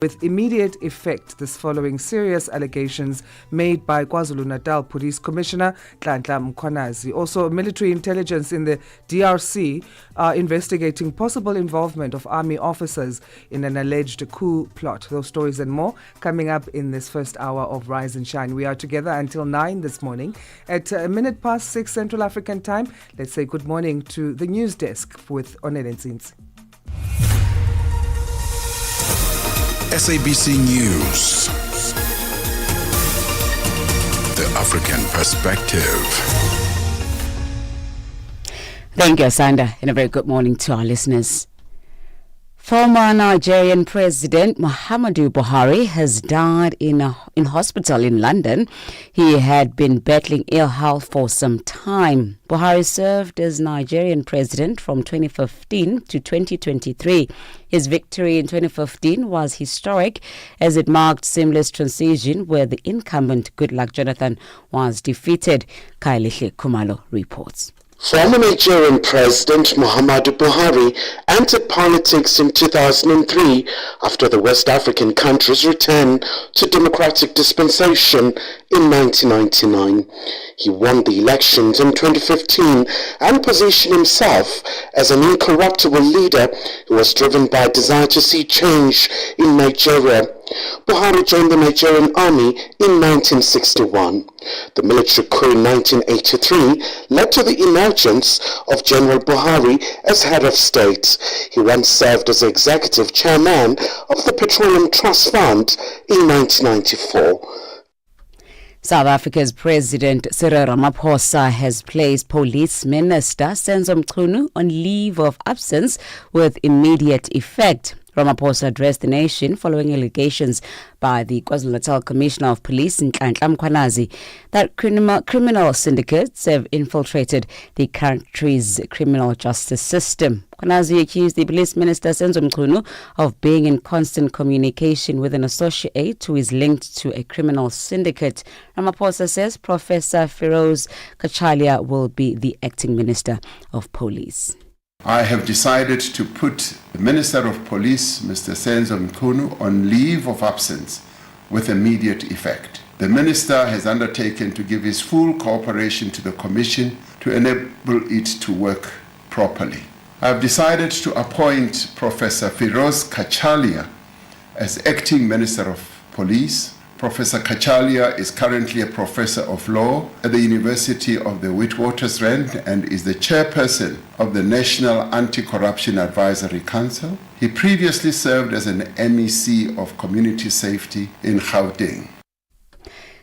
with immediate effect, this following serious allegations made by KwaZulu-Natal Police Commissioner Nhlanhla Mkhwanazi. Also, military intelligence in the DRC are investigating possible involvement of army officers in an alleged coup plot. Those stories and more coming up in this first hour of Rise and Shine. We are together until 9 this morning. At a minute past 6 Central African time, let's say good morning to the news desk with Onele Nzinzi. SABC News. The African Perspective. Thank you, Asanda, and a very good morning to our listeners. Former Nigerian President Muhammadu Buhari has died in hospital in London. He had been battling ill health for some time. Buhari served as Nigerian president from 2015 to 2023. His victory in 2015 was historic as it marked seamless transition where the incumbent Goodluck Jonathan was defeated. Kailihle Kumalo reports. Former Nigerian President Muhammadu Buhari entered politics in 2003 after the West African country's return to democratic dispensation in 1999. He won the elections in 2015 and positioned himself as an incorruptible leader who was driven by a desire to see change in Nigeria. Buhari joined the Nigerian army in 1961. The military coup in 1983 led to the emergence of General Buhari as head of state. He once served as executive chairman of the Petroleum Trust Fund in 1994. South Africa's President Cyril Ramaphosa has placed Police Minister Senzo Mchunu on leave of absence with immediate effect. Ramaphosa addressed the nation following allegations by the KwaZulu-Natal Commissioner of Police Nhlanhla Mkhwanazi that criminal syndicates have infiltrated the country's criminal justice system. Mkhwanazi accused the Police Minister Senzo Mchunu of being in constant communication with an associate who is linked to a criminal syndicate. Ramaphosa says Professor Feroz Kachalia will be the acting Minister of Police. I have decided to put the Minister of Police, Mr. Senzo Mchunu, on leave of absence with immediate effect. The Minister has undertaken to give his full cooperation to the Commission to enable it to work properly. I have decided to appoint Professor Feroz Kachalia as acting Minister of Police. Professor Kachalia is currently a professor of law at the University of the Witwatersrand and is the chairperson of the National Anti-Corruption Advisory Council. He previously served as an MEC of Community Safety in Gauteng.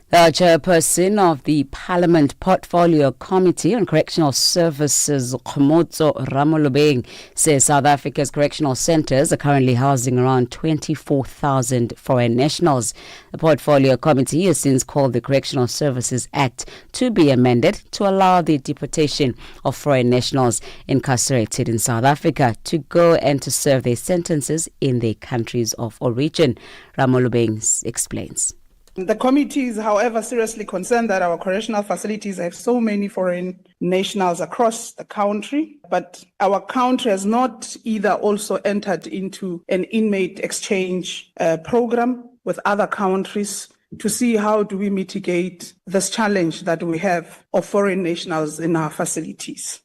The chairperson of the Parliament Portfolio Committee on Correctional Services, Khomotso Ramolobeng, says South Africa's correctional centres are currently housing around 24,000 foreign nationals. The Portfolio Committee has since called the Correctional Services Act to be amended to allow the deportation of foreign nationals incarcerated in South Africa to go and to serve their sentences in their countries of origin. Ramolobeng explains. The committee is, however, seriously concerned that our correctional facilities have so many foreign nationals across the country, but our country has not either also entered into an inmate exchange program with other countries to see how do we mitigate this challenge that we have of foreign nationals in our facilities.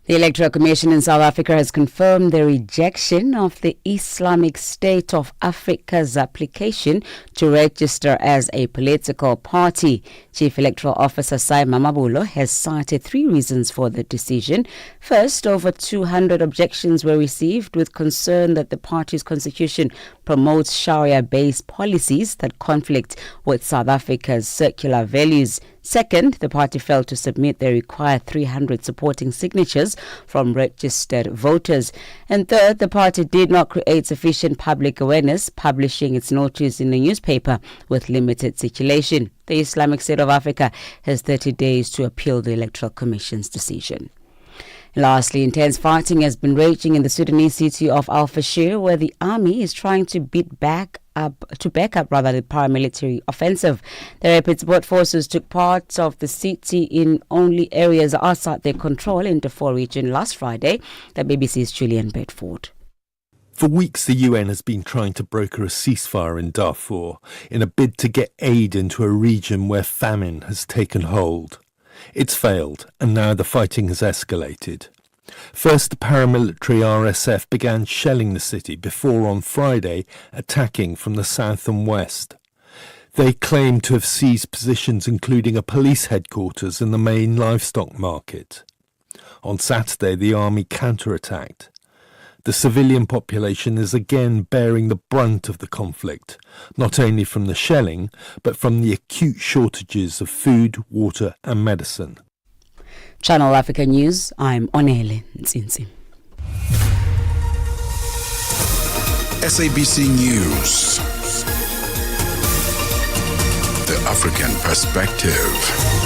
The Electoral Commission in South Africa has confirmed the rejection of the Islamic State of Africa's application to register as a political party. Chief Electoral Officer Saima Mabulo has cited 3 reasons for the decision. First, over 200 objections were received with concern that the party's constitution promotes Sharia-based policies that conflict with South Africa's secular values. Second, the party failed to submit the required 300 supporting signatures from registered voters. And third, the party did not create sufficient public awareness, publishing its notice in the newspaper with limited circulation. The Islamic State of Africa has 30 days to appeal the Electoral Commission's decision. Lastly, intense fighting has been raging in the Sudanese city of Al Fashir, where the army is trying to back up the paramilitary offensive. The rapid support forces took part of the city in only areas outside their control in the Darfur region last Friday. The BBC's Julian Bedford. For weeks, the UN has been trying to broker a ceasefire in Darfur in a bid to get aid into a region where famine has taken hold. It's failed, and now the fighting has escalated. First, the paramilitary RSF began shelling the city before, on Friday, attacking from the south and west. They claim to have seized positions including a police headquarters and the main livestock market. On Saturday, the army counterattacked. The civilian population is again bearing the brunt of the conflict, not only from the shelling, but from the acute shortages of food, water and medicine. Channel Africa News, I'm Onele Nsinsi. SABC News. The African Perspective.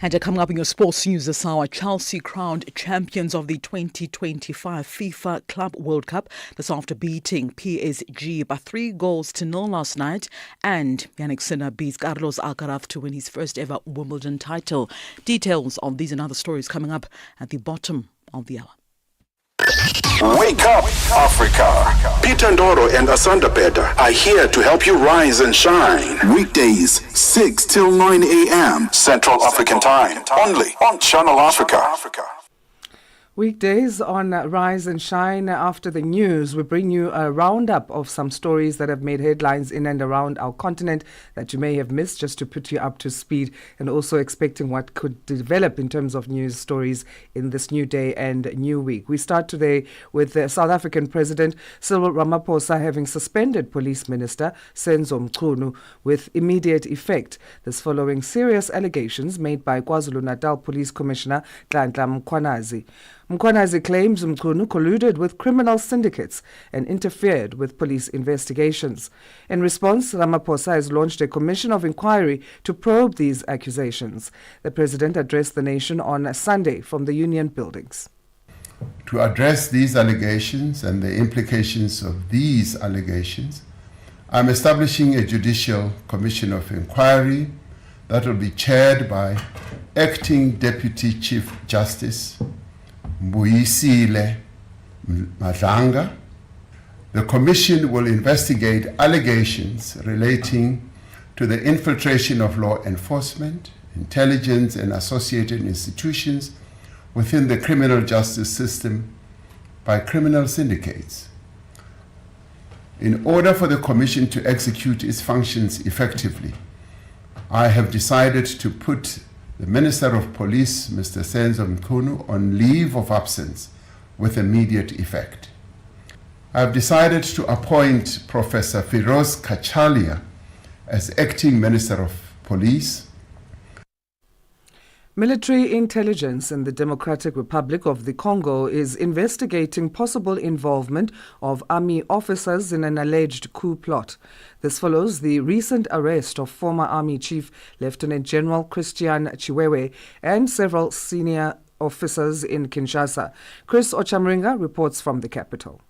And coming up in your sports news this hour, Chelsea crowned champions of the 2025 FIFA Club World Cup. This after beating PSG by 3-0 last night. And Yannick Sinner beats Carlos Alcaraz to win his first ever Wimbledon title. Details of these and other stories coming up at the bottom of the hour. Wake up, Africa. Peter Ndoro and Asanda Beda are here to help you rise and shine. Weekdays, 6 till 9 a.m. Central African Time. Only on Channel Africa. Weekdays on Rise and Shine. After the news, we bring you a roundup of some stories that have made headlines in and around our continent that you may have missed, just to put you up to speed, and also expecting what could develop in terms of news stories in this new day and new week. We start today with the South African President Cyril Ramaphosa having suspended Police Minister Senzo Mchunu with immediate effect. This following serious allegations made by KwaZulu-Natal Police Commissioner Nhlanhla Mkhwanazi. Mkhwanazi claims Mchunu colluded with criminal syndicates and interfered with police investigations. In response, Ramaphosa has launched a commission of inquiry to probe these accusations. The president addressed the nation on Sunday from the Union buildings. To address these allegations and the implications of these allegations, I'm establishing a judicial commission of inquiry that will be chaired by Acting Deputy Chief Justice Mbuyisile Madlanga. The commission will investigate allegations relating to the infiltration of law enforcement, intelligence, and associated institutions within the criminal justice system by criminal syndicates. In order for the commission to execute its functions effectively, I have decided to put the Minister of Police, Mr. Senzo Mchunu, on leave of absence with immediate effect. I have decided to appoint Professor Firoz Kachalia as Acting Minister of Police. Military intelligence in the Democratic Republic of the Congo is investigating possible involvement of army officers in an alleged coup plot. This follows the recent arrest of former Army Chief Lieutenant General Christian Chiwewe and several senior officers in Kinshasa. Chris Ochamringa reports from the capital.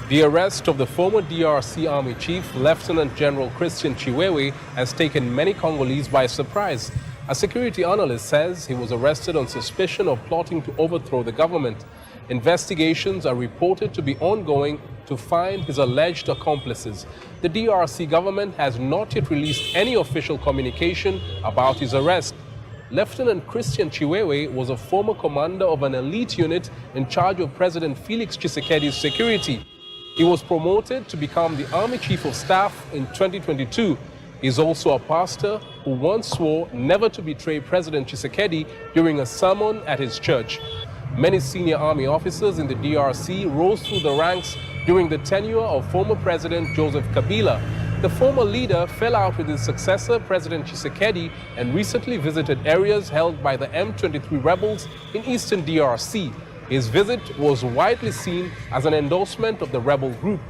The arrest of the former DRC Army Chief Lieutenant General Christian Chiwewe has taken many Congolese by surprise. A security analyst says he was arrested on suspicion of plotting to overthrow the government. Investigations are reported to be ongoing to find his alleged accomplices. The DRC government has not yet released any official communication about his arrest. Lieutenant Christian Chiwewe was a former commander of an elite unit in charge of President Felix Tshisekedi's security. He was promoted to become the Army Chief of Staff in 2022. He is also a pastor who once swore never to betray President Tshisekedi during a sermon at his church. Many senior army officers in the DRC rose through the ranks during the tenure of former President Joseph Kabila. The former leader fell out with his successor, President Tshisekedi, and recently visited areas held by the M23 rebels in eastern DRC. His visit was widely seen as an endorsement of the rebel group.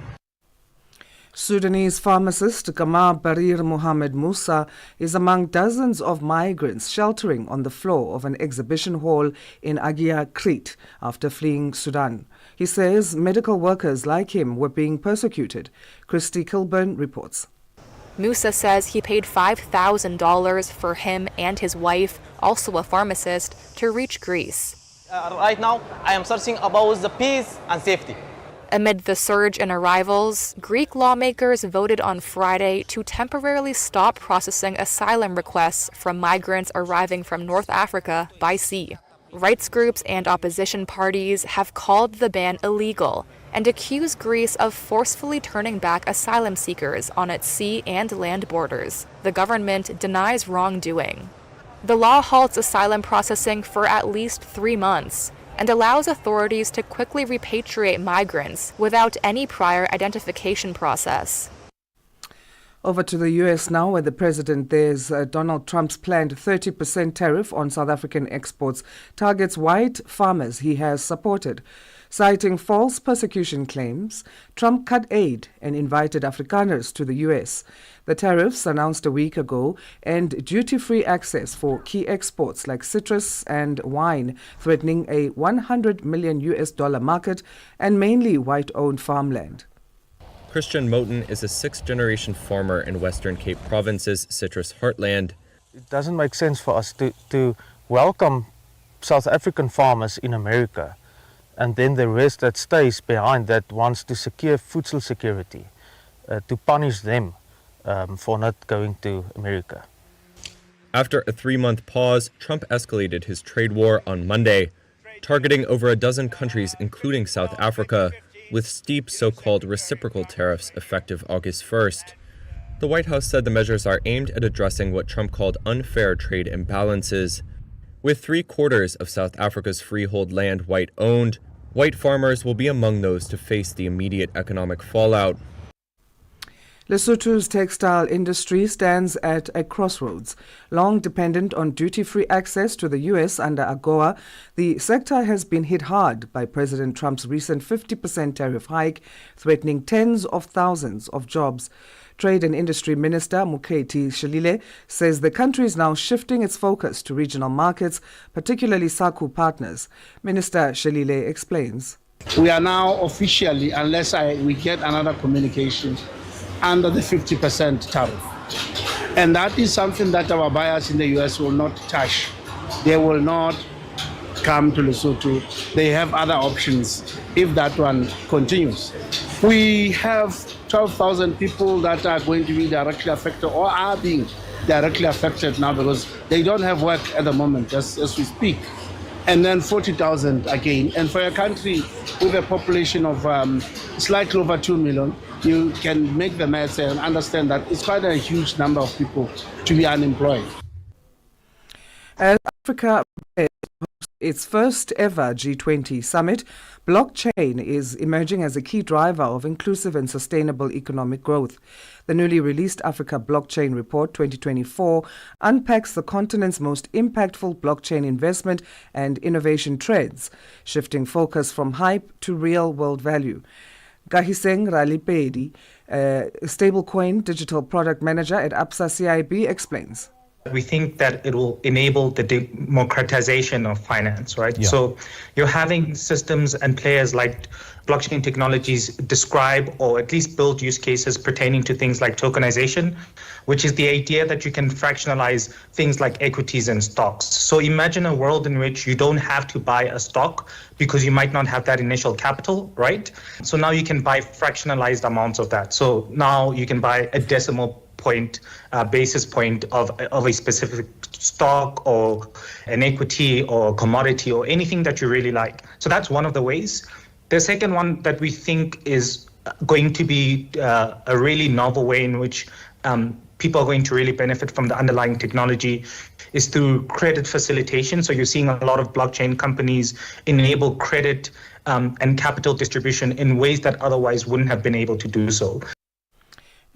Sudanese pharmacist Kamal Barir Mohamed Musa is among dozens of migrants sheltering on the floor of an exhibition hall in Agia, Crete, after fleeing Sudan. He says medical workers like him were being persecuted. Christy Kilburn reports. Musa says he paid $5,000 for him and his wife, also a pharmacist, to reach Greece. Right now, I am searching about the peace and safety. Amid the surge in arrivals, Greek lawmakers voted on Friday to temporarily stop processing asylum requests from migrants arriving from North Africa by sea. Rights groups and opposition parties have called the ban illegal and accused Greece of forcefully turning back asylum seekers on its sea and land borders. The government denies wrongdoing. The law halts asylum processing for at least 3 months and allows authorities to quickly repatriate migrants without any prior identification process. Over to the U.S. now, where the president there's Donald Trump's planned 30% tariff on South African exports targets white farmers he has supported. Citing false persecution claims, Trump cut aid and invited Afrikaners to the U.S. The tariffs, announced a week ago, end duty-free access for key exports like citrus and wine, threatening a $100 million market and mainly white-owned farmland. Christian Moten is a sixth-generation farmer in Western Cape Province's citrus heartland. It doesn't make sense for us to welcome South African farmers in America and then the rest that stays behind that wants to secure food security, to punish them for not going to America. After a 3-month pause, Trump escalated his trade war on Monday, targeting over a dozen countries, including South Africa, with steep so-called reciprocal tariffs effective August 1st. The White House said the measures are aimed at addressing what Trump called unfair trade imbalances. With 3/4 of South Africa's freehold land white-owned, white farmers will be among those to face the immediate economic fallout. Lesotho's textile industry stands at a crossroads. Long dependent on duty-free access to the U.S. under AGOA, the sector has been hit hard by President Trump's recent 50% tariff hike, threatening tens of thousands of jobs. Trade and Industry Minister Mokgethi Shelile says the country is now shifting its focus to regional markets, particularly SACU partners. Minister Shelile explains. We are now officially, unless we get another communication, under the 50% tariff. And that is something that our buyers in the U.S. will not touch. They will not come to Lesotho. They have other options if that one continues. We have 12,000 people that are going to be directly affected or are being directly affected now because they don't have work at the moment as we speak. And then 40,000 again. And for a country with a population of slightly over 2 million, you can make the math and understand that it's quite a huge number of people to be unemployed. As Africa prepares to host its first ever G20 summit, blockchain is emerging as a key driver of inclusive and sustainable economic growth. The newly released Africa Blockchain Report 2024 unpacks the continent's most impactful blockchain investment and innovation trends, shifting focus from hype to real-world value. Kahiseng Ralipedi, stablecoin digital product manager at Absa CIB, explains. We think that it will enable the democratization of finance, right? Yeah. So you're having systems and players like blockchain technologies describe or at least build use cases pertaining to things like tokenization, which is the idea that you can fractionalize things like equities and stocks. So imagine a world in which you don't have to buy a stock because you might not have that initial capital, right? So now you can buy fractionalized amounts of that. So now you can buy a decimal point, basis point of a specific stock or an equity or commodity or anything that you really like. So that's one of the ways. The second one that we think is going to be a really novel way in which people are going to really benefit from the underlying technology is through credit facilitation. So you're seeing a lot of blockchain companies enable credit and capital distribution in ways that otherwise wouldn't have been able to do so.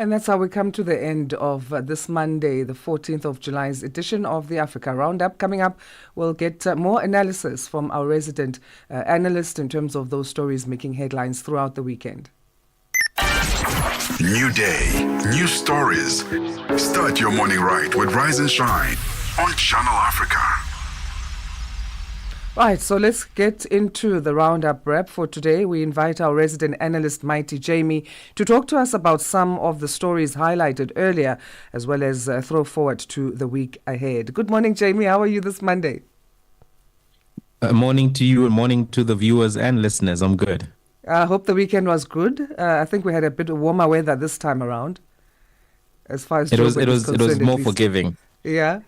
And that's how we come to the end of this Monday, the 14th of July's edition of the Africa Roundup. Coming up, we'll get more analysis from our resident analyst in terms of those stories making headlines throughout the weekend. New day, new stories. Start your morning right with Rise and Shine on Channel Africa. Right, so let's get into the roundup wrap for today. We invite our resident analyst, Mighty Jamie, to talk to us about some of the stories highlighted earlier, as well as throw forward to the week ahead. Good morning, Jamie. How are you this Monday? Morning to you and morning to the viewers and listeners. I'm good. I hope the weekend was good. I think we had a bit warmer weather this time around, as far as It was Joburg is concerned, it was at more least. forgiving. Yeah.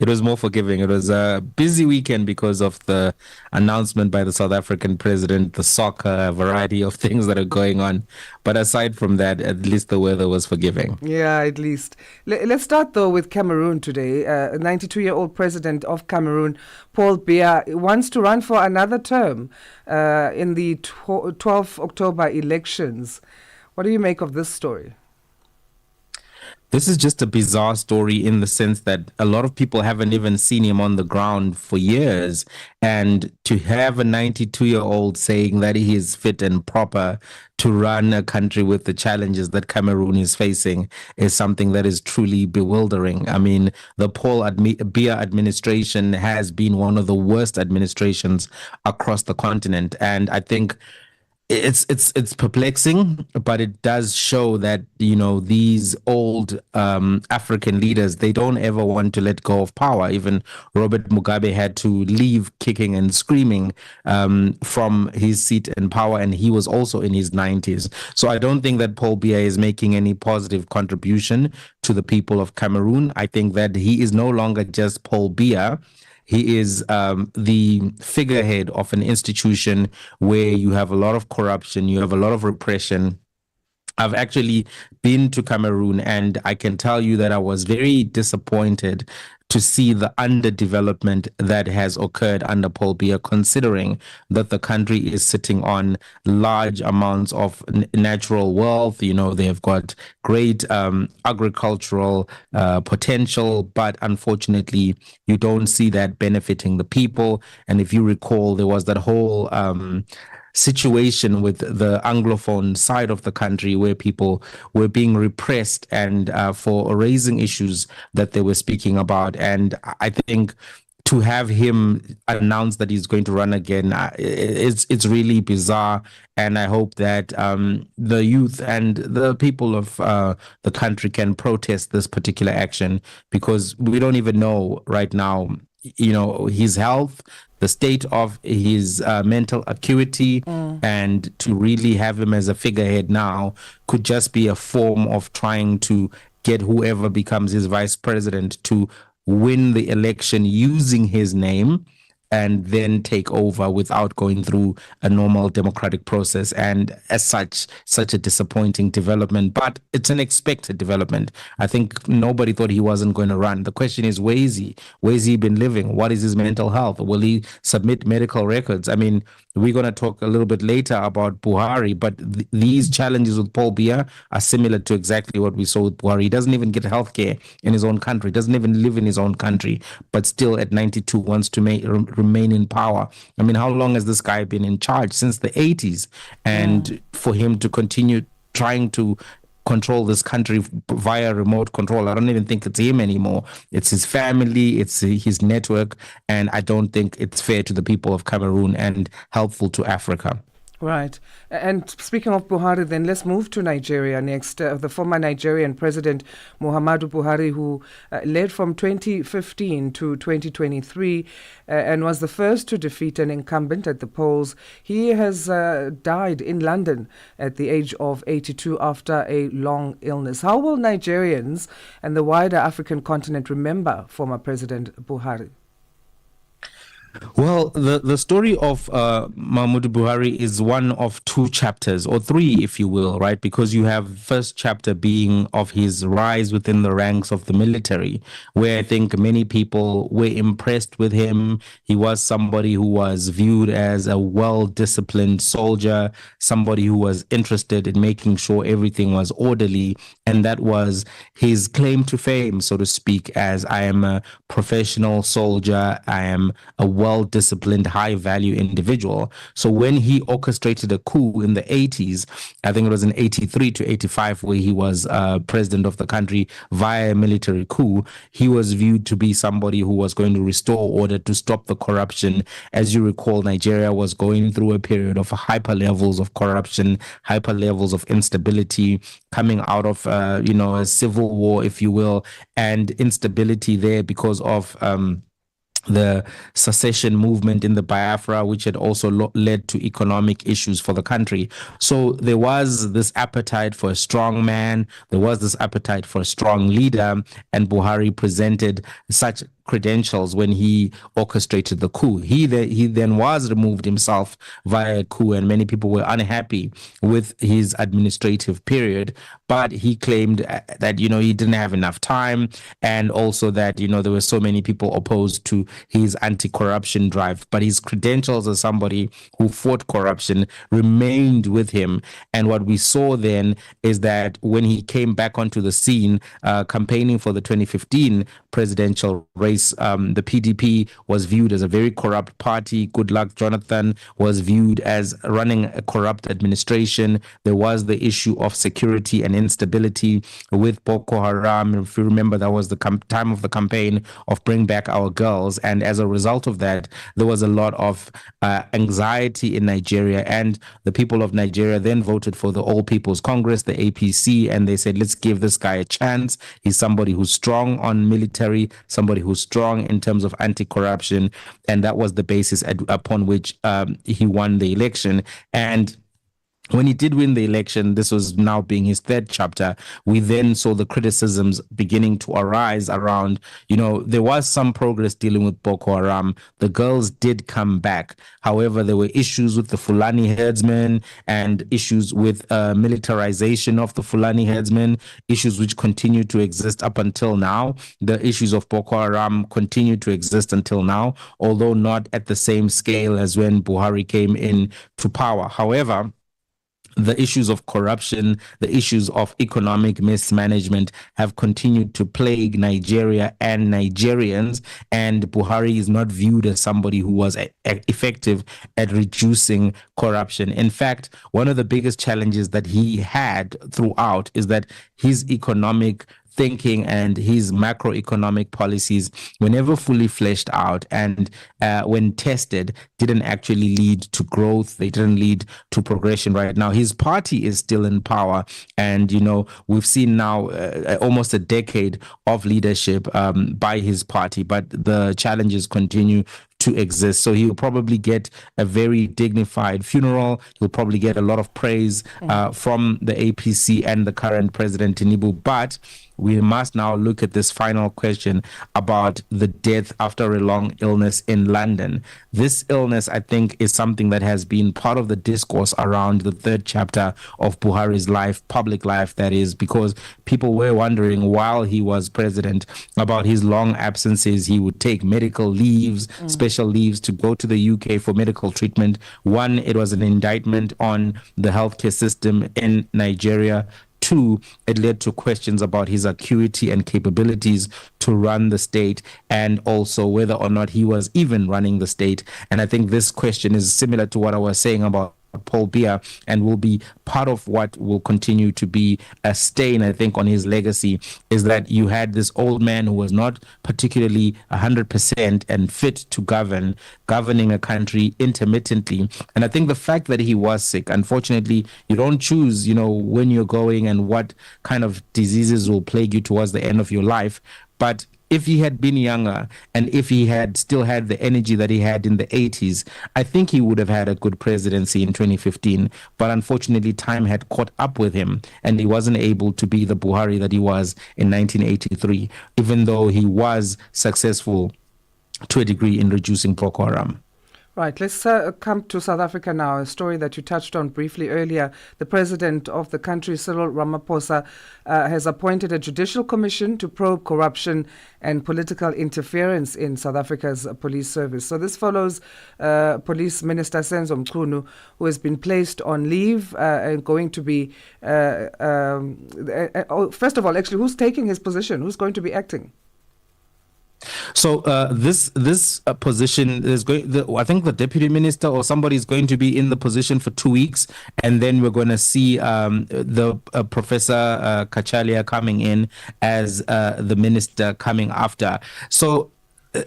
It was more forgiving. It was a busy weekend because of the announcement by the South African president, the soccer, a variety of things that are going on. But aside from that, at least the weather was forgiving. Yeah, at least. Let's start, though, with Cameroon today. A 92-year-old president of Cameroon, Paul Biya, wants to run for another term in the 12th October elections. What do you make of this story? This is just a bizarre story in the sense that a lot of people haven't even seen him on the ground for years. And to have a 92-year-old saying that he is fit and proper to run a country with the challenges that Cameroon is facing is something that is truly bewildering. I mean, the Paul Biya administration has been one of the worst administrations across the continent. And I think it's perplexing, but it does show that these old African leaders, they don't ever want to let go of power. Even Robert Mugabe had to leave kicking and screaming from his seat in power, and he was also in his 90s. So I don't think that Paul Biya is making any positive contribution to the people of Cameroon. I think that he is no longer just Paul Biya. He is the figurehead of an institution where you have a lot of corruption, you have a lot of repression. I've actually been to Cameroon, and I can tell you that I was very disappointed to see the underdevelopment that has occurred under Paul Biya, considering that the country is sitting on large amounts of natural wealth. They've got great agricultural potential, but unfortunately, you don't see that benefiting the people. And if you recall, there was that whole situation with the Anglophone side of the country where people were being repressed and for raising issues that they were speaking about. And I think to have him announce that he's going to run again, it's really bizarre. And I hope that the youth and the people of the country can protest this particular action, because we don't even know right now, his health, the state of his mental acuity, and to really have him as a figurehead now could just be a form of trying to get whoever becomes his vice president to win the election using his name and then take over without going through a normal democratic process. And as such a disappointing development, but it's an expected development. I think nobody thought he wasn't going to run. The question is, where is he? Where's he been living? What is his mental health? Will he submit medical records? I mean, we're going to talk a little bit later about Buhari, but these challenges with Paul Biya are similar to exactly what we saw with Buhari. He doesn't even get healthcare in his own country, doesn't even live in his own country, but still at 92 wants to remain in power. I mean, how long has this guy been in charge? Since the 80s. And for him to continue trying to control this country via remote control, I don't even think it's him anymore. It's his family, it's his network, and I don't think it's fair to the people of Cameroon and helpful to Africa. Right. And speaking of Buhari, then let's move to Nigeria next. The former Nigerian president, Muhammadu Buhari, who led from 2015 to 2023 and was the first to defeat an incumbent at the polls. He has died in London at the age of 82 after a long illness. How will Nigerians and the wider African continent remember former President Buhari? Well, the story of Muhammadu Buhari is one of two chapters, or three, if you will, right? Because you have first chapter being of his rise within the ranks of the military, where I think many people were impressed with him. He was somebody who was viewed as a well-disciplined soldier, somebody who was interested in making sure everything was orderly, and that was his claim to fame, so to speak, as I am a professional soldier, I am a well-disciplined, high-value individual. So when he orchestrated a coup in the 80s, I think it was in 83 to 85, where he was president of the country via a military coup, he was viewed to be somebody who was going to restore order, to stop the corruption. As you recall, Nigeria was going through a period of hyper levels of corruption, hyper levels of instability, coming out of a civil war, if you will, and instability there because of the secession movement in the Biafra, which had also led to economic issues for the country. So there was this appetite for a strong man, there was this appetite for a strong leader, and Buhari presented such credentials when he orchestrated the coup. He then was removed himself via a coup, and many people were unhappy with his administrative period. But he claimed that, he didn't have enough time, and also that, there were so many people opposed to his anti-corruption drive. But his credentials as somebody who fought corruption remained with him. And what we saw then is that when he came back onto the scene, campaigning for the 2015 presidential race, the PDP was viewed as a very corrupt party. Goodluck Jonathan was viewed as running a corrupt administration. There was the issue of security and instability with Boko Haram. If you remember, that was the time of the campaign of Bring Back Our Girls. And as a result of that, there was a lot of anxiety in Nigeria. And the people of Nigeria then voted for the All People's Congress, the APC, and they said, let's give this guy a chance. He's somebody who's strong on military, somebody who's strong in terms of anti-corruption. And that was the basis upon which he won the election. And when he did win the election, this was now being his third chapter, we then saw the criticisms beginning to arise around, there was some progress dealing with Boko Haram. The girls did come back. However, there were issues with the Fulani herdsmen and issues with militarization of the Fulani herdsmen, issues which continue to exist up until now. The issues of Boko Haram continue to exist until now, although not at the same scale as when Buhari came in to power. However, the issues of corruption, the issues of economic mismanagement have continued to plague Nigeria and Nigerians, and Buhari is not viewed as somebody who was effective at reducing corruption. In fact, one of the biggest challenges that he had throughout is that his economic thinking and his macroeconomic policies were never fully fleshed out, and when tested, didn't actually lead to growth. They didn't lead to progression. Right now, his party is still in power, and we've seen now almost a decade of leadership by his party, but the challenges continue to exist. So he'll probably get a very dignified funeral. He'll probably get a lot of praise from the APC and the current president Tinubu. But we must now look at this final question about the death after a long illness in London. This illness, I think, is something that has been part of the discourse around the third chapter of Buhari's life, public life, that is, because people were wondering while he was president about his long absences. He would take medical leaves, special leaves to go to the UK for medical treatment. One, it was an indictment on the healthcare system in Nigeria. Two, it led to questions about his acuity and capabilities to run the state, and also whether or not he was even running the state. And I think this question is similar to what I was saying about Paul Biya, and will be part of what will continue to be a stain, I think, on his legacy, is that you had this old man who was not particularly 100% and fit to governing a country intermittently. And I think the fact that he was sick, unfortunately, you don't choose, when you're going and what kind of diseases will plague you towards the end of your life. But if he had been younger and if he had still had the energy that he had in the 80s, I think he would have had a good presidency in 2015. But unfortunately, time had caught up with him and he wasn't able to be the Buhari that he was in 1983, even though he was successful to a degree in reducing Boko Haram. Right, let's come to South Africa now, a story that you touched on briefly earlier. The president of the country, Cyril Ramaphosa, has appointed a judicial commission to probe corruption and political interference in South Africa's police service. So this follows Police Minister Senzo Mchunu, who has been placed on leave and going to be, first of all, actually, who's taking his position? Who's going to be acting? So this position is going. I think the deputy minister or somebody is going to be in the position for 2 weeks, and then we're going to see the Professor Kachalia coming in as the minister coming after. So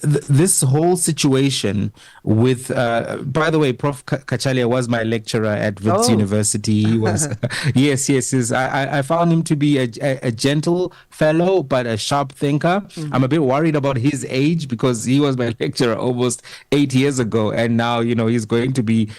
this whole situation with, by the way, Prof. Kachalia was my lecturer at Wits University. He was, yes. I found him to be a gentle fellow, but a sharp thinker. I'm a bit worried about his age because he was my lecturer almost 8 years ago. And now, he's going to be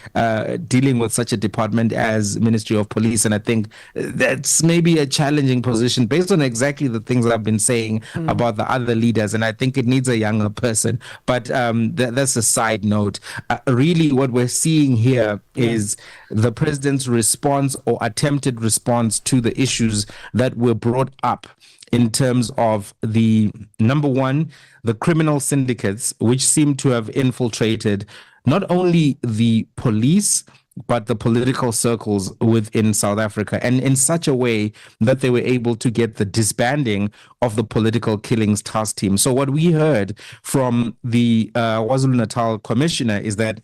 dealing with such a department as Ministry of Police. And I think that's maybe a challenging position based on exactly the things I've been saying about the other leaders. And I think it needs a younger person. But that's a side note. Really, what we're seeing here is the president's response or attempted response to the issues that were brought up in terms of the, number one, the criminal syndicates, which seem to have infiltrated not only the police, but the political circles within South Africa, and in such a way that they were able to get the disbanding of the political killings task team. So what we heard from the KwaZulu-Natal commissioner is that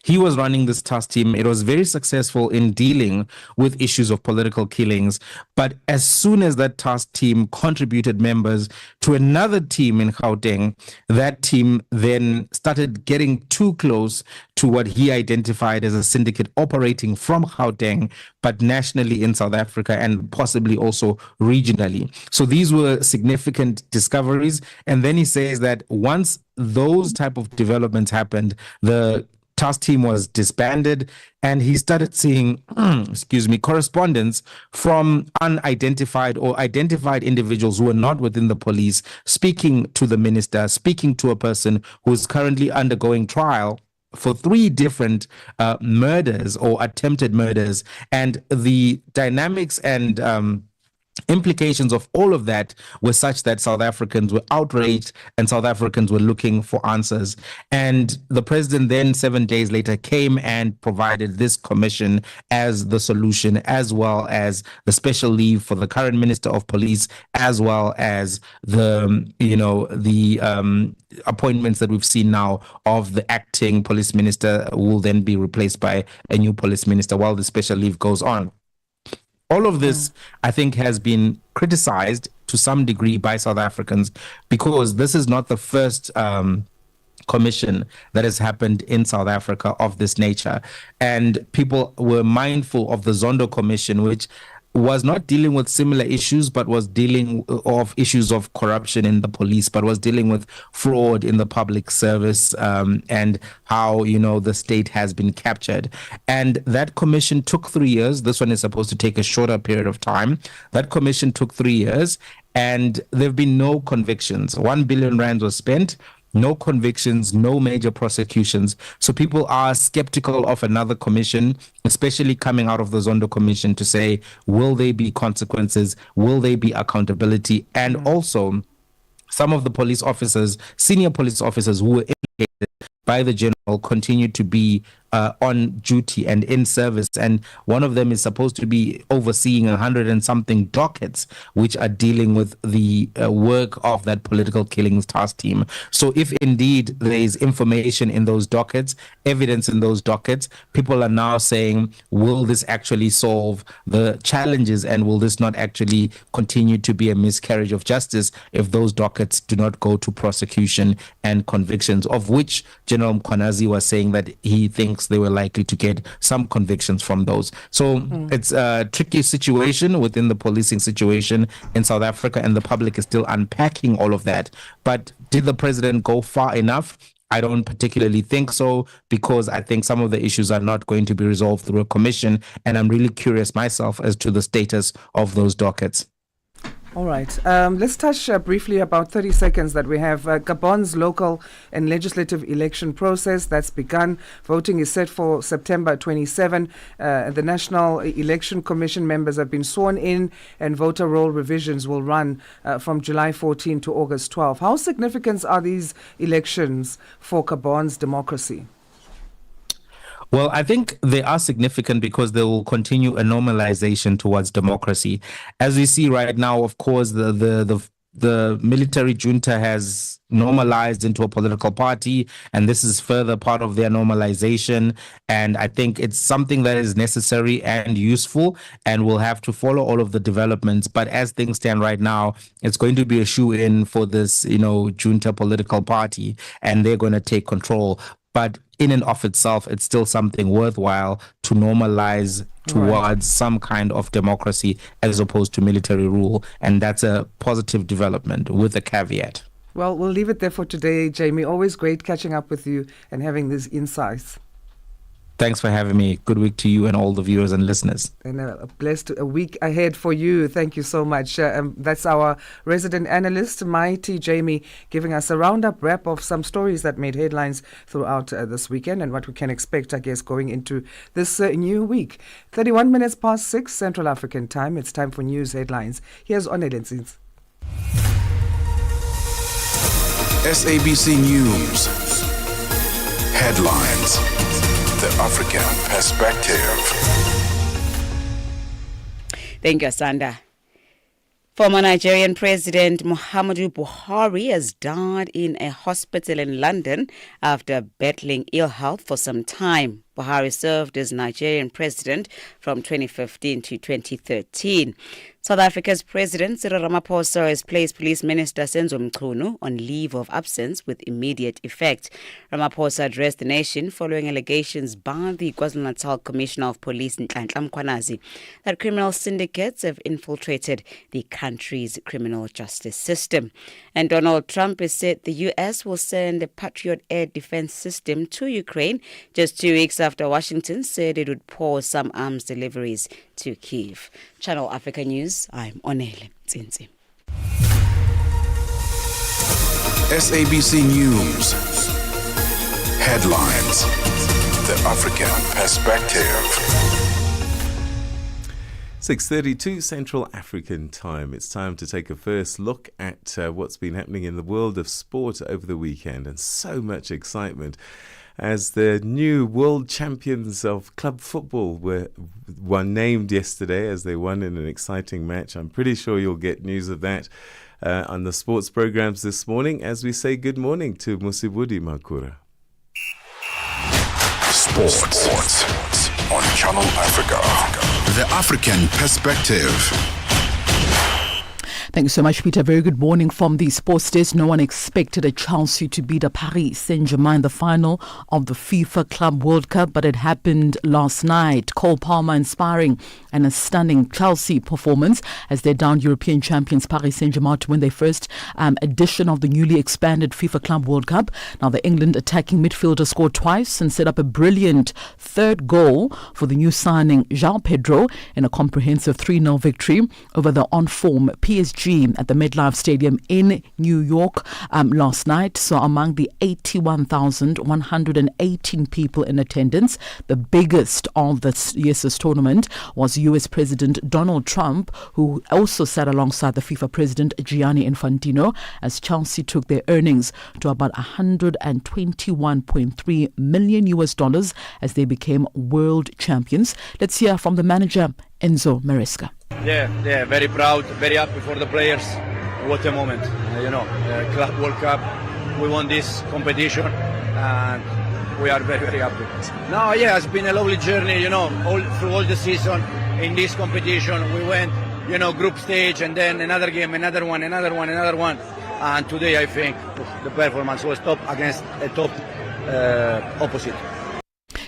he was running this task team. It was very successful in dealing with issues of political killings. But as soon as that task team contributed members to another team in Gauteng, that team then started getting too close to what he identified as a syndicate operating from Gauteng, but nationally in South Africa and possibly also regionally. So these were significant discoveries. And then he says that once those type of developments happened, the task team was disbanded, and he started seeing, correspondence from unidentified or identified individuals who were not within the police, speaking to the minister, speaking to a person who is currently undergoing trial for 3 different murders or attempted murders. And the dynamics and implications of all of that were such that South Africans were outraged and South Africans were looking for answers. And the president then 7 days later came and provided this commission as the solution, as well as the special leave for the current minister of police, as well as the appointments that we've seen now of the acting police minister, who will then be replaced by a new police minister while the special leave goes on. All of this, I think, has been criticized to some degree by South Africans because this is not the first commission that has happened in South Africa of this nature. And people were mindful of the Zondo Commission, which was not dealing with similar issues, but was dealing of issues of corruption in the police, but was dealing with fraud in the public service and how, the state has been captured. And that commission took 3 years. This one is supposed to take a shorter period of time. That commission took 3 years, and there have been no convictions. 1 billion rand was spent. No convictions, no major prosecutions. So people are skeptical of another commission, especially coming out of the Zondo Commission, to say, will there be consequences? Will there be accountability? And also, some of the police officers, senior police officers who were implicated by the general, continue to be on duty and in service, and one of them is supposed to be overseeing 100 and something dockets which are dealing with the work of that political killings task team. So if indeed there is information in those dockets, evidence in those dockets, people are now saying, will this actually solve the challenges, and will this not actually continue to be a miscarriage of justice if those dockets do not go to prosecution and convictions, of which General Mkhwanazi was saying that he thinks they were likely to get some convictions from those. So it's a tricky situation within the policing situation in South Africa, and the public is still unpacking all of that. But did the president go far enough? I don't particularly think so, because I think some of the issues are not going to be resolved through a commission, and I'm really curious myself as to the status of those dockets. All right. Let's touch briefly, about 30 seconds that we have. Gabon's local and legislative election process that's begun. Voting is set for September 27. The National Election Commission members have been sworn in, and voter roll revisions will run from July 14 to August 12. How significant are these elections for Gabon's democracy? Well, I think they are significant because they will continue a normalization towards democracy. As we see right now, of course, the the military junta has normalized into a political party, and this is further part of their normalization. And I think it's something that is necessary and useful, and we'll have to follow all of the developments. But as things stand right now, it's going to be a shoe-in for this, junta political party, and they're going to take control. But in and of itself, it's still something worthwhile to normalize towards some kind of democracy as opposed to military rule. And that's a positive development with a caveat. Well, we'll leave it there for today, Jamie. Always great catching up with you and having these insights. Thanks for having me. Good week to you and all the viewers and listeners. And a blessed week ahead for you. Thank you so much. That's our resident analyst, Mighty Jamie, giving us a roundup wrap of some stories that made headlines throughout this weekend and what we can expect, I guess, going into this new week. 31 minutes past 6 Central African time. It's time for news headlines. Here's Onelensins. SABC News. Headlines. The African Perspective. Thank you, Asanda. Former Nigerian President Muhammadu Buhari has died in a hospital in London after battling ill health for some time. Buhari served as Nigerian president from 2015 to 2013. South Africa's President Cyril Ramaphosa has placed Police Minister Senzo Mchunu on leave of absence with immediate effect. Ramaphosa addressed the nation following allegations by the KwaZulu-Natal Commissioner of Police Nhlanhla Mkhwanazi that criminal syndicates have infiltrated the country's criminal justice system. And Donald Trump has said the U.S. will send a Patriot air defense system to Ukraine just 2 weeks after Washington said it would pause some arms deliveries to Kyiv. Channel Africa News, I'm Onele Tsinzi. SABC News. Headlines. The African Perspective. 6:32 Central African time. It's time to take a first look at what's been happening in the world of sport over the weekend, and so much excitement as the new world champions of club football were named yesterday, as they won in an exciting match. I'm pretty sure you'll get news of that on the sports programs this morning, as we say good morning to Musibudi Makura. Sports on Channel Africa. The African Perspective. Thank you so much, Peter. Very good morning from the sports desk. No one expected a Chelsea to beat a Paris Saint-Germain in the final of the FIFA Club World Cup, but it happened last night. Cole Palmer inspiring and a stunning Chelsea performance as they downed European champions Paris Saint-Germain to win their first edition of the newly expanded FIFA Club World Cup. Now, the England attacking midfielder scored twice and set up a brilliant third goal for the new signing João Pedro in a comprehensive 3-0 victory over the on-form PSG at the MetLife Stadium in New York last night. So among the 81,118 people in attendance, the biggest of this year's tournament was US President Donald Trump, who also sat alongside the FIFA President Gianni Infantino, as Chelsea took their earnings to about $121.3 million as they became world champions. Let's hear from the manager, Enzo Maresca. Yeah, very proud, very happy for the players. What a moment, Club World Cup. We won this competition and we are very, very happy. No, yeah, it's been a lovely journey, all through all the season in this competition. We went, group stage and then another game, another one. And today I think the performance was top against a top opposite.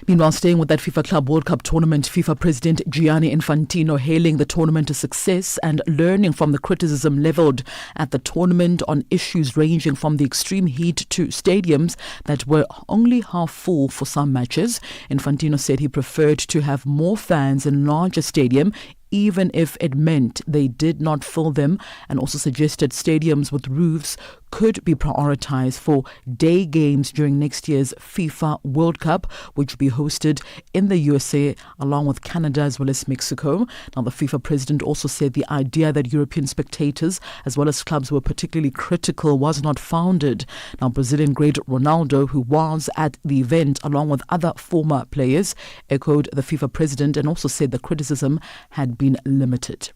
Meanwhile, staying with that FIFA Club World Cup tournament, FIFA President Gianni Infantino hailing the tournament a success and learning from the criticism levelled at the tournament on issues ranging from the extreme heat to stadiums that were only half full for some matches. Infantino said he preferred to have more fans in larger stadium, even if it meant they did not fill them, and also suggested stadiums with roofs could be prioritized for day games during next year's FIFA World Cup, which will be hosted in the USA along with Canada as well as Mexico. Now, the FIFA president also said the idea that European spectators as well as clubs were particularly critical was not founded. Now, Brazilian great Ronaldo, who was at the event along with other former players, echoed the FIFA president and also said the criticism had been limited.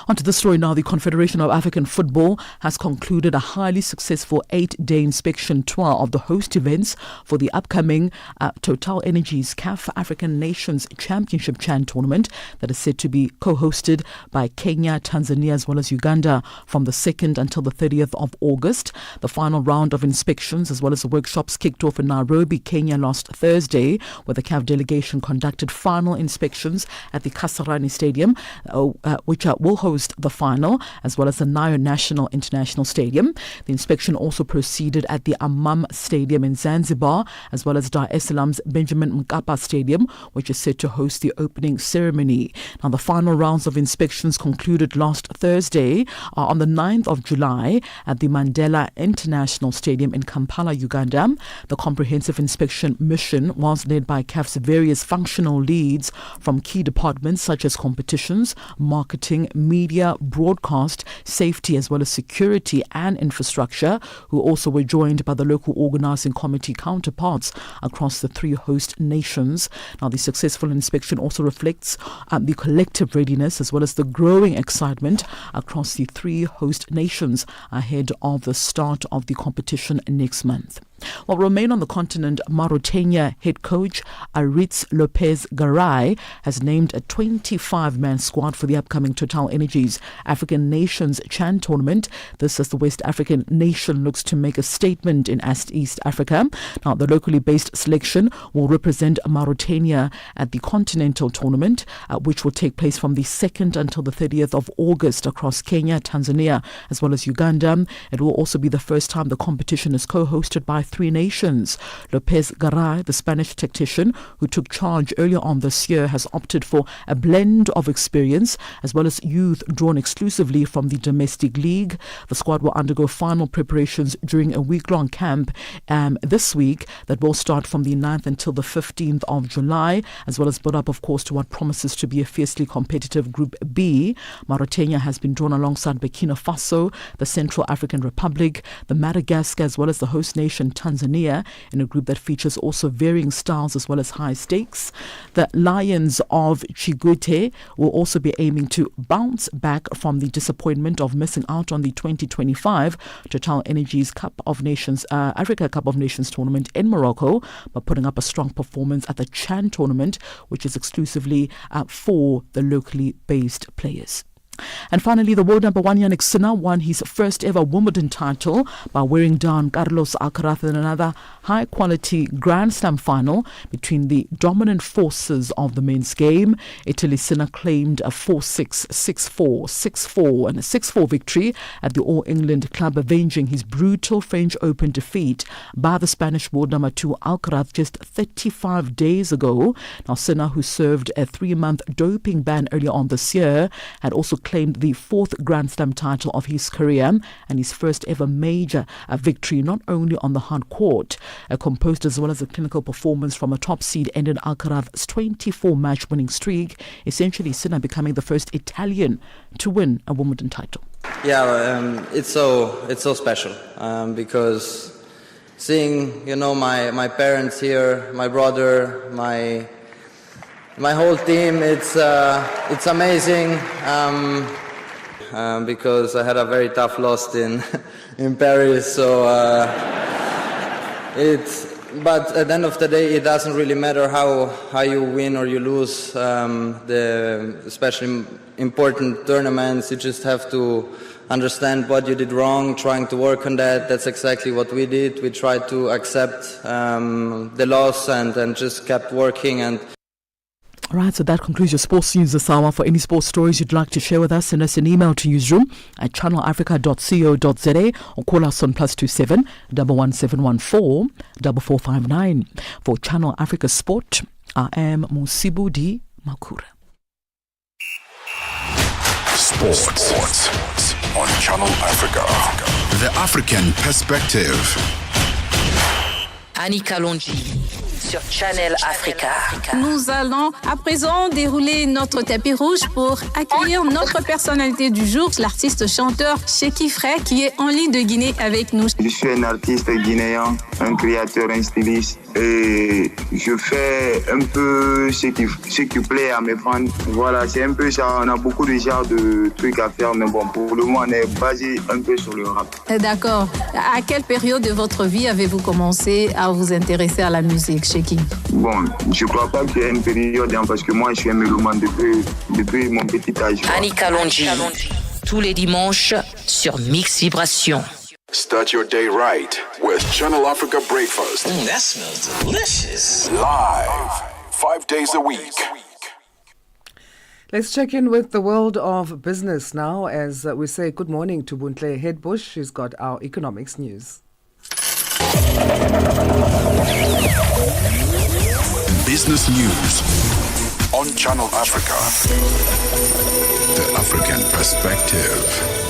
Onto the story now. The Confederation of African Football has concluded a highly successful 8-day inspection tour of the host events for the upcoming Total Energies CAF African Nations Championship Chan tournament that is set to be co-hosted by Kenya, Tanzania as well as Uganda from the 2nd until the 30th of August. The final round of inspections as well as the workshops kicked off in Nairobi, Kenya last Thursday, where the CAF delegation conducted final inspections at the Kasarani Stadium, which will host the final, as well as the Nile National International Stadium. The inspection also proceeded at the Amam Stadium in Zanzibar, as well as Dar es Salaam's Benjamin Mkapa Stadium, which is set to host the opening ceremony. Now, the final rounds of inspections concluded last Thursday on the 9th of July at the Mandela International Stadium in Kampala, Uganda. The comprehensive inspection mission was led by CAF's various functional leads from key departments such as competitions, marketing, media, broadcast, safety as well as security and infrastructure, who also were joined by the local organising committee counterparts across the 3 host nations. Now, the successful inspection also reflects the collective readiness as well as the growing excitement across the 3 host nations ahead of the start of the competition next month. While remain on the continent, Mauritania head coach Aritz Lopez Garay has named a 25-man squad for the upcoming Total Energies African Nations Chan tournament. This as the West African nation looks to make a statement in East Africa. Now, the locally based selection will represent Mauritania at the continental tournament, which will take place from the 2nd until the 30th of August across Kenya, Tanzania, as well as Uganda. It will also be the first time the competition is co-hosted by 3 nations. Lopez Garay, the Spanish tactician who took charge earlier on this year, has opted for a blend of experience as well as youth drawn exclusively from the domestic league. The squad will undergo final preparations during a week-long camp this week that will start from the 9th until the 15th of July, as well as build up, of course, to what promises to be a fiercely competitive Group B. Mauritania has been drawn alongside Burkina Faso, the Central African Republic, the Madagascar, as well as the host nation Tanzania, in a group that features also varying styles as well as high stakes. The Lions of Chigute will also be aiming to bounce back from the disappointment of missing out on the 2025 Total Energies Cup of Nations, Africa Cup of Nations tournament in Morocco, by putting up a strong performance at the Chan tournament, which is exclusively for the locally based players. And finally, the world number 1 Yannick Sinner won his first ever Wimbledon title by wearing down Carlos Alcaraz in another high-quality Grand Slam final between the dominant forces of the men's game. Italy's Sinner claimed a 4-6, 6-4, 6-4 and a 6-4 victory at the All England Club, avenging his brutal French Open defeat by the Spanish world number 2 Alcaraz just 35 days ago. Now, Sinner, who served a 3-month doping ban earlier on this year, had also claimed the 4th Grand Slam title of his career and his first ever major victory, not only on the hard court. Composed as well as a clinical performance from a top seed ended Alcaraz's 24-match winning streak, essentially Sinner becoming the first Italian to win a Wimbledon title. Yeah, it's so special because seeing, my parents here, my brother, my whole team, it's amazing because I had a very tough loss in Paris. So but at the end of the day, it doesn't really matter how you win or you lose. The especially important tournaments, you just have to understand what you did wrong, trying to work on that. That's exactly what we did. We tried to accept the loss and just kept working. And all right, so that concludes your sports news this hour. For any sports stories you'd like to share with us, send us an email to newsroom@channelafrica.co.za or call us on +27 11714 4459. For Channel Africa Sport, I am Musibudi Makura. Sports on Channel Africa. The African Perspective. Annika Longi sur Channel Africa. Nous allons à présent dérouler notre tapis rouge pour accueillir notre personnalité du jour, l'artiste chanteur Sheki Frey, qui est en ligne de Guinée avec nous. Je suis un artiste guinéen un créateur, un styliste. Et je fais un peu ce qui plaît à mes fans. Voilà, c'est un peu ça. On a beaucoup de genres de trucs à faire, mais bon, pour le moment, on est basé un peu sur le rap. D'accord. À quelle période de votre vie avez-vous commencé à vous intéresser à la musique, chez qui? Bon, je crois pas qu'il y ait une période, hein, parce que moi, je suis un mélomane depuis mon petit âge. Annika Longi, tous les dimanches sur Mix Vibration. Start your day right with Channel Africa Breakfast. That smells delicious. Live, 5 days a week. Let's check in with the world of business now as we say good morning to Buntle Headbush. She's got our economics news. Business news on Channel Africa. The African perspective.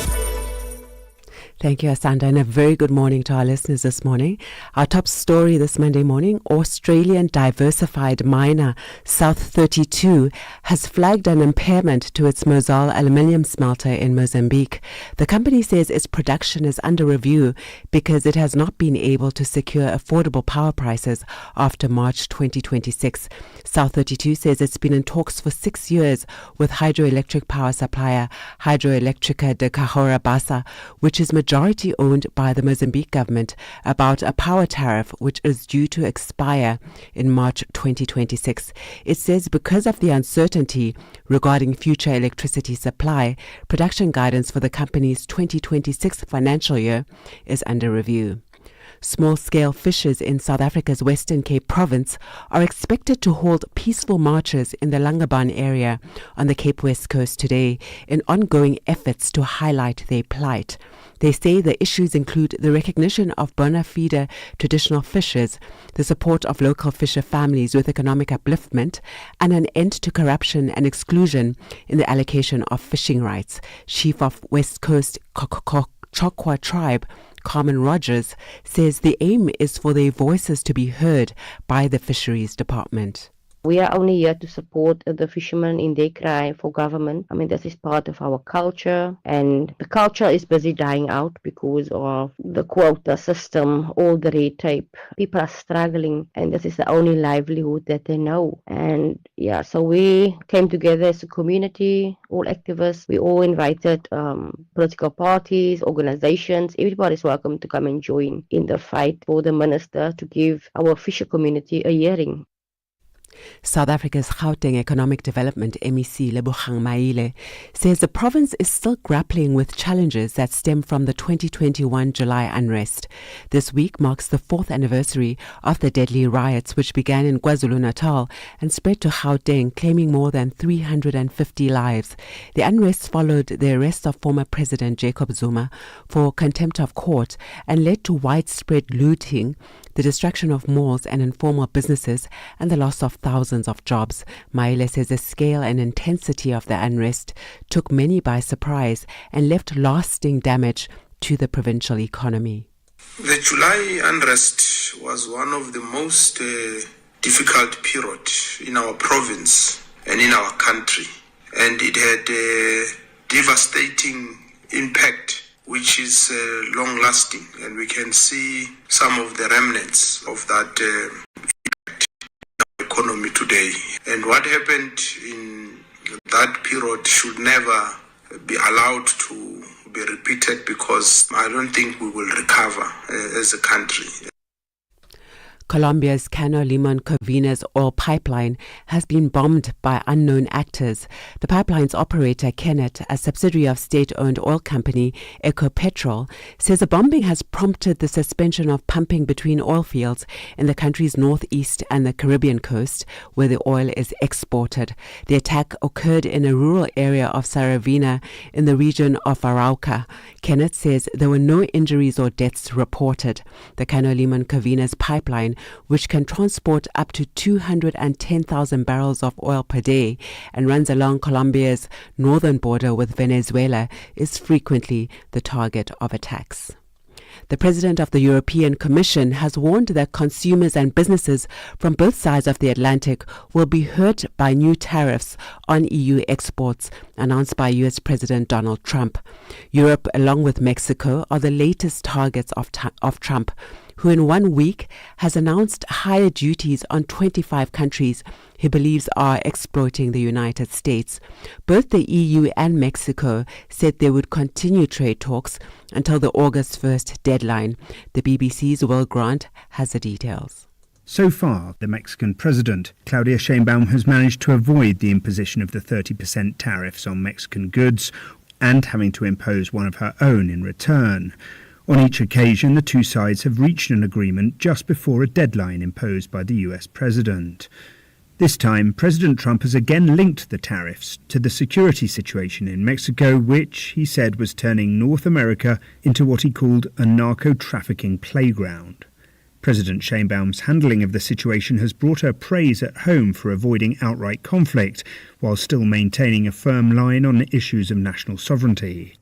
Thank you, Asanda, and a very good morning to our listeners this morning. Our top story this Monday morning, Australian diversified miner South 32 has flagged an impairment to its Mozal aluminium smelter in Mozambique. The company says its production is under review because it has not been able to secure affordable power prices after March 2026. South 32 says it's been in talks for 6 years with hydroelectric power supplier Hidroelectrica de Cahora Bassa, which is majority owned by the Mozambique government, about a power tariff which is due to expire in March 2026. It says because of the uncertainty regarding future electricity supply, production guidance for the company's 2026 financial year is under review. Small-scale fishers in South Africa's Western Cape province are expected to hold peaceful marches in the Langebaan area on the Cape West Coast today in ongoing efforts to highlight their plight. They say the issues include the recognition of bona fide traditional fishers, the support of local fisher families with economic upliftment, and an end to corruption and exclusion in the allocation of fishing rights. Chief of West Coast Chokwa Tribe, Carmen Rogers, says the aim is for their voices to be heard by the Fisheries Department. We are only here to support the fishermen in their cry for government. I mean, this is part of our culture, and the culture is busy dying out because of the quota system, all the red tape. People are struggling, and this is the only livelihood that they know. And yeah, so we came together as a community, all activists. We all invited political parties, organizations. Everybody's welcome to come and join in the fight for the minister to give our fisher community a hearing. South Africa's Gauteng Economic Development MEC Lebogang Maile says the province is still grappling with challenges that stem from the 2021 July unrest. This week marks the 4th anniversary of the deadly riots which began in KwaZulu-Natal and spread to Gauteng, claiming more than 350 lives. The unrest followed the arrest of former President Jacob Zuma for contempt of court and led to widespread looting, the destruction of malls and informal businesses, and the loss of thousands of jobs. Maile says the scale and intensity of the unrest took many by surprise and left lasting damage to the provincial economy. The July unrest was one of the most difficult periods in our province and in our country, and it had a devastating impact which is long-lasting, and we can see some of the remnants of that economy today. And what happened in that period should never be allowed to be repeated, because I don't think we will recover as a country. Colombia's Cano Limon Coveñas oil pipeline has been bombed by unknown actors. The pipeline's operator, Kennet, a subsidiary of state-owned oil company Ecopetrol, says the bombing has prompted the suspension of pumping between oil fields in the country's northeast and the Caribbean coast, where the oil is exported. The attack occurred in a rural area of Saravina in the region of Arauca. Kennet says there were no injuries or deaths reported. The Cano Limon Coveñas pipeline, which can transport up to 210,000 barrels of oil per day and runs along Colombia's northern border with Venezuela, is frequently the target of attacks. The President of the European Commission has warned that consumers and businesses from both sides of the Atlantic will be hurt by new tariffs on EU exports announced by US President Donald Trump. Europe, along with Mexico, are the latest targets of Trump, who in 1 week has announced higher duties on 25 countries he believes are exploiting the United States. Both the EU and Mexico said they would continue trade talks until the August 1st deadline. The BBC's Will Grant has the details. So far, the Mexican president, Claudia Sheinbaum, has managed to avoid the imposition of the 30% tariffs on Mexican goods and having to impose one of her own in return. On each occasion, the two sides have reached an agreement just before a deadline imposed by the US president. This time, President Trump has again linked the tariffs to the security situation in Mexico, which, he said, was turning North America into what he called a narco-trafficking playground. President Sheinbaum's handling of the situation has brought her praise at home for avoiding outright conflict, while still maintaining a firm line on issues of national sovereignty.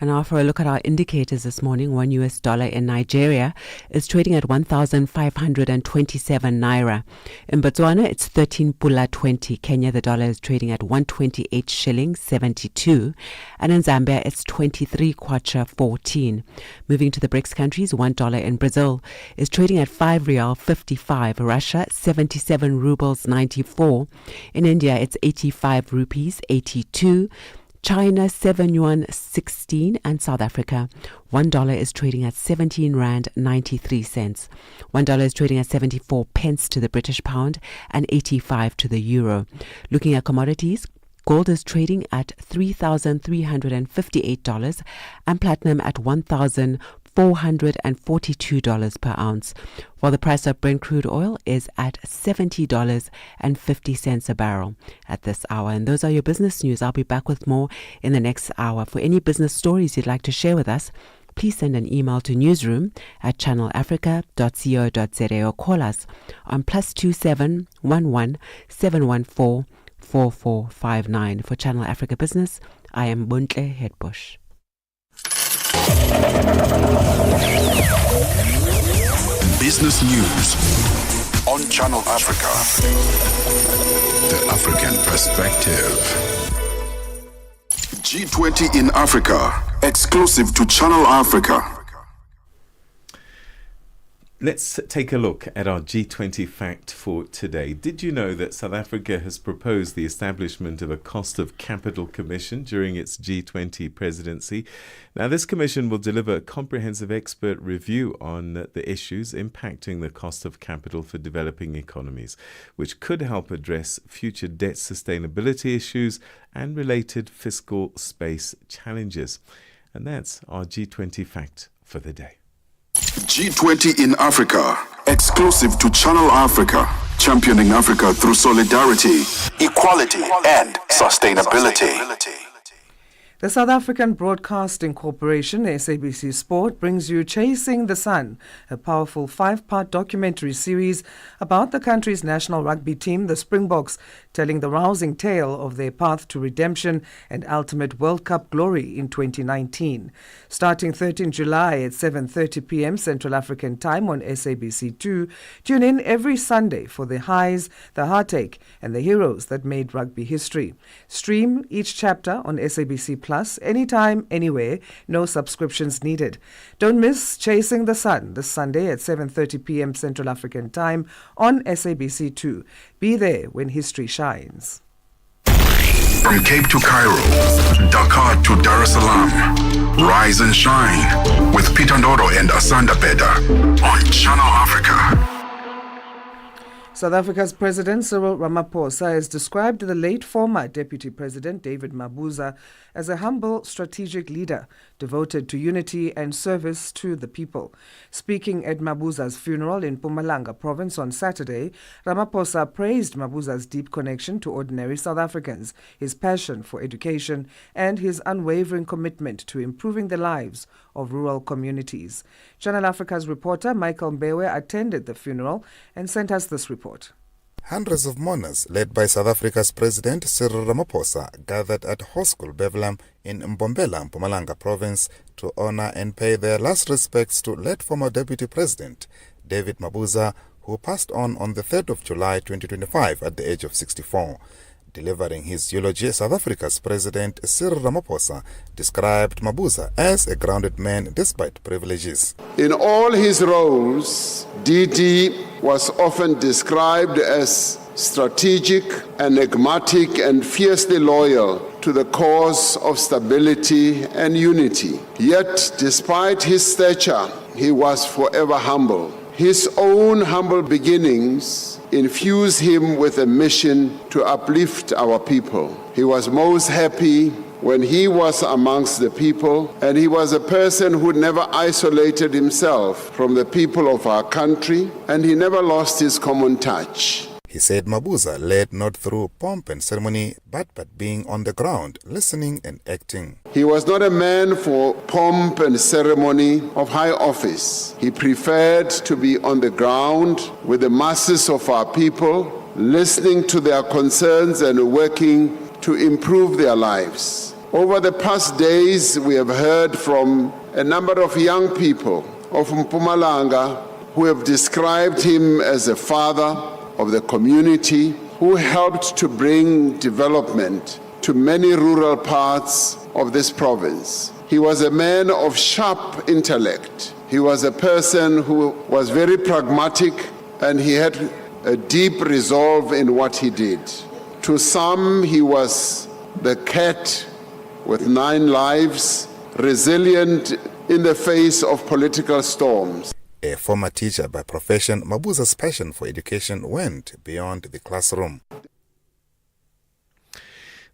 And now for a look at our indicators this morning, $1 in Nigeria is trading at 1,527 naira. In Botswana, it's 13 pula 20. Kenya, the dollar is trading at 128 shillings 72. And in Zambia, it's 23 kwacha 14. Moving to the BRICS countries, $1 in Brazil is trading at 5 rial 55. Russia, 77 rubles 94. In India, it's 85 rupees 82. China, 7 yuan 16, and South Africa, $1 is trading at 17 rand 93 cents. $1 is trading at 74 pence to the British pound and 85 to the euro. Looking at commodities, gold is trading at $3,358 and platinum at $1,442 per ounce, while the price of Brent crude oil is at $70.50 a barrel at this hour. And those are your business news. I'll be back with more in the next hour. For any business stories you'd like to share with us, please send an email to newsroom@channelafrica.co.za or call us on +27 11 714 4459. For Channel Africa Business, I am Buntle Headbush. Business News on Channel Africa. The African Perspective. G20 in Africa, exclusive to Channel Africa. Let's take a look at our G20 fact for today. Did you know that South Africa has proposed the establishment of a cost of capital commission during its G20 presidency? Now, this commission will deliver a comprehensive expert review on the issues impacting the cost of capital for developing economies, which could help address future debt sustainability issues and related fiscal space challenges. And that's our G20 fact for the day. G20 in Africa, exclusive to Channel Africa, championing Africa through solidarity, equality, and sustainability. The South African Broadcasting Corporation, SABC Sport, brings you Chasing the Sun, a powerful 5-part documentary series about the country's national rugby team, the Springboks, telling the rousing tale of their path to redemption and ultimate World Cup glory in 2019. Starting 13 July at 7:30 p.m. Central African Time on SABC2, tune in every Sunday for the highs, the heartache, and the heroes that made rugby history. Stream each chapter on SABC Plus, anytime, anywhere, no subscriptions needed. Don't miss Chasing the Sun this Sunday at 7:30 p.m. Central African Time on SABC2. Be there when history shines. From Cape to Cairo, Dakar to Dar es Salaam, rise and shine with Peter Ndoro and Asanda Beda on Channel Africa. South Africa's President Cyril Ramaphosa has described the late former Deputy President David Mabuza as a humble, strategic leader devoted to unity and service to the people. Speaking at Mabuza's funeral in Mpumalanga province on Saturday, Ramaphosa praised Mabuza's deep connection to ordinary South Africans, his passion for education, and his unwavering commitment to improving the lives of rural communities. Channel Africa's reporter Michael Mbewe attended the funeral and sent us this report. Hundreds of mourners, led by South Africa's President Cyril Ramaphosa, gathered at Hoskul Bevelam in Mbombela, Mpumalanga province, to honor and pay their last respects to late former Deputy President David Mabuza, who passed on the 3rd of July 2025 at the age of 64. Delivering his eulogy, South Africa's President Cyril Ramaphosa described Mabuza as a grounded man despite privileges. In all his roles, DD was often described as strategic, enigmatic, and fiercely loyal to the cause of stability and unity. Yet, despite his stature, he was forever humble. His own humble beginnings infused him with a mission to uplift our people. He was most happy when he was amongst the people, and he was a person who never isolated himself from the people of our country, and he never lost his common touch. He said Mabuza led not through pomp and ceremony, but by being on the ground, listening and acting. He was not a man for pomp and ceremony of high office. He preferred to be on the ground with the masses of our people, listening to their concerns and working to improve their lives. Over the past days, we have heard from a number of young people of Mpumalanga who have described him as a father of the community who helped to bring development to many rural parts of this province. He was a man of sharp intellect. He was a person who was very pragmatic, and he had a deep resolve in what he did. To some, he was the cat with 9 lives, resilient in the face of political storms. A former teacher by profession, Mabuza's passion for education went beyond the classroom.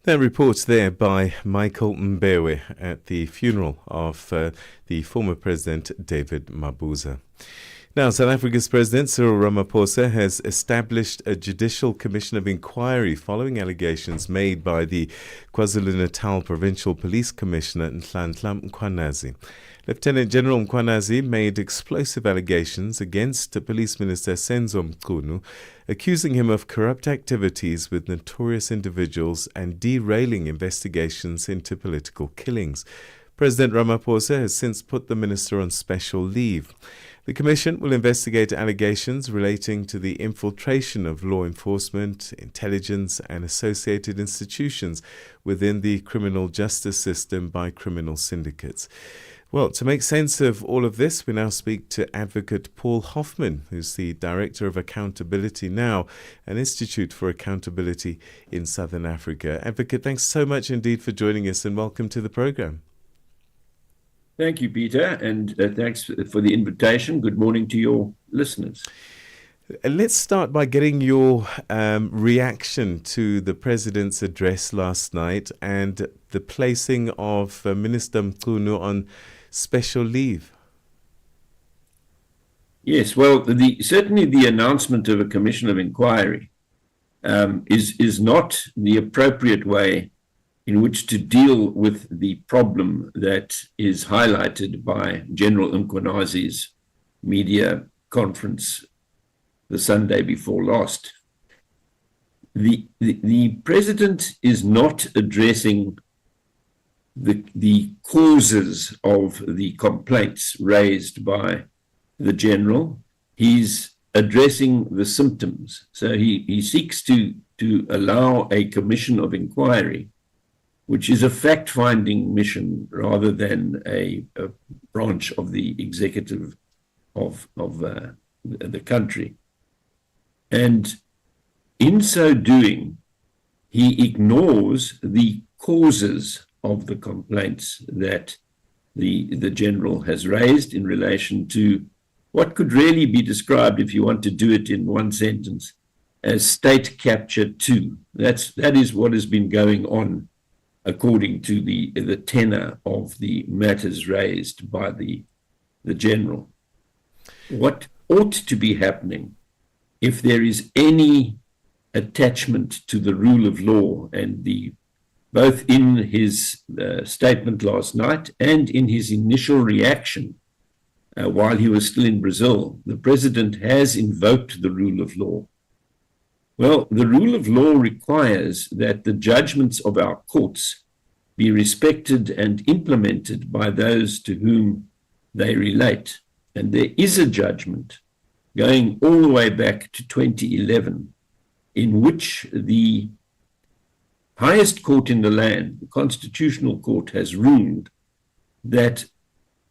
That reports there by Michael Mbewe at the funeral of the former President David Mabuza. Now, South Africa's President Cyril Ramaphosa has established a judicial commission of inquiry following allegations made by the KwaZulu-Natal Provincial Police Commissioner Nhlanhla Mkhwanazi. Lieutenant General Mkhwanazi made explosive allegations against Police Minister Senzo Mchunu, accusing him of corrupt activities with notorious individuals and derailing investigations into political killings. President Ramaphosa has since put the minister on special leave. The commission will investigate allegations relating to the infiltration of law enforcement, intelligence, and associated institutions within the criminal justice system by criminal syndicates. Well, to make sense of all of this, we now speak to Advocate Paul Hoffman, who's the Director of Accountability Now, an Institute for Accountability in Southern Africa. Advocate, thanks so much indeed for joining us, and welcome to the program. Thank you, Peter, and thanks for the invitation. Good morning to your listeners. Let's start by getting your reaction to the President's address last night and the placing of Minister Mchunu on special leave. Yes, well, certainly the announcement of a commission of inquiry is not the appropriate way in which to deal with the problem that is highlighted by General Mkhwanazi's media conference the Sunday before last. The president is not addressing the causes of the complaints raised by the general. He's addressing the symptoms. So he seeks to allow a commission of inquiry, which is a fact-finding mission rather than a branch of the executive of the country. And in so doing, he ignores the causes of the complaints that the general has raised in relation to what could really be described, if you want to do it in one sentence, as state capture 2. That is what has been going on according to the tenor of the matters raised by the general. What ought to be happening, if there is any attachment to the rule of law, and both in his statement last night and in his initial reaction while he was still in Brazil, the president has invoked the rule of law. Well, the rule of law requires that the judgments of our courts be respected and implemented by those to whom they relate. And there is a judgment going all the way back to 2011 in which the highest court in the land, the Constitutional Court, has ruled that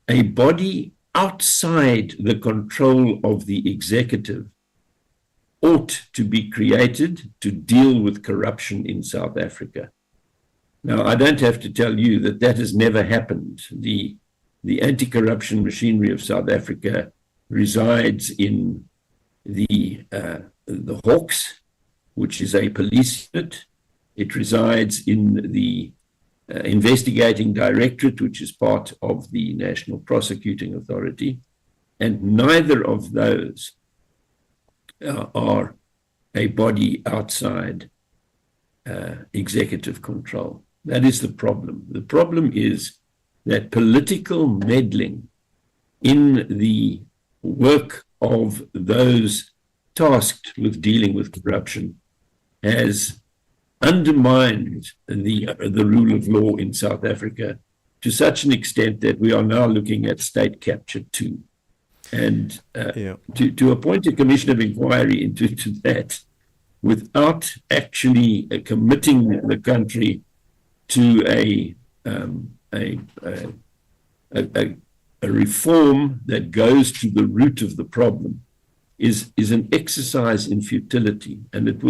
a body outside the control of the executive ought to be created to deal with corruption in South Africa. Now, I don't have to tell you that that has never happened. The anti-corruption machinery of South Africa resides in the Hawks, which is a police unit. It resides in the Investigating Directorate, which is part of the National Prosecuting Authority, and neither of those are a body outside executive control. That is the problem. The problem is that political meddling in the work of those tasked with dealing with corruption has undermined the rule of law in South Africa to such an extent that we are now looking at state capture too. And to appoint a commission of inquiry into that without actually committing the country to a reform that goes to the root of the problem is an exercise in futility, and it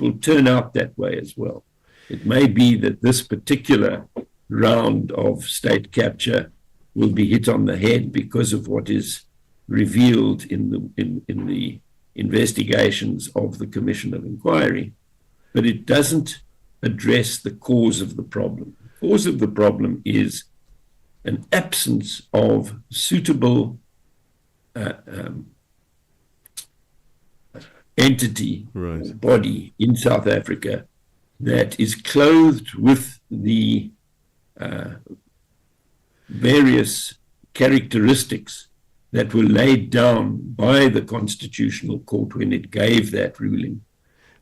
will turn out that way as well. It may be that this particular round of state capture will be hit on the head because of what is revealed in the investigations of the Commission of Inquiry, but it doesn't address the cause of the problem. The cause of the problem is an absence of suitable entity, right, body in South Africa that is clothed with the various characteristics that were laid down by the Constitutional Court when it gave that ruling,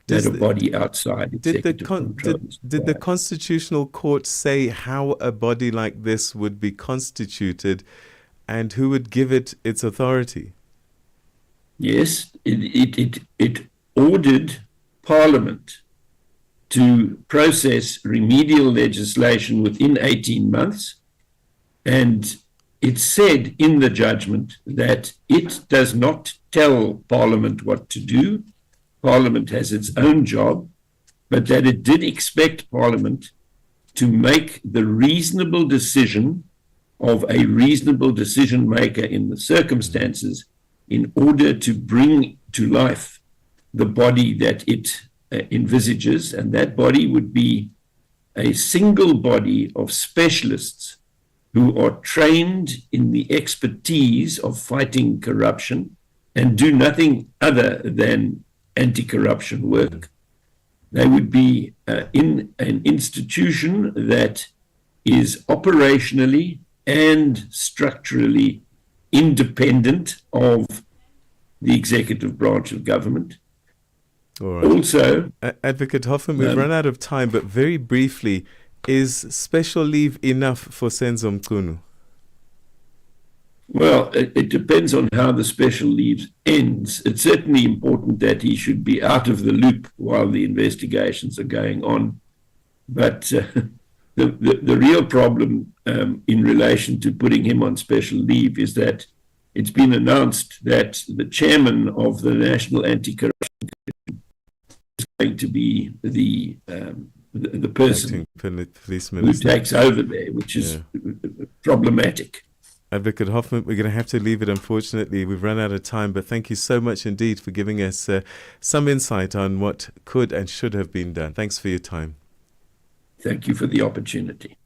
that a body outside executive control. Did the Constitutional Court say how a body like this would be constituted and who would give it its authority? Yes, it ordered Parliament to process remedial legislation within 18 months, and it said in the judgment that it does not tell Parliament what to do. Parliament has its own job, but that it did expect Parliament to make the reasonable decision of a reasonable decision maker in the circumstances in order to bring to life the body that it envisages, and that body would be a single body of specialists who are trained in the expertise of fighting corruption and do nothing other than anti-corruption work. They would be in an institution that is operationally and structurally independent of the executive branch of government. All right. Also, Advocate Hoffman, we've run out of time, but very briefly, is special leave enough for Senzo Mchunu? Well, it depends on how the special leave ends. It's certainly important that he should be out of the loop while the investigations are going on. But the real problem in relation to putting him on special leave is that it's been announced that the chairman of the National Anti-Corruption Commission is going to be the person who takes over there, which is problematic. Advocate Hoffman, we're going to have to leave it, unfortunately. We've run out of time, but thank you so much indeed for giving us some insight on what could and should have been done. Thanks for your time. Thank you for the opportunity.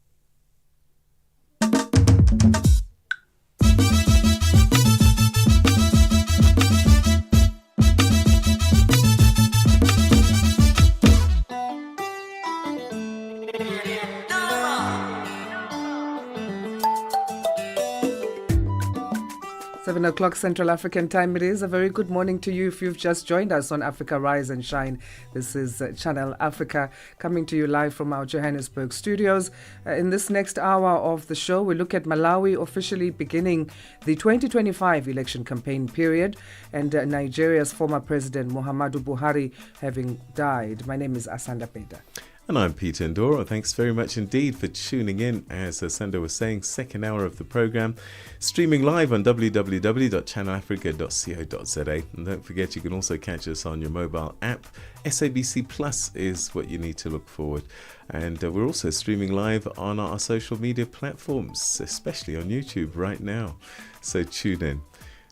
7 o'clock Central African time it is. A very good morning to you if you've just joined us on Africa Rise and Shine. This is Channel Africa coming to you live from our Johannesburg studios. In this next hour of the show, we look at Malawi officially beginning the 2025 election campaign period and Nigeria's former president Muhammadu Buhari having died. My name is Asanda Beda. And I'm Peter Ndoro. Thanks very much indeed for tuning in. As Asanda was saying, second hour of the programme, streaming live on www.channelafrica.co.za. And don't forget, you can also catch us on your mobile app. SABC Plus is what you need to look forward. And we're also streaming live on our social media platforms, especially on YouTube right now. So tune in.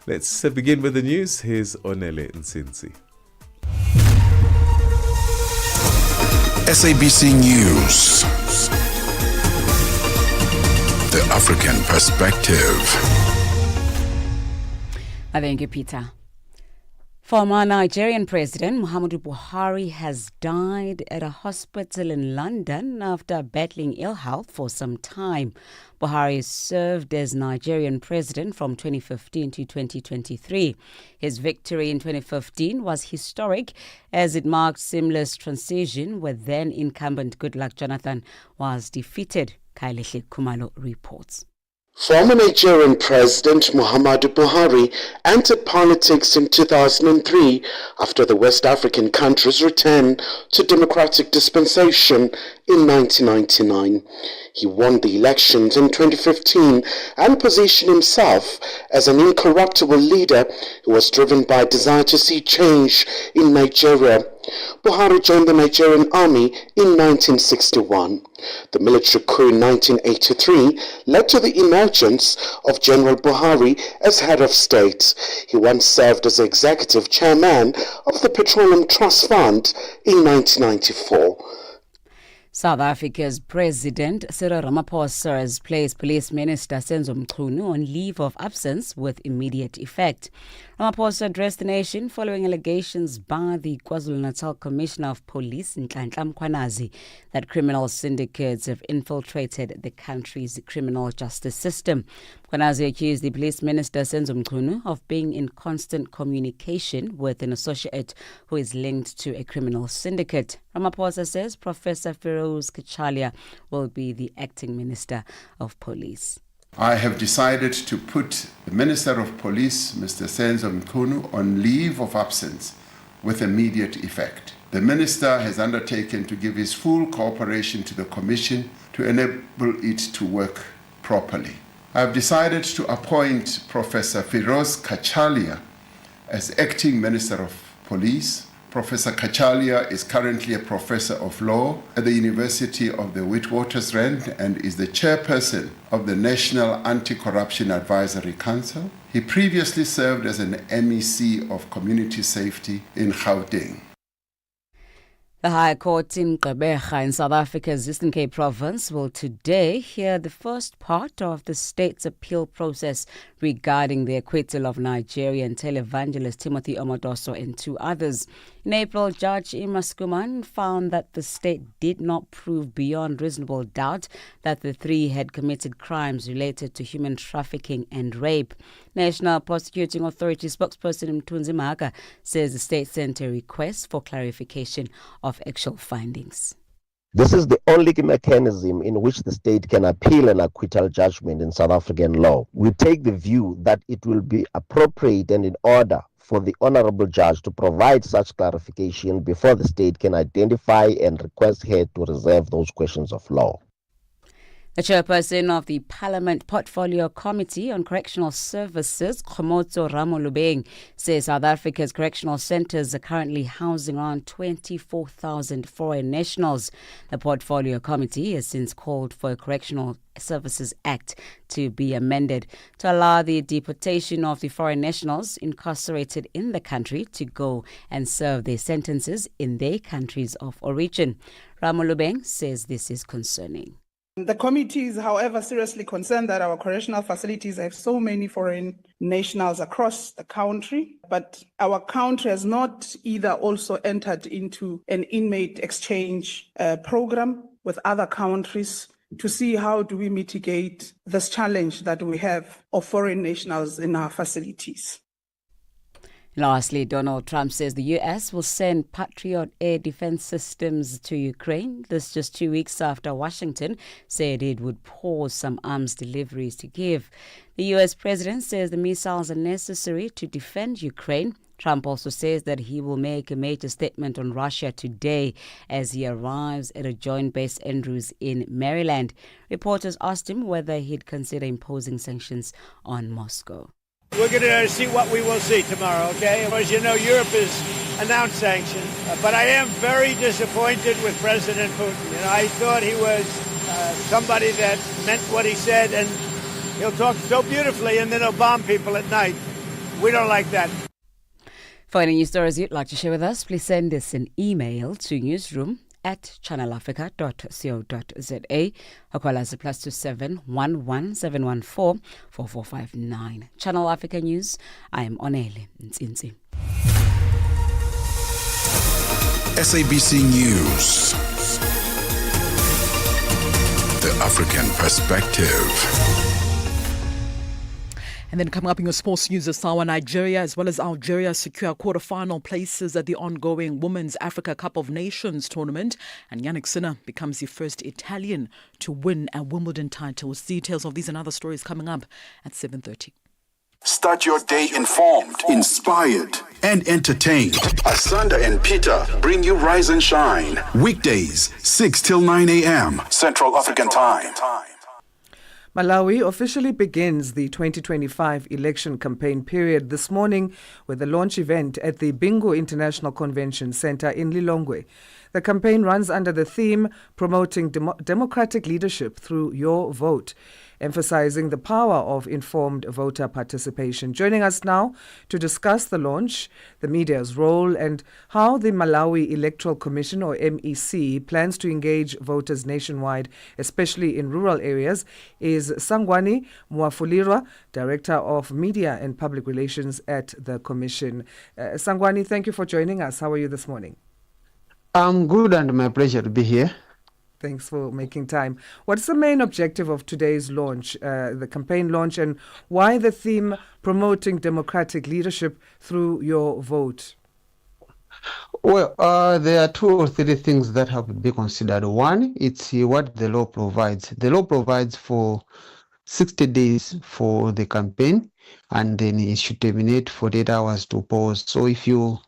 Let's begin with the news. Here's Onele Nsinsi. SABC News. The African Perspective. Thank you, Peter. Former Nigerian President Muhammadu Buhari has died at a hospital in London after battling ill health for some time. Buhari served as Nigerian president from 2015 to 2023. His victory in 2015 was historic as it marked seamless transition where then incumbent Goodluck Jonathan was defeated. Kailehle Kumalo reports. Former Nigerian President Muhammadu Buhari entered politics in 2003 after the West African country's return to democratic dispensation in 1999. He won the elections in 2015 and positioned himself as an incorruptible leader who was driven by a desire to see change in Nigeria. Buhari joined the Nigerian army in 1961. The military coup in 1983 led to the emergence of General Buhari as head of state. He once served as executive chairman of the Petroleum Trust Fund in 1994. South Africa's President Cyril Ramaphosa has placed Police Minister Senzo Mchunu on leave of absence with immediate effect. Ramaphosa addressed the nation following allegations by the KwaZulu-Natal Commissioner of Police, Nhlanhla Mkhwanazi, that criminal syndicates have infiltrated the country's criminal justice system. Mkhwanazi accused the Police Minister Senzo Mchunu of being in constant communication with an associate who is linked to a criminal syndicate. Ramaphosa says Professor Feroz Kachalia will be the acting Minister of Police. I have decided to put the Minister of Police, Mr. Senzo Mchunu, on leave of absence with immediate effect. The Minister has undertaken to give his full cooperation to the Commission to enable it to work properly. I have decided to appoint Professor Feroz Kachalia as acting Minister of Police. Professor Kachalia is currently a professor of law at the University of the Witwatersrand and is the chairperson of the National Anti-Corruption Advisory Council. He previously served as an MEC of Community Safety in Gauteng. The High Court in Gqeberha in South Africa's Eastern Cape Province will today hear the first part of the state's appeal process regarding the acquittal of Nigerian televangelist Timothy Omodoso and two others. In April, Judge Imaskuman found that the state did not prove beyond reasonable doubt that the three had committed crimes related to human trafficking and rape. National Prosecuting Authority spokesperson Mthunzi Mahaka says the state sent a request for clarification of actual findings. This is the only mechanism in which the state can appeal an acquittal judgment in South African law. We take the view that it will be appropriate and in order for the Honorable Judge to provide such clarification before the state can identify and request her to reserve those questions of law. The chairperson of the Parliament Portfolio Committee on Correctional Services, Khomotso Ramolubeng, says South Africa's correctional centres are currently housing around 24,000 foreign nationals. The Portfolio Committee has since called for a Correctional Services Act to be amended to allow the deportation of the foreign nationals incarcerated in the country to go and serve their sentences in their countries of origin. Ramolubeng says this is concerning. The committee is, however, seriously concerned that our correctional facilities have so many foreign nationals across the country, but our country has not either also entered into an inmate exchange program with other countries to see how do we mitigate this challenge that we have of foreign nationals in our facilities. Lastly, Donald Trump says the U.S. will send Patriot air defense systems to Ukraine. This just 2 weeks after Washington said it would pause some arms deliveries to Kyiv. The U.S. president says the missiles are necessary to defend Ukraine. Trump also says that he will make a major statement on Russia today as he arrives at a joint base Andrews in Maryland. Reporters asked him whether he'd consider imposing sanctions on Moscow. We're going to see what we will see tomorrow, okay? As you know, Europe has announced sanctions, but I am very disappointed with President Putin. I thought he was somebody that meant what he said, and he'll talk so beautifully, and then he'll bomb people at night. We don't like that. For any news stories you'd like to share with us, please send us an email to newsroom@channelafrica.co.za or call us at +27 11 714 4459. Channel Africa News, I am Onele Ntsinzi. SABC News. The African Perspective. And then coming up in your sports news, Asawa, Nigeria as well as Algeria secure quarter-final places at the ongoing Women's Africa Cup of Nations tournament. And Yannick Sinner becomes the first Italian to win a Wimbledon title. With details of these and other stories coming up at 7:30. Start your day informed, inspired, and entertained. Asanda and Peter bring you Rise and Shine. Weekdays, 6 till 9 a.m. Central African Time. Malawi officially begins the 2025 election campaign period this morning with a launch event at the Bingu International Convention Center in Lilongwe. The campaign runs under the theme Promoting Democratic Leadership Through Your Vote, emphasizing the power of informed voter participation. Joining us now to discuss the launch, the media's role, and how the Malawi Electoral Commission, or MEC, plans to engage voters nationwide, especially in rural areas, is Sangwani Mwafulirwa, Director of Media and Public Relations at the Commission. Sangwani, thank you for joining us. How are you this morning? I'm good, and my pleasure to be here. Thanks for making time. What's the main objective of today's launch, the campaign launch, and why the theme Promoting Democratic Leadership Through Your Vote? Well, there are 2 or 3 things that have to be considered. One, it's what the law provides. The law provides for 60 days for the campaign, and then it should terminate 48 hours to pause. So if you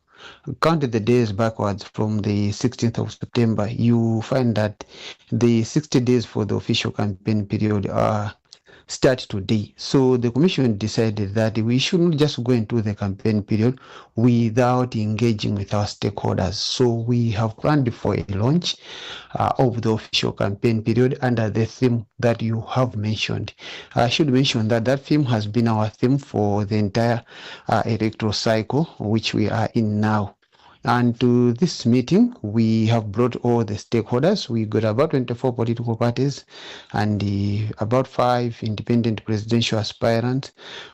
count the days backwards from the 16th of September, you find that the 60 days for the official campaign period start today. So the Commission decided that we shouldn't just go into the campaign period without engaging with our stakeholders. So we have planned for a launch of the official campaign period under the theme that you have mentioned. I should mention that that theme has been our theme for the entire electoral cycle, which we are in now. And to this meeting, we have brought all the stakeholders. We got about 24 political parties and about 5 independent presidential aspirants.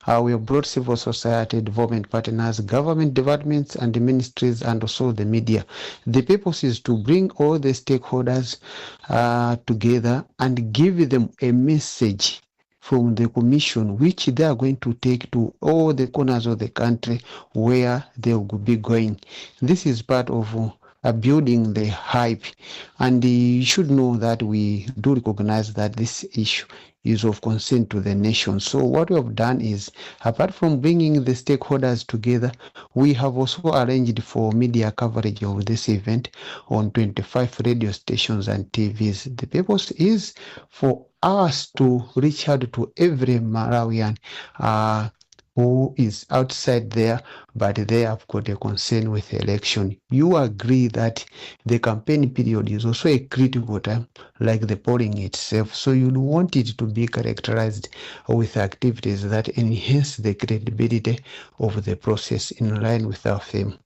We have brought civil society, development partners, government departments and the ministries, and also the media. The purpose is to bring all the stakeholders together and give them a message from the Commission, which they are going to take to all the corners of the country where they will be going. This is part of building the hype, and you should know that we do recognize that this issue is of concern to the nation. So what we have done is, apart from bringing the stakeholders together, we have also arranged for media coverage of this event on 25 radio stations and TVs. The purpose is for us to reach out to every Malawian who is outside there, but they have got a concern with the election. You agree that the campaign period is also a critical time, like the polling itself. So you want it to be characterized with activities that enhance the credibility of the process in line with our theme.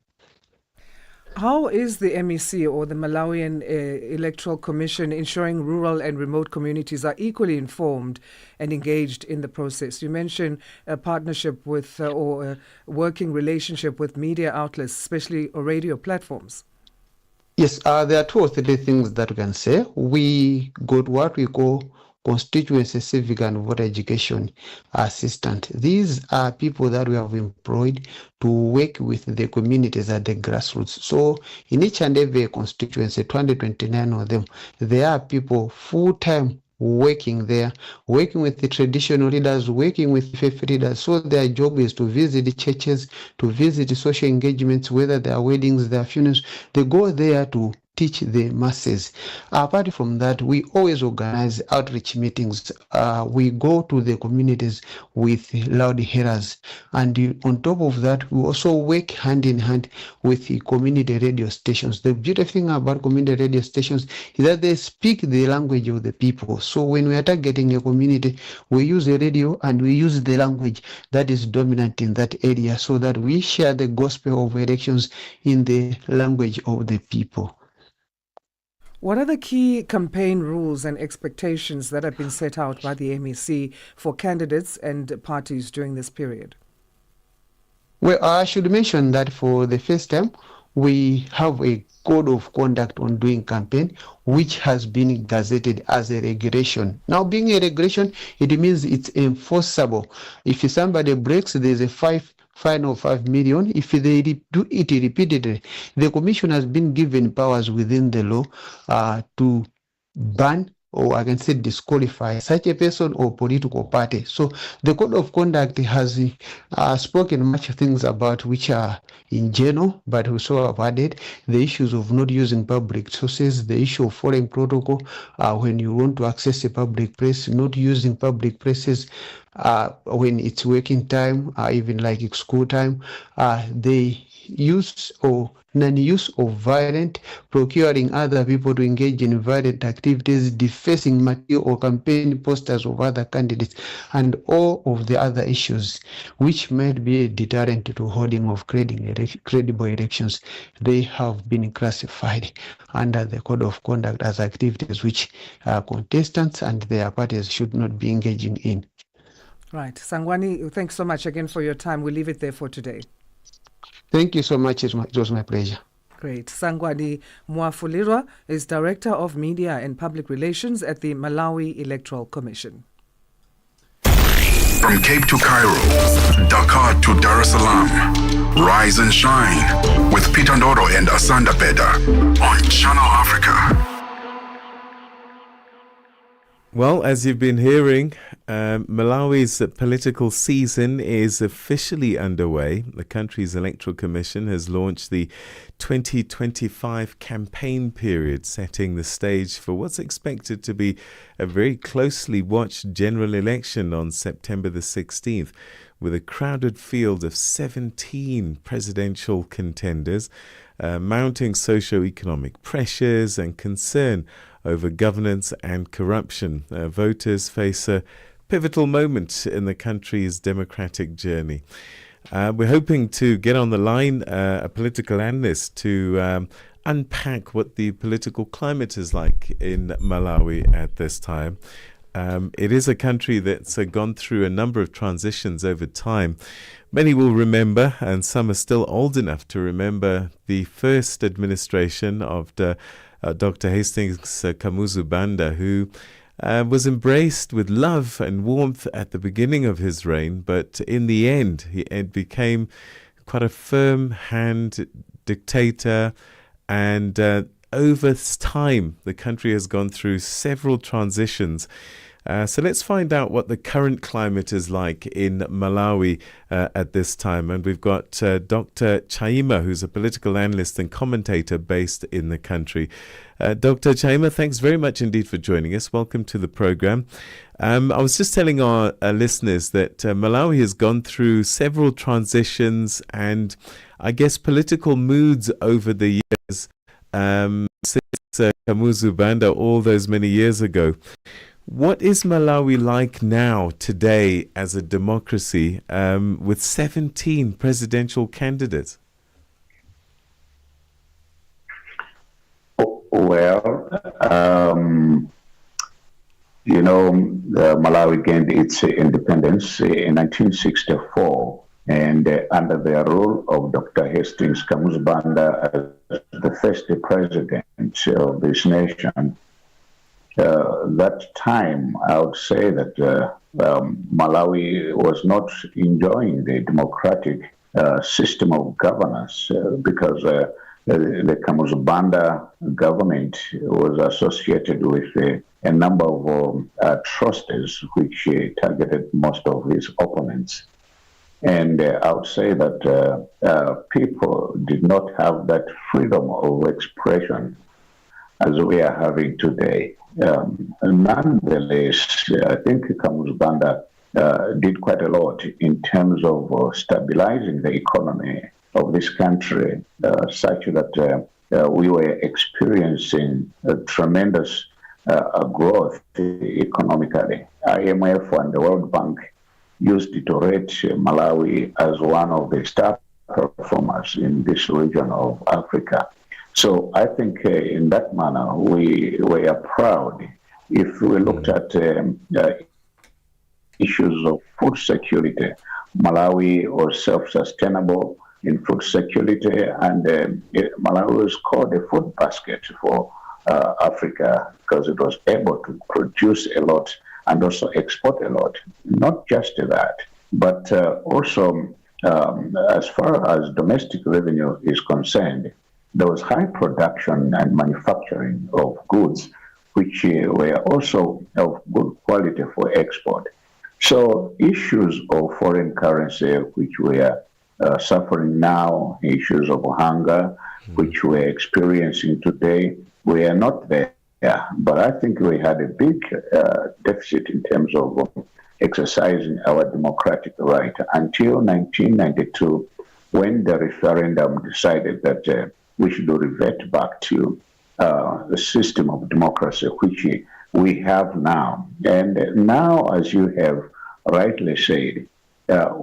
How is the MEC, or the Malawian Electoral Commission, ensuring rural and remote communities are equally informed and engaged in the process? You mentioned a partnership with or a working relationship with media outlets, especially radio platforms. Yes, there are 2 or 3 things that we can say. We got what we call constituency civic and voter education assistant. These are people that we have employed to work with the communities at the grassroots. So in each and every constituency, 229 of them, there are people full-time working there, working with the traditional leaders, working with faith leaders. So their job is to visit the churches, to visit the social engagements, whether they are weddings, their funerals. They go there to teach the masses. Apart from that, we always organize outreach meetings. We go to the communities with loud hearers. And on top of that, we also work hand in hand with the community radio stations. The beautiful thing about community radio stations is that they speak the language of the people. So when we are targeting a community, we use the radio and we use the language that is dominant in that area so that we share the gospel of elections in the language of the people. What are the key campaign rules and expectations that have been set out by the MEC for candidates and parties during this period? Well, I should mention that for the first time, we have a code of conduct on doing campaign, which has been gazetted as a regulation. Now, being a regulation, it means it's enforceable. If somebody breaks, there's a fine of 5 million. If they do it repeatedly, the commission has been given powers within the law to ban, or I can say disqualify, such a person or political party. So the code of conduct has spoken much things about which are in general, but we also have added the issues of not using public sources, the issue of foreign protocol when you want to access a public place, not using public places when it's working time, even like school time, the use or non-use of violent, procuring other people to engage in violent activities, defacing material or campaign posters of other candidates, and all of the other issues which might be a deterrent to holding of credible elections. They have been classified under the code of conduct as activities which contestants and their parties should not be engaging in. Right. Sangwani, thanks so much again for your time. We'll leave it there for today. Thank you so much. It was my pleasure. Great. Sangwani Mwafulirwa is Director of Media and Public Relations at the Malawi Electoral Commission. From Cape to Cairo, Dakar to Dar es Salaam, rise and shine with Peter Ndoro and Asanda Beda on Channel Africa. Well, as you've been hearing, Malawi's political season is officially underway. The country's electoral commission has launched the 2025 campaign period, setting the stage for what's expected to be a very closely watched general election on September the 16th, with a crowded field of 17 presidential contenders, mounting socio-economic pressures and concern over governance and corruption. Voters face a pivotal moment in the country's democratic journey. We're hoping to get on the line a political analyst to unpack what the political climate is like in Malawi at this time. It is a country that's gone through a number of transitions over time. Many will remember, and some are still old enough to remember, the first administration of Dr. Hastings Kamuzu Banda, who was embraced with love and warmth at the beginning of his reign, but in the end, he became quite a firm-hand dictator, and over time, the country has gone through several transitions. So let's find out what the current climate is like in Malawi at this time. And we've got Dr. Chaima, who's a political analyst and commentator based in the country. Dr. Chaima, thanks very much indeed for joining us. Welcome to the program. I was just telling our listeners that Malawi has gone through several transitions and I guess political moods over the years since Kamuzu Banda all those many years ago. What is Malawi like now, today, as a democracy with 17 presidential candidates? Well, Malawi gained its independence in 1964, and under the rule of Dr. Hastings Kamuzu Banda as the first president of this nation, that time, I would say that Malawi was not enjoying the democratic system of governance because the Kamuzubanda government was associated with a number of atrocities which targeted most of his opponents. And I would say that people did not have that freedom of expression as we are having today. Nonetheless, I think Kamuzubanda did quite a lot in terms of stabilizing the economy of this country, such that we were experiencing a tremendous growth economically. IMF and the World Bank used to rate Malawi as one of the star performers in this region of Africa. So I think in that manner we are proud. If we looked at issues of food security, Malawi was self-sustainable in food security, and Malawi was called a food basket for Africa because it was able to produce a lot and also export a lot. Not just that, but also as far as domestic revenue is concerned, there was high production and manufacturing of goods, which were also of good quality for export. So issues of foreign currency, which we are suffering now, issues of hunger, which we're experiencing today, we are not there. But I think we had a big deficit in terms of exercising our democratic right until 1992, when the referendum decided that we should revert back to the system of democracy which we have now. And now, as you have rightly said,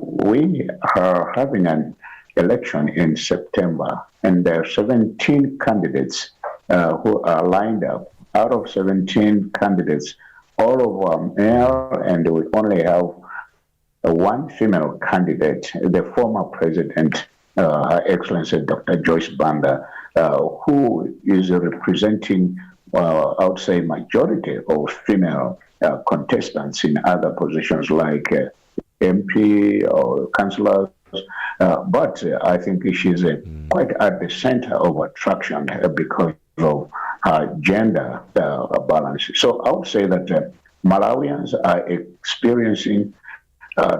we are having an election in September, and there are 17 candidates who are lined up. Out of 17 candidates, all of them male, and we only have one female candidate, the former president, Her Excellency Dr. Joyce Banda, who is representing, I would say, majority of female contestants in other positions like MP or councillors. But I think she's quite at the center of attraction because of her gender balance. So I would say that Malawians are experiencing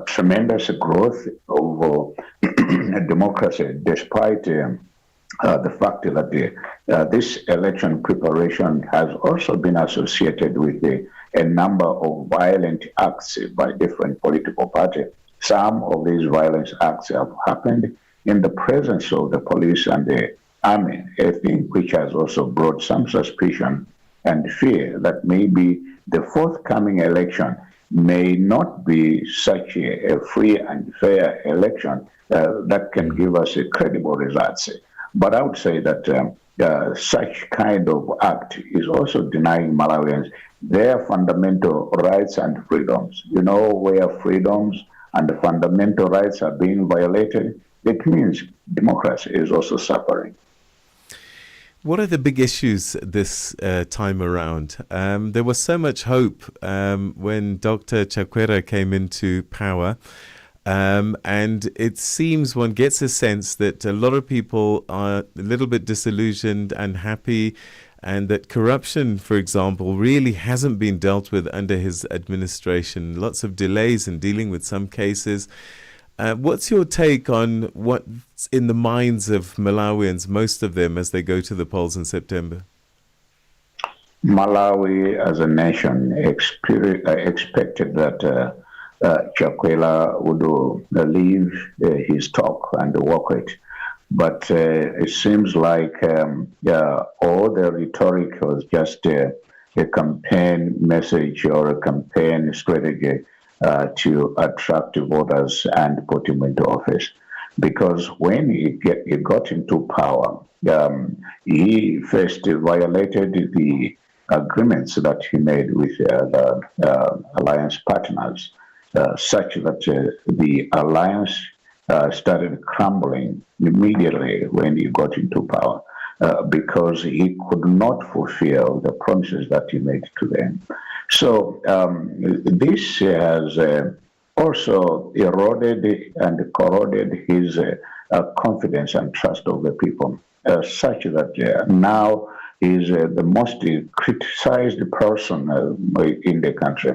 tremendous growth of democracy, despite the fact that this election preparation has also been associated with a number of violent acts by different political parties. Some of these violent acts have happened in the presence of the police and the army, a thing which has also brought some suspicion and fear that maybe the forthcoming election may not be such a free and fair election that can give us a credible results. But I would say that such kind of act is also denying Malawians their fundamental rights and freedoms. You know, where freedoms and the fundamental rights are being violated, it means democracy is also suffering. What are the big issues this time around? There was so much hope when Dr. Chakwera came into power. And it seems one gets a sense that a lot of people are a little bit disillusioned and happy, and that corruption, for example, really hasn't been dealt with under his administration. Lots of delays in dealing with some cases. What's your take on what's in the minds of Malawians, most of them, as they go to the polls in September? Malawi, as a nation, expected that Chakwera would leave his talk and walk it. But it seems like all the rhetoric was just a campaign message or a campaign strategy to attract voters and put him into office. Because when he got into power, he first violated the agreements that he made with the alliance partners, such that the alliance started crumbling immediately when he got into power. because he could not fulfill the promises that he made to them. So this has also eroded and corroded his confidence and trust of the people, such that now is the most criticized person in the country.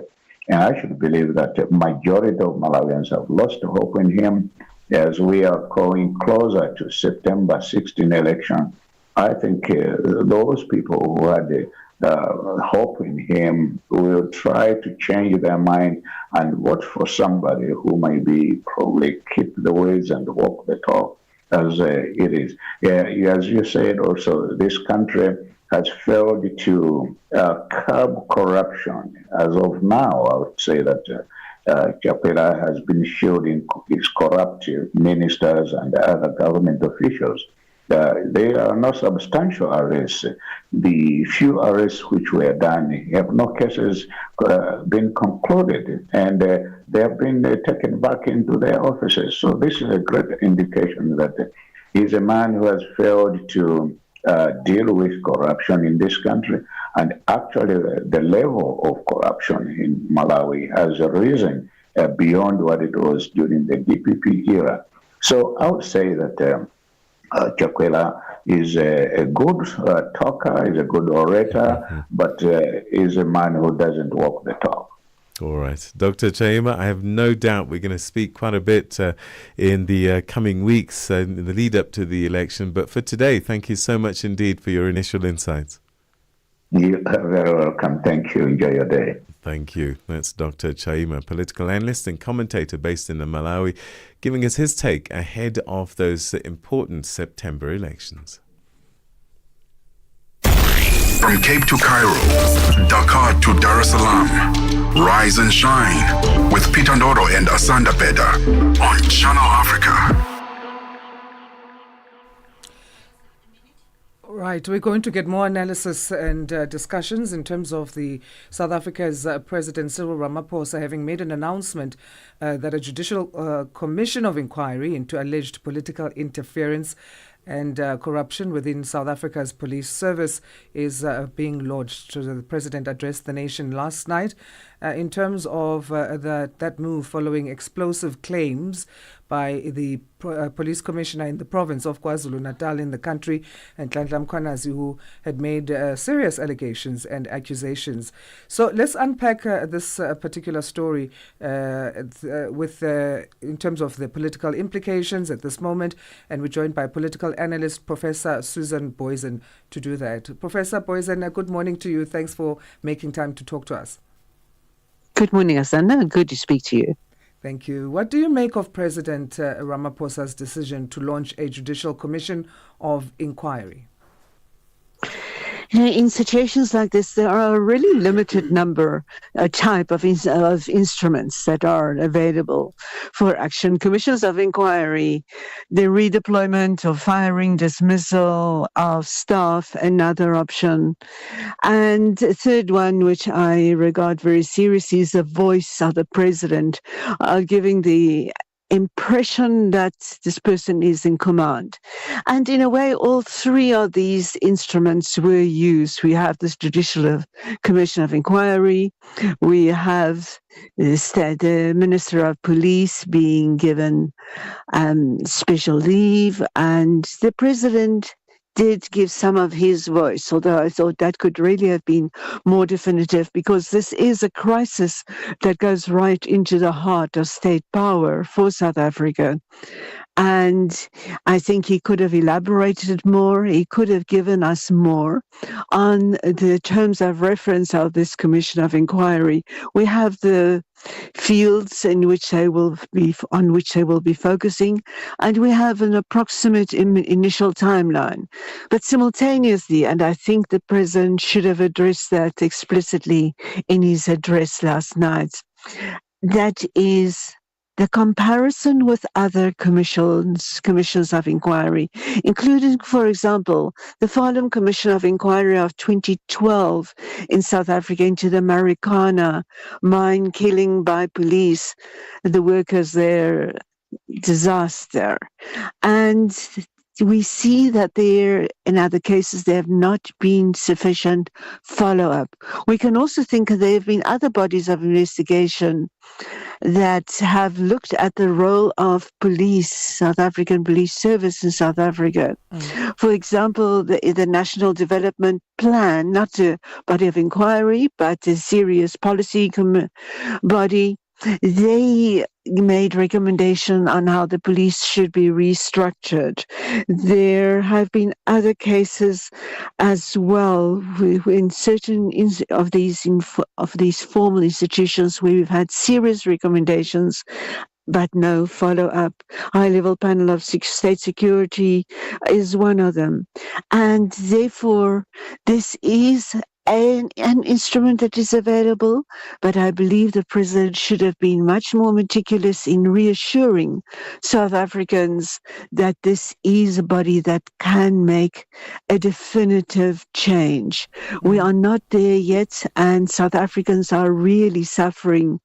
And I should believe that the majority of Malawians have lost hope in him. As we are going closer to September 16 election, I think those people who had hope in him will try to change their mind and vote for somebody who may be probably keep the words and walk the talk as it is. As you said also, this country has failed to curb corruption. As of now, I would say that Chakwera has been shielding his corrupt ministers and other government officials. There are no substantial arrests. The few arrests which were done have no cases been concluded, and they have been taken back into their offices. So this is a great indication that he's a man who has failed to deal with corruption in this country, and actually the level of corruption in Malawi has risen beyond what it was during the DPP era. So I would say that Chakwera is a good talker, is a good orator, but is a man who doesn't walk the talk. All right. Dr. Chaima, I have no doubt we're going to speak quite a bit in the coming weeks in the lead up to the election. But for today, thank you so much indeed for your initial insights. You are very welcome. Thank you. Enjoy your day. Thank you. That's Dr. Chaima, political analyst and commentator based in Malawi, giving us his take ahead of those important September elections. From Cape to Cairo, Dakar to Dar es Salaam, rise and shine with Peter Ndoro and Asanda Beda on Channel Africa. Right, we're going to get more analysis and discussions in terms of the South Africa's President Cyril Ramaphosa having made an announcement that a judicial commission of inquiry into alleged political interference and corruption within South Africa's police service is being launched. The president addressed the nation last night in terms of that move following explosive claims by the police commissioner in the province of KwaZulu-Natal in the country, and Nhlanhla Mkhwanazi, who had made serious allegations and accusations. So let's unpack this particular story with in terms of the political implications at this moment, and we're joined by political analyst Professor Susan Boysen to do that. Professor Boysen, good morning to you. Thanks for making time to talk to us. Good morning, Asanda. Good to speak to you. Thank you. What do you make of President Ramaphosa's decision to launch a judicial commission of inquiry? In situations like this, there are a really limited number, type of instruments that are available for action. Commissions of inquiry, the redeployment or firing, dismissal of staff, another option. And the third one, which I regard very seriously, is the voice of the president, giving the impression that this person is in command. And in a way, all three of these instruments were used. We have this judicial commission of inquiry. We have the Minister of Police being given special leave, and the president did give some of his voice, although I thought that could really have been more definitive, because this is a crisis that goes right into the heart of state power for South Africa. And I think he could have elaborated more. He could have given us more on the terms of reference of this commission of inquiry. We have the fields in which they will be focusing, and we have an approximate initial timeline. But simultaneously, and I think the president should have addressed that explicitly in his address last night, that is the comparison with other commissions of inquiry, including, for example, the Farnham Commission of Inquiry of 2012 in South Africa into the Marikana mine killing by police, the workers there, disaster. And we see that there, in other cases, there have not been sufficient follow-up. We can also think that there have been other bodies of investigation that have looked at the role of police, South African Police Service in South Africa. For example, the National Development Plan, not a body of inquiry, but a serious policy body, they made recommendation on how the police should be restructured. There have been other cases as well in certain of these formal institutions where we've had serious recommendations but no follow-up. High-level panel of state security is one of them. And therefore, this is an instrument that is available, but I believe the president should have been much more meticulous in reassuring South Africans that this is a body that can make a definitive change. We are not there yet, and South Africans are really suffering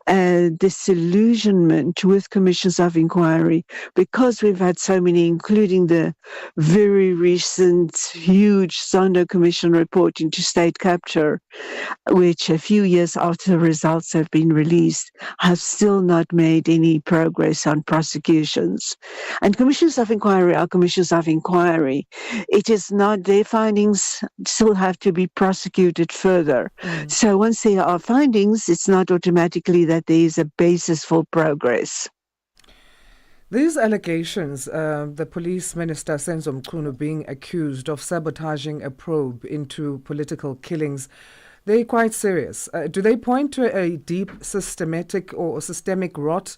disillusionment with commissions of inquiry because we've had so many, including the very recent huge Asanda Commission report into state capture, which a few years after the results have been released, have still not made any progress on prosecutions. And commissions of inquiry are commissions of inquiry. It is not, their findings still have to be prosecuted further. So once there are findings, it's not automatically that there is a basis for progress. These allegations, the police minister Senzo Mchunu being accused of sabotaging a probe into political killings, they're quite serious. Do they point to a deep systemic rot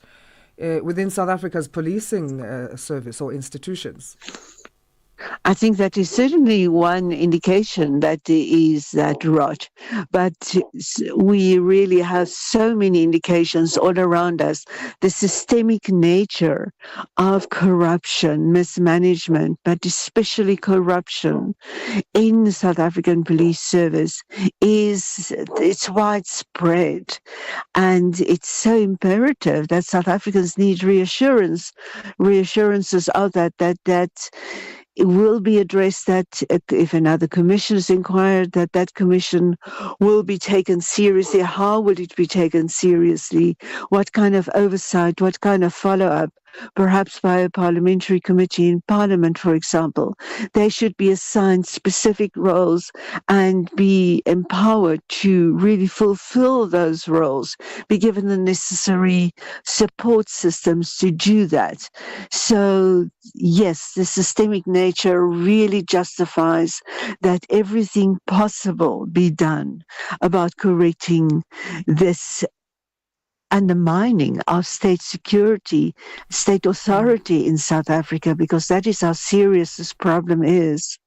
within South Africa's policing service or institutions? I think that is certainly one indication that there is that rot. But we really have so many indications all around us. The systemic nature of corruption, mismanagement, but especially corruption in the South African Police Service it's widespread. And it's so imperative that South Africans need reassurances of that it will be addressed, that if another commission is inquired, that commission will be taken seriously. How will it be taken seriously? What kind of oversight? What kind of follow-up? Perhaps by a parliamentary committee in Parliament, for example. They should be assigned specific roles and be empowered to really fulfill those roles, be given the necessary support systems to do that. So, yes, the systemic nature really justifies that everything possible be done about correcting this undermining of state security, state authority in South Africa, because that is how serious this problem is.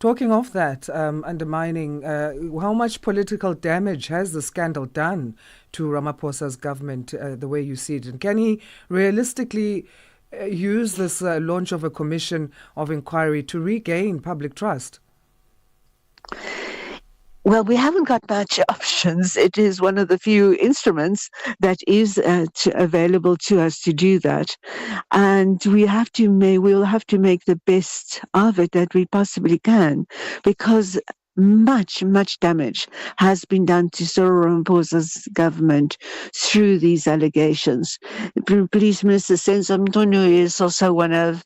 Talking of that, undermining, how much political damage has the scandal done to Ramaphosa's government, the way you see it? And can he realistically use this launch of a commission of inquiry to regain public trust? Well, we haven't got much options. It is one of the few instruments that is available to us to do that. And we'll have to make the best of it that we possibly can, because much damage has been done to Cyril Ramaphosa's government through these allegations. Police Minister Senzo Mchunu is also one of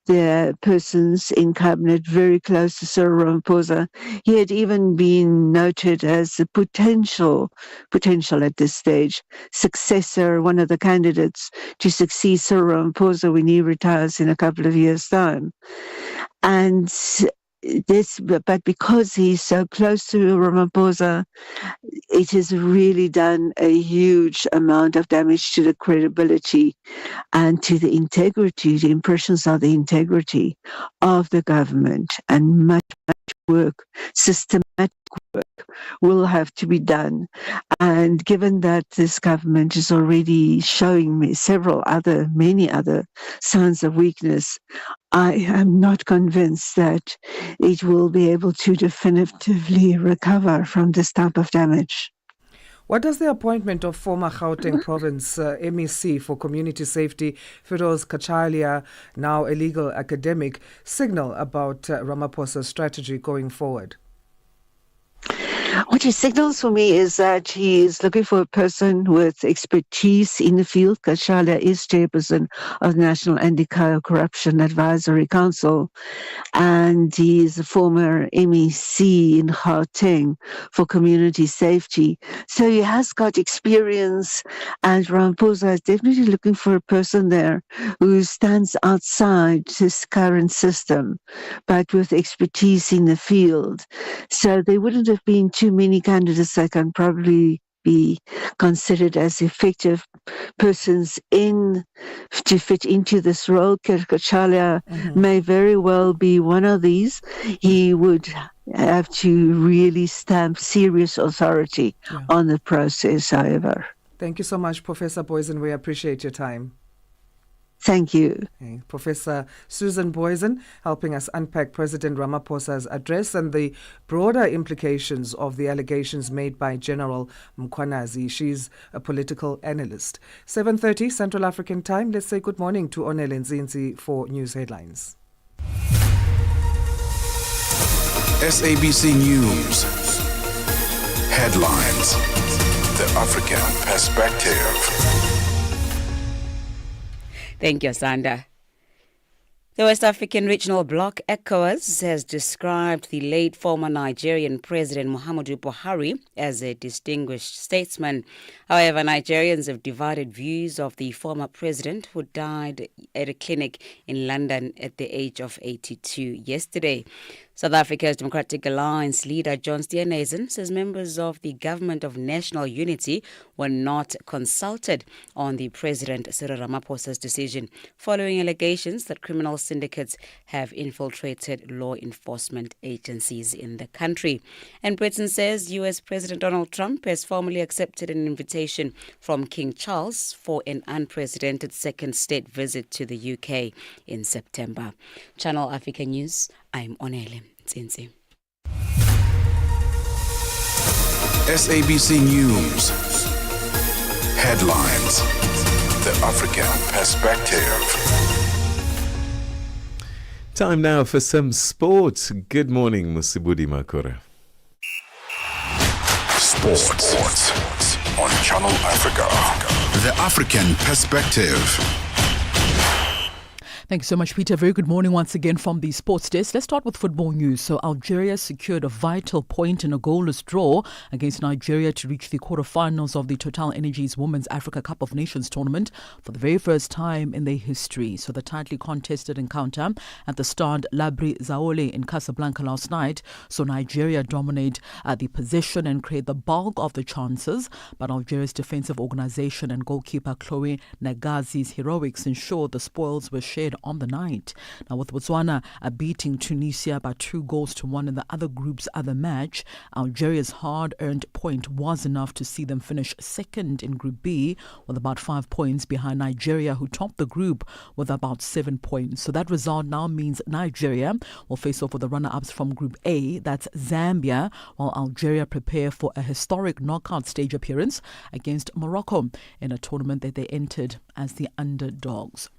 the persons in cabinet very close to Cyril Ramaphosa. He had even been noted as a potential at this stage successor, one of the candidates to succeed Cyril Ramaphosa when he retires in a couple of years' time. And but because he's so close to Ramaphosa, it has really done a huge amount of damage to the credibility and to the integrity, the impressions of the integrity of the government. And much work, systematic work, will have to be done. And given that this government is already showing me many other signs of weakness, I am not convinced that it will be able to definitively recover from this type of damage. What does the appointment of former Gauteng Province MEC for Community Safety, Firoz Kachalia, now a legal academic, signal about Ramaphosa's strategy going forward? What he signals for me is that he is looking for a person with expertise in the field. Kachalia is chairperson of the National Anti-Corruption Advisory Council, and he is a former MEC in Gauteng for community safety. So he has got experience, and Ramaphosa is definitely looking for a person there who stands outside this current system, but with expertise in the field. So there wouldn't have been too many candidates that can probably be considered as effective persons to fit into this role. Kachalia may very well be one of these. He would have to really stamp serious authority on the process, however. Thank you so much, Professor Boysen. We appreciate your time. Thank you. Okay. Professor Susan Boysen helping us unpack President Ramaphosa's address and the broader implications of the allegations made by General Mkhwanazi. She's a political analyst. 7:30 Central African Time. Let's say good morning to Onele Nzinzi for news headlines. SABC News. Headlines. The African Perspective. Thank you, Asanda. The West African Regional Bloc, ECOWAS, has described the late former Nigerian President Muhammadu Buhari as a distinguished statesman. However, Nigerians have divided views of the former president who died at a clinic in London at the age of 82 yesterday. South Africa's Democratic Alliance leader John Steenhuisen says members of the Government of National Unity were not consulted on the President Cyril Ramaphosa's decision following allegations that criminal syndicates have infiltrated law enforcement agencies in the country. And Britain says US President Donald Trump has formally accepted an invitation from King Charles for an unprecedented second state visit to the UK in September. Channel Africa News, I'm Onele Nzinzi. SABC News. Headlines. The African Perspective. Time now for some sports. Good morning, Musibudi Makura. Sports on Channel Africa. The African Perspective. Thank you so much, Peter. Very good morning once again from the sports desk. Let's start with football news. So Algeria secured a vital point in a goalless draw against Nigeria to reach the quarterfinals of the Total Energies Women's Africa Cup of Nations tournament for the very first time in their history. So the tightly contested encounter at the Stade Labri Zaole in Casablanca last night saw Nigeria dominate the possession and create the bulk of the chances, but Algeria's defensive organisation and goalkeeper Chloe Nagazi's heroics ensured the spoils were shared on the night. Now, with Botswana beating Tunisia by 2-1 in the other group's other match, Algeria's hard-earned point was enough to see them finish second in Group B with about 5 points behind Nigeria, who topped the group with about 7 points. So that result now means Nigeria will face off with the runner-ups from Group A, that's Zambia, while Algeria prepare for a historic knockout stage appearance against Morocco in a tournament that they entered as the underdogs.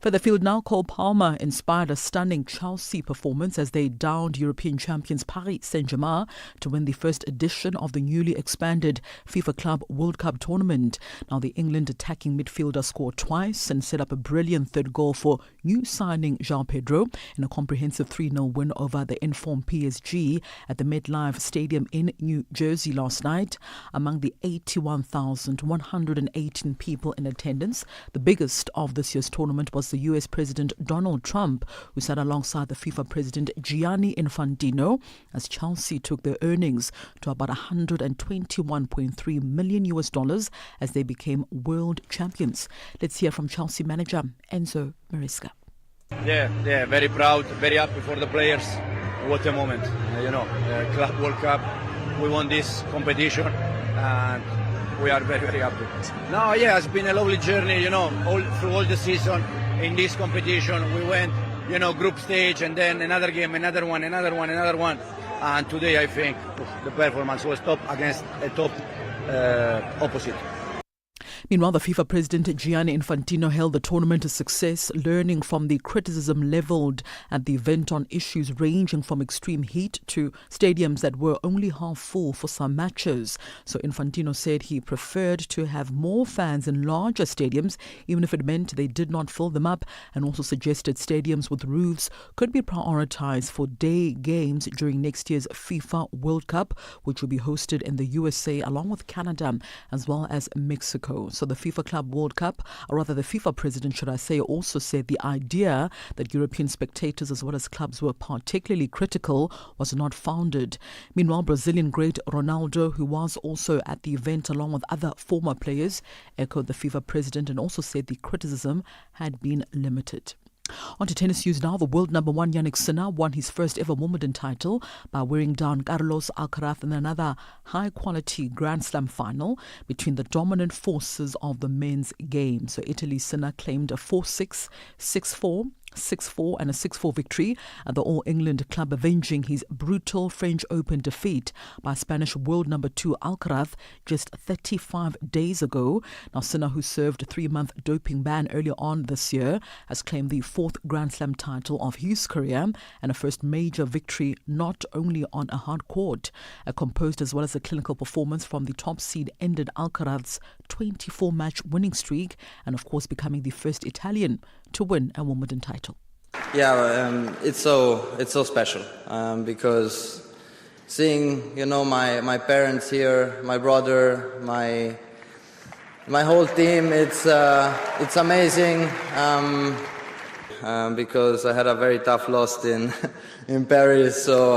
Further field now, Cole Palmer inspired a stunning Chelsea performance as they downed European champions Paris Saint-Germain to win the first edition of the newly expanded FIFA Club World Cup tournament. Now, the England attacking midfielder scored twice and set up a brilliant third goal for new signing João Pedro in a comprehensive 3-0 win over the informed PSG at the MetLife Stadium in New Jersey last night. Among the 81,118 people in attendance, the biggest of this year's tournament was the US President Donald Trump, who sat alongside the FIFA President Gianni Infantino as Chelsea took their earnings to about $121.3 million as they became world champions. Let's hear from Chelsea manager Enzo Maresca. Yeah, very proud, very happy for the players. What a moment, Club World Cup. We won this competition and we are very, very happy. No, yeah, it's been a lovely journey, through all the season in this competition. We went, group stage and then another game, another one. And today I think the performance was top against a top opposite. Meanwhile, the FIFA president Gianni Infantino hailed the tournament a success, learning from the criticism levelled at the event on issues ranging from extreme heat to stadiums that were only half full for some matches. So Infantino said he preferred to have more fans in larger stadiums, even if it meant they did not fill them up, and also suggested stadiums with roofs could be prioritised for day games during next year's FIFA World Cup, which will be hosted in the USA along with Canada as well as Mexico. So the FIFA Club World Cup, or rather the FIFA president, should I say, also said the idea that European spectators as well as clubs were particularly critical was not founded. Meanwhile, Brazilian great Ronaldo, who was also at the event along with other former players, echoed the FIFA president and also said the criticism had been limited. On to tennis news now. The world number one Jannik Sinner won his first ever Wimbledon title by wearing down Carlos Alcaraz in another high-quality Grand Slam final between the dominant forces of the men's game. So Italy's Sinner claimed a 4-6, 6-4, 6-4 and a 6-4 victory at the All England club, avenging his brutal French Open defeat by Spanish world number 2 Alcaraz just 35 days ago. Now Sinner, who served a 3-month doping ban earlier on this year, has claimed the 4th Grand Slam title of his career and a first major victory not only on a hard court. A composed as well as a clinical performance from the top seed ended Alcaraz's 24-match winning streak and of course becoming the first Italian to win a Wimbledon title. Yeah, it's so special because seeing my parents here, my brother, my whole team, it's amazing because I had a very tough loss in Paris, so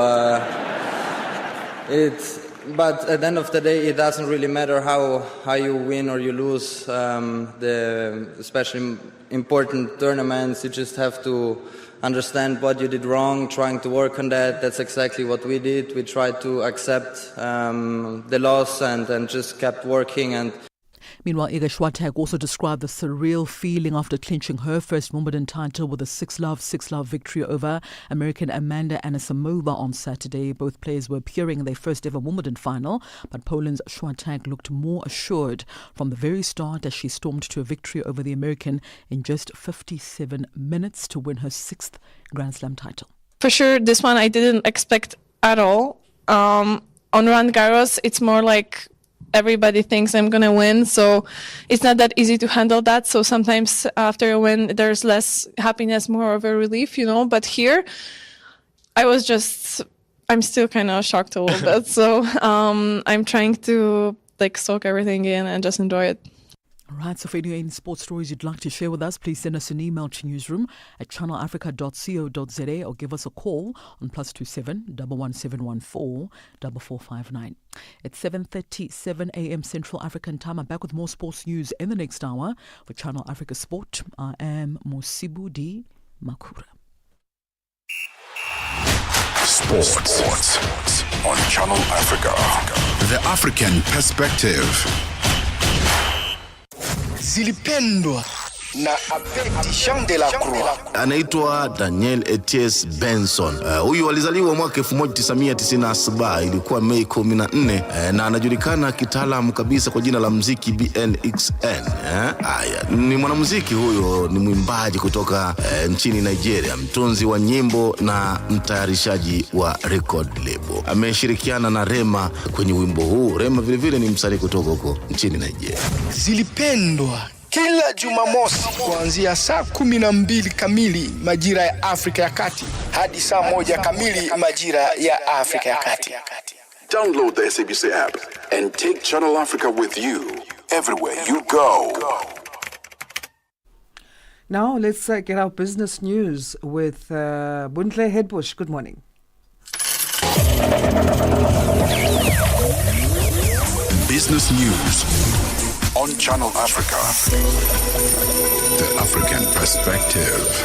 But at the end of the day, it doesn't really matter how you win or you lose. The especially important tournaments, you just have to understand what you did wrong, trying to work on that. That's exactly what we did. We tried to accept the loss and just kept working. And meanwhile, Iga Swiatek also described the surreal feeling after clinching her first Wimbledon title with a 6-love victory over American Amanda Anisimova on Saturday. Both players were appearing in their first ever Wimbledon final, but Poland's Swiatek looked more assured from the very start as she stormed to a victory over the American in just 57 minutes to win her 6th Grand Slam title. For sure, this one I didn't expect at all. On Roland Garros, it's more like everybody thinks I'm going to win, so it's not that easy to handle that. So sometimes after a win, there's less happiness, more of a relief, But here, I'm still kind of shocked a little bit. So I'm trying to soak everything in and just enjoy it. All right, so for any sports stories you'd like to share with us, please send us an email to newsroom@channelafrica.co.za or give us a call on +27 11714 4459. It's 7:37 a.m. Central African time. I'm back with more sports news in the next hour for Channel Africa Sport. I am Mosibu D. Makura. Sports on Channel Africa. The African Perspective. Zilipendwa na Abedi Jean de la Croix. Anaitwa Daniel Etienne Benson. Huyu alizaliwa mwaka 1997, ilikuwa Mei 14, na anajulikana kitaalamu kabisa kwa jina la muziki BNXN. Haya, ni mwanamuziki huyo, ni mwimbaji kutoka nchini Nigeria, mtunzi wa nyimbo na mtayarishaji wa record label. Ameshirikiana na Rema kwenye wimbo huu. Rema vile vile ni msanii kutoka huko nchini Nigeria. Zilipendwa kila Jumamosi kuanzia saa 12 kamili majira ya Afrika ya Kati hadi saa 1 kamili majira ya Afrika ya Kati. Download the SABC app and take Channel Africa with you everywhere you go. Now let's get our business news with Bundle Headbush. Good morning. Business news on Channel Africa. The African Perspective.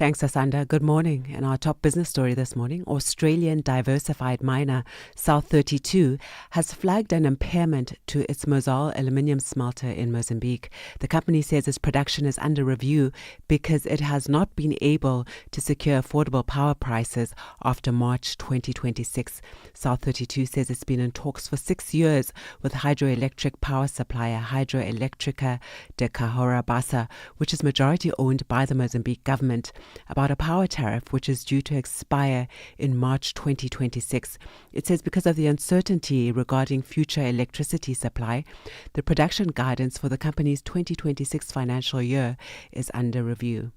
Thanks, Asanda. Good morning. And our top business story this morning, Australian diversified miner South 32 has flagged an impairment to its Mozal aluminium smelter in Mozambique. The company says its production is under review because it has not been able to secure affordable power prices after March 2026. South 32 says it's been in talks for 6 years with hydroelectric power supplier Hidroelectrica de Cahora Bassa, which is majority owned by the Mozambique government, about a power tariff which is due to expire in March 2026. It says because of the uncertainty regarding future electricity supply, the production guidance for the company's 2026 financial year is under review.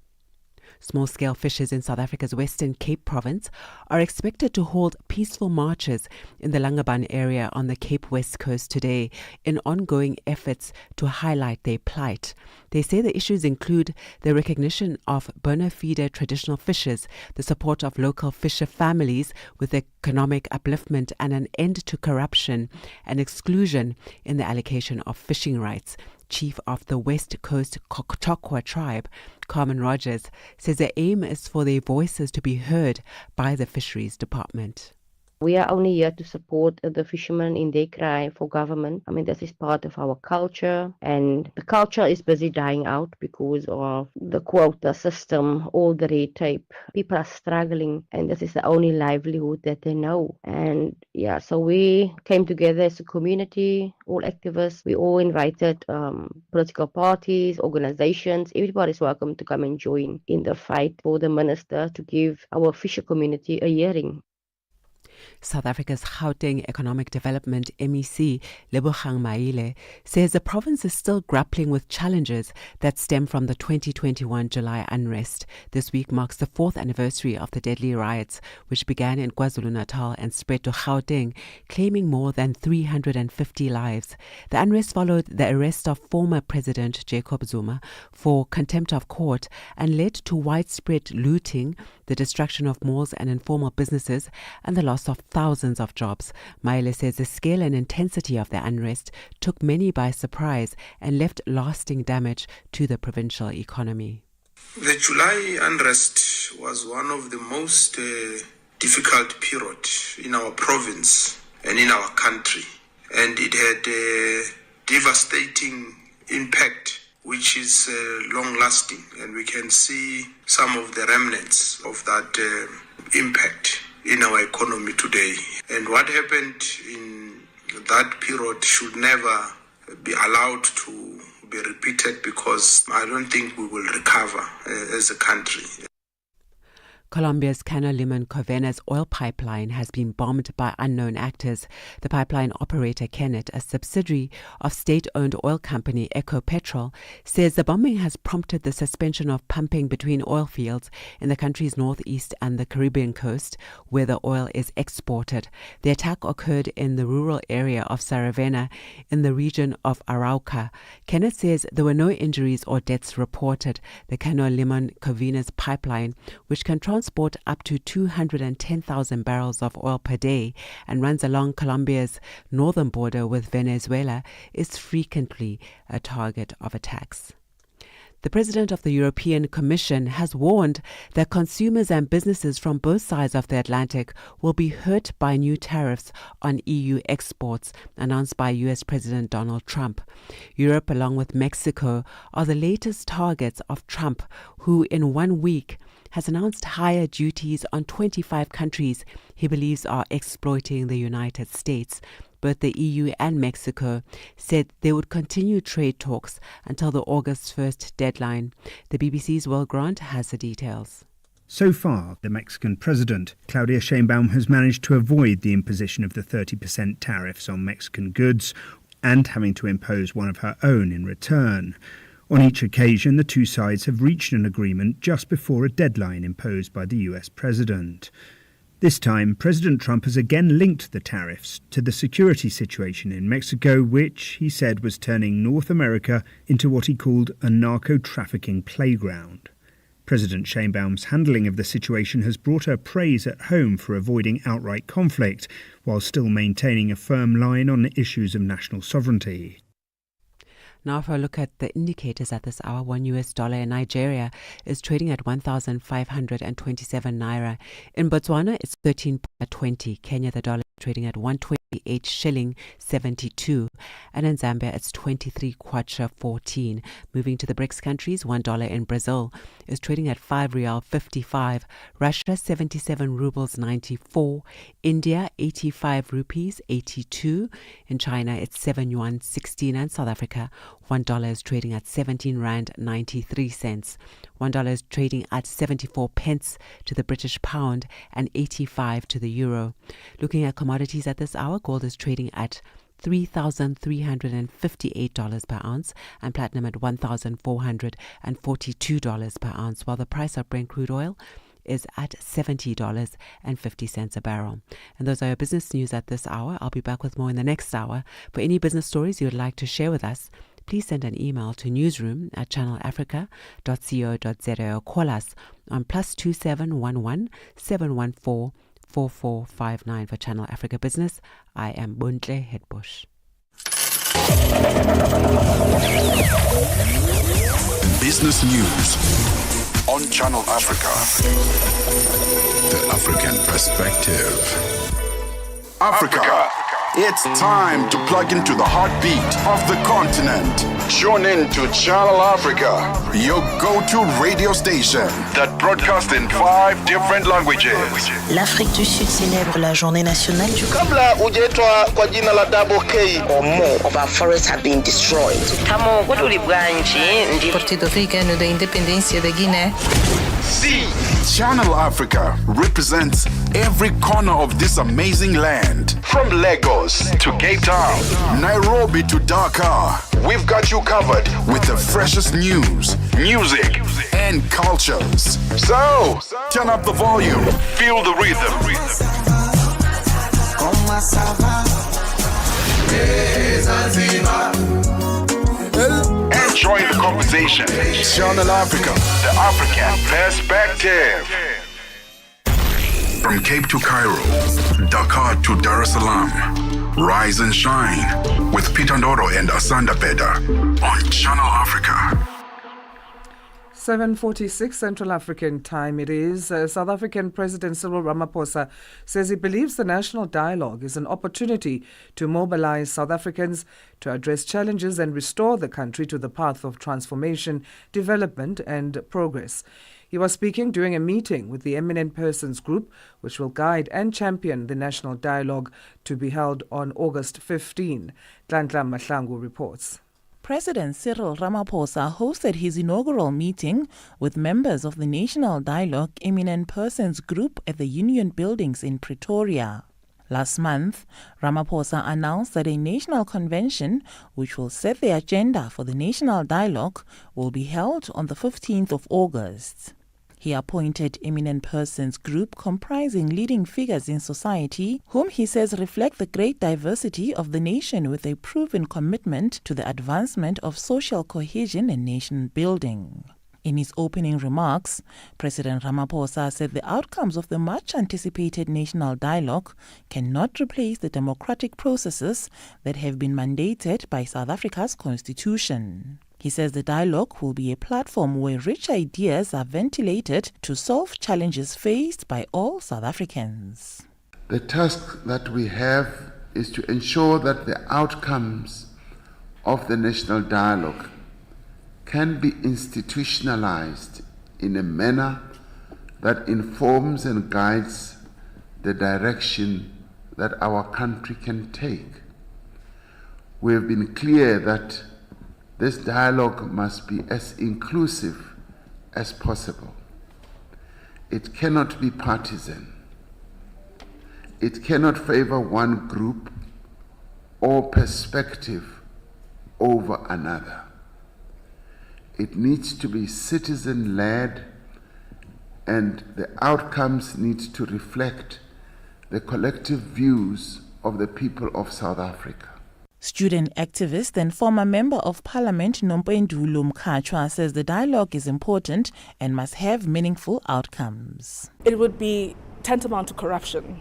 Small-scale fishers in South Africa's Western Cape province are expected to hold peaceful marches in the Langebaan area on the Cape West Coast today in ongoing efforts to highlight their plight. They say the issues include the recognition of bona fide traditional fishers, the support of local fisher families with economic upliftment, and an end to corruption and exclusion in the allocation of fishing rights. Chief of the West Coast Kokotokwa tribe, Carmen Rogers, says the aim is for their voices to be heard by the Fisheries Department. We are only here to support the fishermen in their cry for government. I mean, this is part of our culture, and the culture is busy dying out because of the quota system, all the red tape. People are struggling, and this is the only livelihood that they know. And yeah, so we came together as a community, all activists. We all invited political parties, organizations. Everybody's welcome to come and join in the fight for the minister to give our fisher community a hearing. South Africa's Gauteng Economic Development MEC, Lebogang Maile, says the province is still grappling with challenges that stem from the 2021 July unrest. This week marks the 4th anniversary of the deadly riots, which began in KwaZulu-Natal and spread to Gauteng, claiming more than 350 lives. The unrest followed the arrest of former President Jacob Zuma for contempt of court and led to widespread looting, the destruction of malls and informal businesses, and the loss of thousands of jobs. Maile says the scale and intensity of the unrest took many by surprise and left lasting damage to the provincial economy. The July unrest was one of the most difficult periods in our province and in our country, and it had a devastating impact which is long-lasting, and we can see some of the remnants of that impact in our economy today. And what happened in that period should never be allowed to be repeated, because I don't think we will recover as a country. Colombia's Cano Limon Coveñas oil pipeline has been bombed by unknown actors. The pipeline operator Kennet, a subsidiary of state-owned oil company Ecopetrol, says the bombing has prompted the suspension of pumping between oil fields in the country's northeast and the Caribbean coast, where the oil is exported. The attack occurred in the rural area of Saravena in the region of Arauca. Kennet says there were no injuries or deaths reported. The Cano Limon Coveñas pipeline, which can transport up to 210,000 barrels of oil per day and runs along Colombia's northern border with Venezuela, is frequently a target of attacks. The President of the European Commission has warned that consumers and businesses from both sides of the Atlantic will be hurt by new tariffs on EU exports announced by US President Donald Trump. Europe, along with Mexico, are the latest targets of Trump, who in 1 week has announced higher duties on 25 countries he believes are exploiting the United States. Both the EU and Mexico said they would continue trade talks until the August 1st deadline. The BBC's Will Grant has the details. So far, the Mexican president, Claudia Sheinbaum, has managed to avoid the imposition of the 30% tariffs on Mexican goods and having to impose one of her own in return. On each occasion, the two sides have reached an agreement just before a deadline imposed by the US president. This time, President Trump has again linked the tariffs to the security situation in Mexico, which, he said, was turning North America into what he called a narco-trafficking playground. President Sheinbaum's handling of the situation has brought her praise at home for avoiding outright conflict, while still maintaining a firm line on issues of national sovereignty. Now for a look at the indicators at this hour, $1 in Nigeria is trading at 1,527 naira. In Botswana, it's 13.20. Kenya, the dollar is trading at 128 shilling 72. And in Zambia, it's 23 kwacha 14. Moving to the BRICS countries, $1 in Brazil is trading at 5 real 55. Russia, 77 rubles 94. India, 85 rupees 82. In China, it's 7 yuan 16. And South Africa, $1 is trading at 17 rand 93 cents. $1 is trading at 74 pence to the British pound and 85 to the euro. Looking at commodities at this hour, gold is trading at $3,358 per ounce and platinum at $1,442 per ounce, while the price of Brent crude oil is at $70.50 a barrel. And those are your business news at this hour. I'll be back with more in the next hour. For any business stories you would like to share with us, please send an email to newsroom@channelafrica.co.za or call us on +2711 714 4459 for Channel Africa Business. I am Buntle Hedbush. Business news on Channel Africa. The African perspective. Africa. It's time to plug into the heartbeat of the continent. Tune in to Channel Africa, your go-to radio station that broadcasts in 5 different languages. L'Afrique du Sud célèbre la journée nationale du Kabla hujaitwa kwa jina la Double K or more of our forests have been destroyed. Partido Africano da Independência da Guiné. See, Channel Africa represents every corner of this amazing land. From Lagos to Cape Town, Nairobi to Dakar, we've got you covered with the freshest news, music, and cultures. So, turn up the volume, feel the rhythm. And join the conversation. Channel Africa, the African perspective. From Cape to Cairo, Dakar to Dar es Salaam, rise and shine with Peter Ndoro and Asanda Beda on Channel Africa. 7:46 Central African time it is. South African President Cyril Ramaphosa says he believes the national dialogue is an opportunity to mobilize South Africans to address challenges and restore the country to the path of transformation, development and progress. He was speaking during a meeting with the Eminent Persons Group, which will guide and champion the national dialogue to be held on August 15. Tlantla Mahlangu reports. President Cyril Ramaphosa hosted his inaugural meeting with members of the National Dialogue Eminent Persons Group at the Union Buildings in Pretoria. Last month, Ramaphosa announced that a national convention, which will set the agenda for the national dialogue, will be held on the 15th of August. He appointed Eminent Persons Group comprising leading figures in society, whom he says reflect the great diversity of the nation with a proven commitment to the advancement of social cohesion and nation building. In his opening remarks, President Ramaphosa said the outcomes of the much-anticipated national dialogue cannot replace the democratic processes that have been mandated by South Africa's constitution. He says the dialogue will be a platform where rich ideas are ventilated to solve challenges faced by all South Africans. The task that we have is to ensure that the outcomes of the national dialogue can be institutionalized in a manner that informs and guides the direction that our country can take. We have been clear that this dialogue must be as inclusive as possible. It cannot be partisan. It cannot favor one group or perspective over another. It needs to be citizen-led, and the outcomes need to reflect the collective views of the people of South Africa. Student activist and former Member of Parliament Nompendulo Mkhatshwa says the dialogue is important and must have meaningful outcomes. It would be tantamount to corruption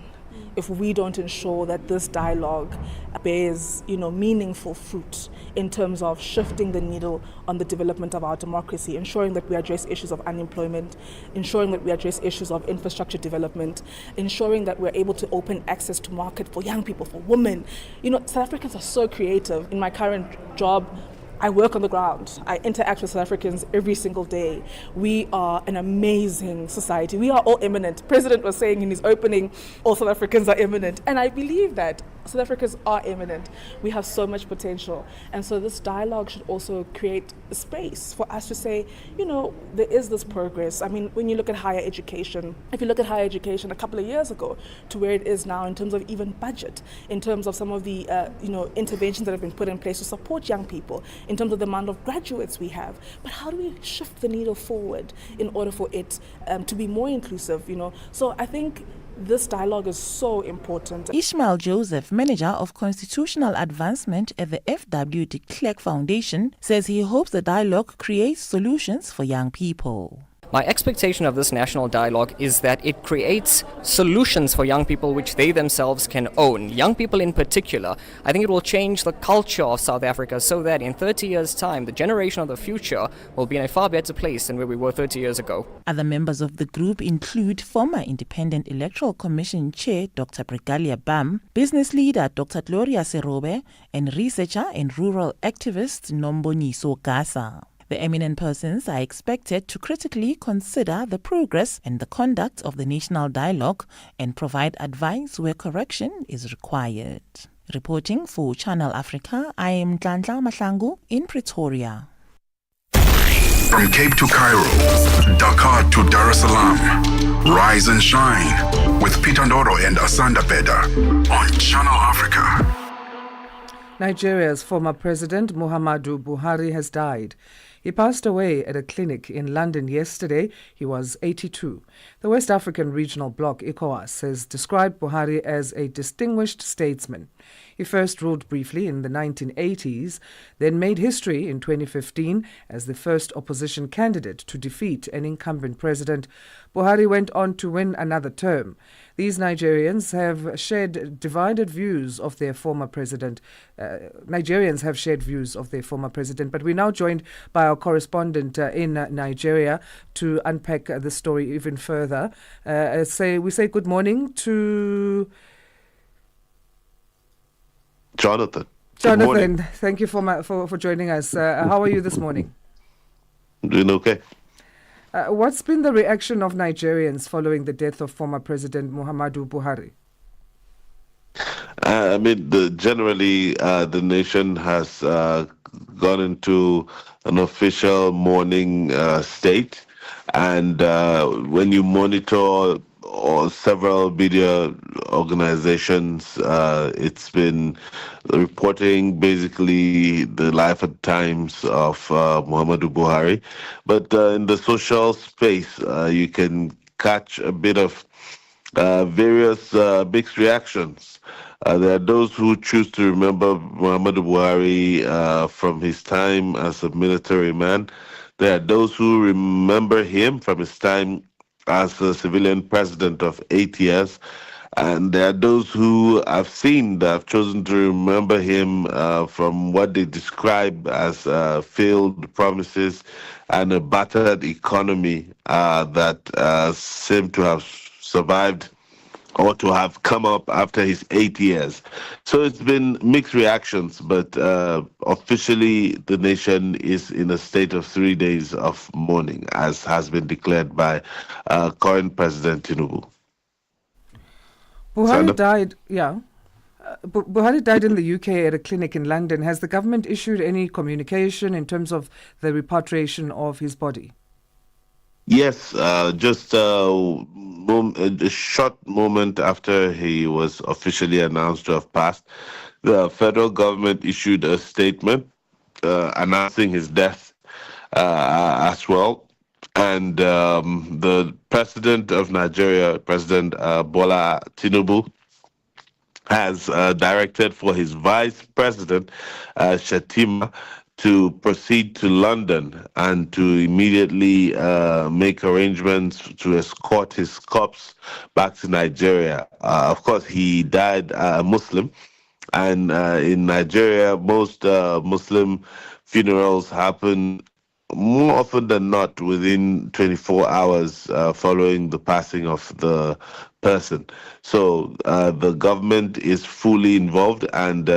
if we don't ensure that this dialogue bears, meaningful fruit in terms of shifting the needle on the development of our democracy, ensuring that we address issues of unemployment, ensuring that we address issues of infrastructure development, ensuring that we're able to open access to market for young people, for women. South Africans are so creative. In my current job, I work on the ground. I interact with South Africans every single day. We are an amazing society. We are all eminent. President was saying in his opening, all South Africans are eminent. And I believe that South Africans are eminent. We have so much potential. And so this dialogue should also create a space for us to say, there is this progress. I mean, when you look at higher education, if you look at higher education a couple of years ago to where it is now in terms of even budget, in terms of some of the, interventions that have been put in place to support young people, in terms of the amount of graduates we have. But how do we shift the needle forward in order for it to be more inclusive, So I think this dialogue is so important. Ishmael Joseph, manager of constitutional advancement at the FW de Klerk Foundation, says he hopes the dialogue creates solutions for young people. My expectation of this national dialogue is that it creates solutions for young people which they themselves can own. Young people in particular. I think it will change the culture of South Africa so that in 30 years' time, the generation of the future will be in a far better place than where we were 30 years ago. Other members of the group include former Independent Electoral Commission Chair Dr. Brigalia Bam, business leader Dr. Gloria Serobe, and researcher and rural activist Nomboniso Gasa. The eminent persons are expected to critically consider the progress and the conduct of the national dialogue and provide advice where correction is required. Reporting for Channel Africa, I am Ndlandla Mahlangu in Pretoria. From Cape to Cairo, Dakar to Dar es Salaam, rise and shine with Peter Ndoro and Asanda Beda on Channel Africa. Nigeria's former president, Muhammadu Buhari, has died. He passed away at a clinic in London yesterday. He was 82. The West African Regional Bloc, ECOWAS, has described Buhari as a distinguished statesman. He first ruled briefly in the 1980s, then made history in 2015 as the first opposition candidate to defeat an incumbent president. Buhari went on to win another term. These Nigerians have shared divided views of their former president. Nigerians have shared views of their former president, but we're now joined by our correspondent in Nigeria to unpack the story even further. We say good morning to Jonathan. Jonathan, thank you for joining us. How are you this morning? Doing okay. What's been the reaction of Nigerians following the death of former President Muhammadu Buhari? Generally, the nation has gone into an official mourning state. And when you monitor several media organizations, it's been reporting basically the life and times of Muhammadu Buhari. But in the social space, you can catch a bit of various mixed reactions. There are those who choose to remember Muhammadu Buhari from his time as a military man. There are those who remember him from his time as a civilian president of 8 years. And there are those who have chosen to remember him from what they describe as failed promises and a battered economy that seemed to have survived or to have come up after his 8 years. So it's been mixed reactions, but officially the nation is in a state of 3 days of mourning, as has been declared by current President Tinubu. Buhari died, Buhari died in the UK at a clinic in London. Has the government issued any communication in terms of the repatriation of his body? Yes, just a short moment after he was officially announced to have passed, the federal government issued a statement announcing his death as well. And the president of Nigeria, President Bola Tinubu, has directed for his vice president, Shetima, to proceed to London and to immediately make arrangements to escort his corpse back to Nigeria. Of course, he died a Muslim, and in Nigeria, most Muslim funerals happen more often than not within 24 hours following the passing of the person. So the government is fully involved, and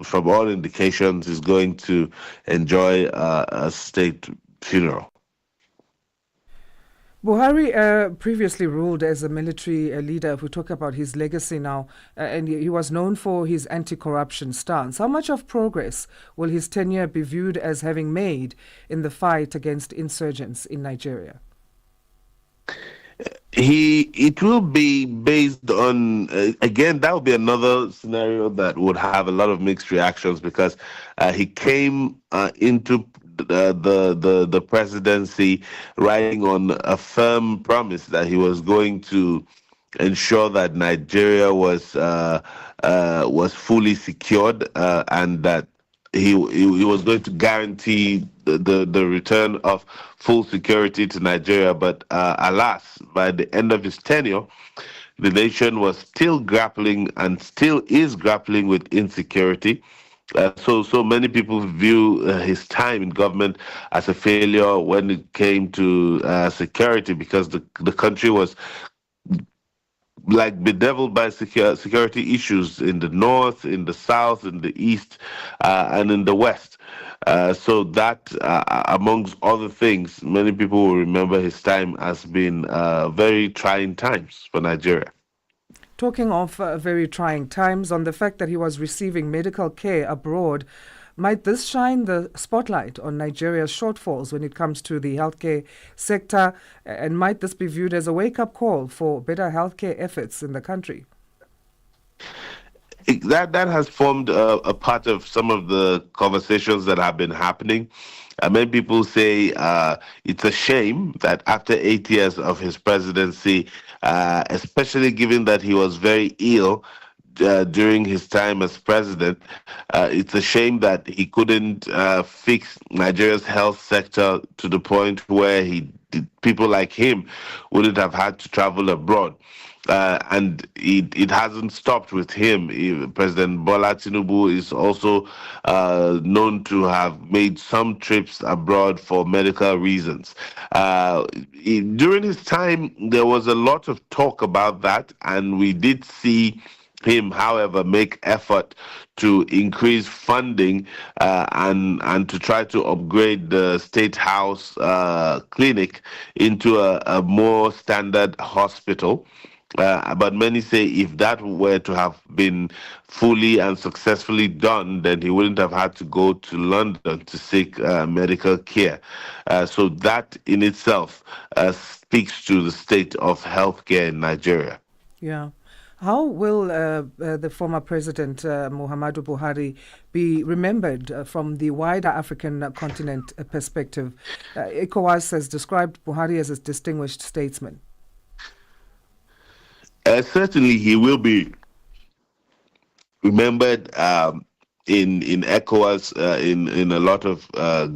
from all indications is going to enjoy a state funeral. Buhari previously ruled as a military leader. If we talk about his legacy now, and he was known for his anti-corruption stance. How much of progress will his tenure be viewed as having made in the fight against insurgents in Nigeria? It will be based on again, that would be another scenario that would have a lot of mixed reactions, because he came into the presidency riding on a firm promise that he was going to ensure that Nigeria was fully secured, and that he was going to guarantee the return of full security to Nigeria. But alas, by the end of his tenure, the nation was still grappling and still is grappling with insecurity. So many people view his time in government as a failure when it came to security, because the country was like bedeviled by security issues in the north, in the south, in the east, and in the west. So that, amongst other things, many people will remember his time as being very trying times for Nigeria. Talking of very trying times, on the fact that he was receiving medical care abroad, might this shine the spotlight on Nigeria's shortfalls when it comes to the healthcare sector? And might this be viewed as a wake-up call for better healthcare efforts in the country? That has formed a part of some of the conversations that have been happening. Many people say it's a shame that after 8 years of his presidency, especially given that he was very ill during his time as president, it's a shame that he couldn't fix Nigeria's health sector to the point where people like him wouldn't have had to travel abroad. And it hasn't stopped with him. President Bola Tinubu is also known to have made some trips abroad for medical reasons. During his time, there was a lot of talk about that, and we did see him, however, make effort to increase funding and to try to upgrade the State House clinic into a more standard hospital. But many say if that were to have been fully and successfully done, then he wouldn't have had to go to London to seek medical care. So that in itself speaks to the state of healthcare in Nigeria. Yeah. How will the former president, Muhammadu Buhari, be remembered from the wider African continent perspective? ECOWAS has described Buhari as a distinguished statesman. Certainly, he will be remembered in ECOWAS in a lot of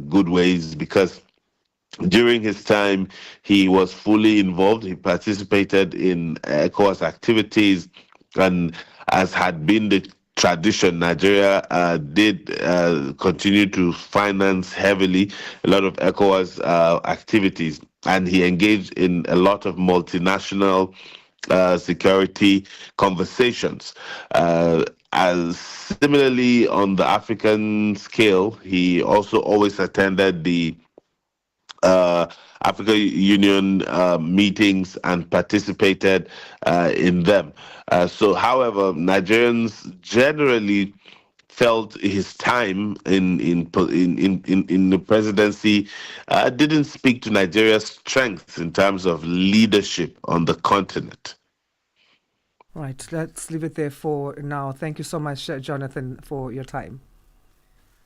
good ways, because during his time, he was fully involved. He participated in ECOWAS activities, and as had been the tradition, Nigeria did continue to finance heavily a lot of ECOWAS activities, and he engaged in a lot of multinational security conversations. As similarly, on the African scale, he also always attended the African Union meetings and participated in them. However, Nigerians generally felt his time in the presidency didn't speak to Nigeria's strength in terms of leadership on the continent. Right, let's leave it there for now. Thank you so much, Jonathan, for your time.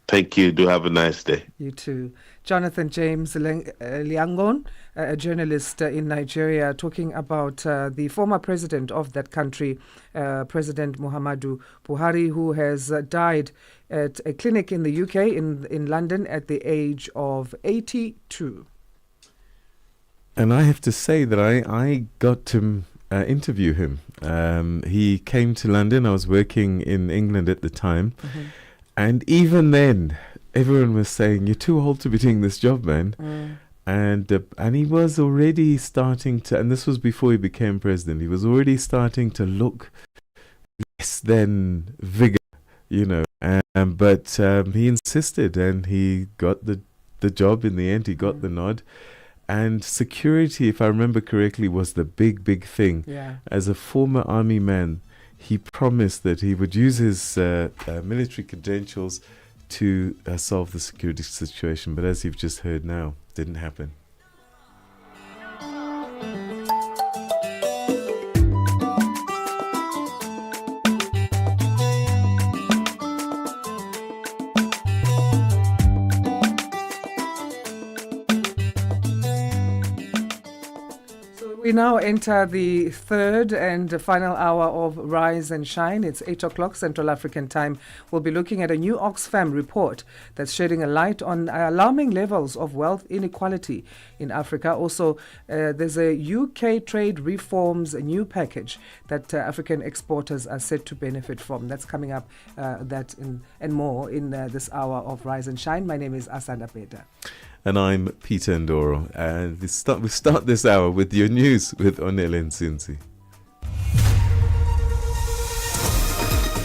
Thank you. Do have a nice day. You too. Jonathan James Liangon, a journalist in Nigeria, talking about the former president of that country, President Muhammadu Buhari, who has died at a clinic in the UK, in London, at the age of 82. And I have to say that I got to interview him. He came to London. I was working in England at the time. Mm-hmm. And even then, everyone was saying, "You're too old to be doing this job, man." And he was already starting to, and this was before he became president, he was already starting to look less than vigor, but he insisted, and he got the job in the end. He got the nod. And security, if I remember correctly, was the big thing. Yeah. As a former army man, he promised that he would use his military credentials to solve the security situation. But as you've just heard now, didn't happen. We now enter the third and final hour of Rise and Shine. It's 8 o'clock Central African time. We'll be looking at a new Oxfam report that's shedding a light on alarming levels of wealth inequality in Africa. Also, there's a UK trade reforms new package that African exporters are set to benefit from. That's coming up, and more in this hour of Rise and Shine. My name is Asanda Beda. And I'm Peter Ndoro. And we start this hour with your news with Onele Nsinzi.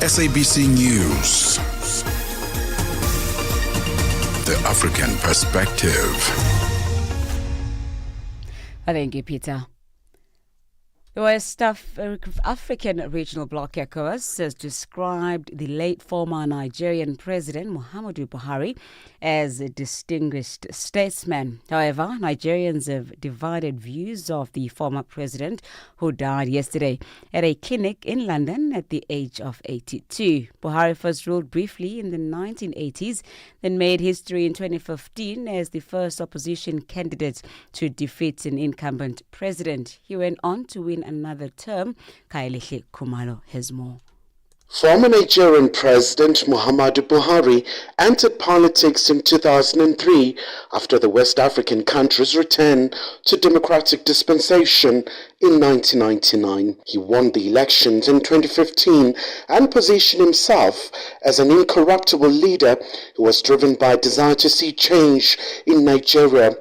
SABC News. The African Perspective. Thank you, Peter. The West African Regional Bloc ECOWAS has described the late former Nigerian President Muhammadu Buhari as a distinguished statesman. However, Nigerians have divided views of the former president, who died yesterday at a clinic in London at the age of 82. Buhari first ruled briefly in the 1980s, then made history in 2015 as the first opposition candidate to defeat an incumbent president. He went on to win another term. Kailihle Kumalo has more. Former Nigerian President Muhammadu Buhari entered politics in 2003 after the West African country's return to democratic dispensation in 1999. He won the elections in 2015 and positioned himself as an incorruptible leader who was driven by a desire to see change in Nigeria.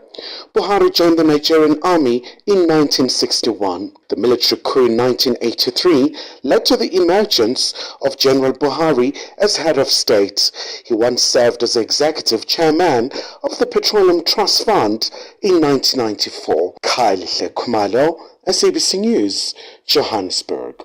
Buhari joined the Nigerian army in 1961. The military coup in 1983 led to the emergence of General Buhari as head of state. He once served as executive chairman of the Petroleum Trust Fund in 1994. Kailihle Kumalo, SABC News, Johannesburg.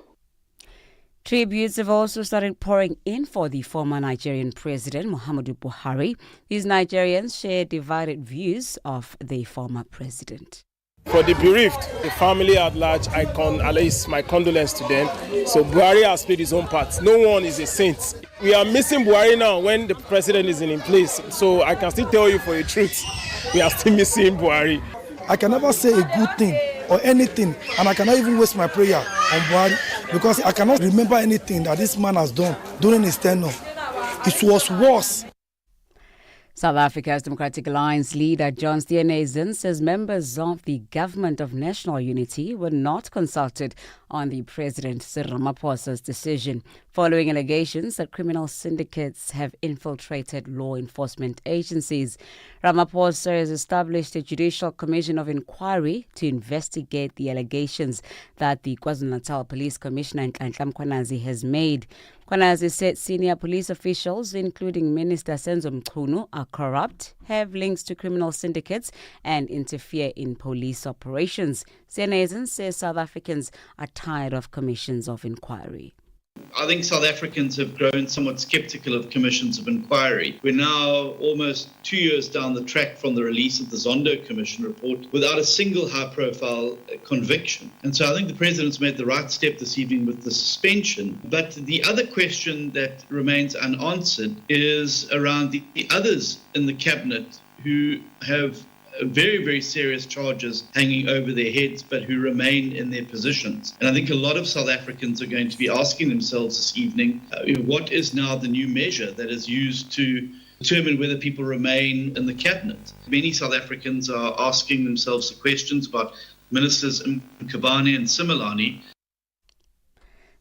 Tributes have also started pouring in for the former Nigerian president, Muhammadu Buhari. These Nigerians share divided views of the former president. For the bereaved, the family at large, I raise my condolence to them. So Buhari has played his own part. No one is a saint. We are missing Buhari now when the president isn't in place. So I can still tell you for the truth, we are still missing Buhari. I can never say a good thing or anything, and I cannot even waste my prayer on Buhari because I cannot remember anything that this man has done during his tenure. It was worse. South Africa's Democratic Alliance leader John Steenhuisen says members of the Government of National Unity were not consulted on the President Cyril Ramaphosa's decision following allegations that criminal syndicates have infiltrated law enforcement agencies. Ramaphosa has established a judicial commission of inquiry to investigate the allegations that the KwaZulu-Natal Police Commissioner Nhlanhla Mkhwanazi has made. Mkhwanazi said senior police officials, including Minister Senzo Mchunu, are corrupt, have links to criminal syndicates, and interfere in police operations. Steenhuisen says South Africans are tired of commissions of inquiry. I think South Africans have grown somewhat skeptical of commissions of inquiry. We're now almost 2 years down the track from the release of the Zondo Commission report without a single high-profile conviction. And so I think the President's made the right step this evening with the suspension. But the other question that remains unanswered is around the others in the Cabinet who have very, very serious charges hanging over their heads, but who remain in their positions. And I think a lot of South Africans are going to be asking themselves this evening, what is now the new measure that is used to determine whether people remain in the cabinet? Many South Africans are asking themselves the questions about Ministers Mkhwebane and Simelane.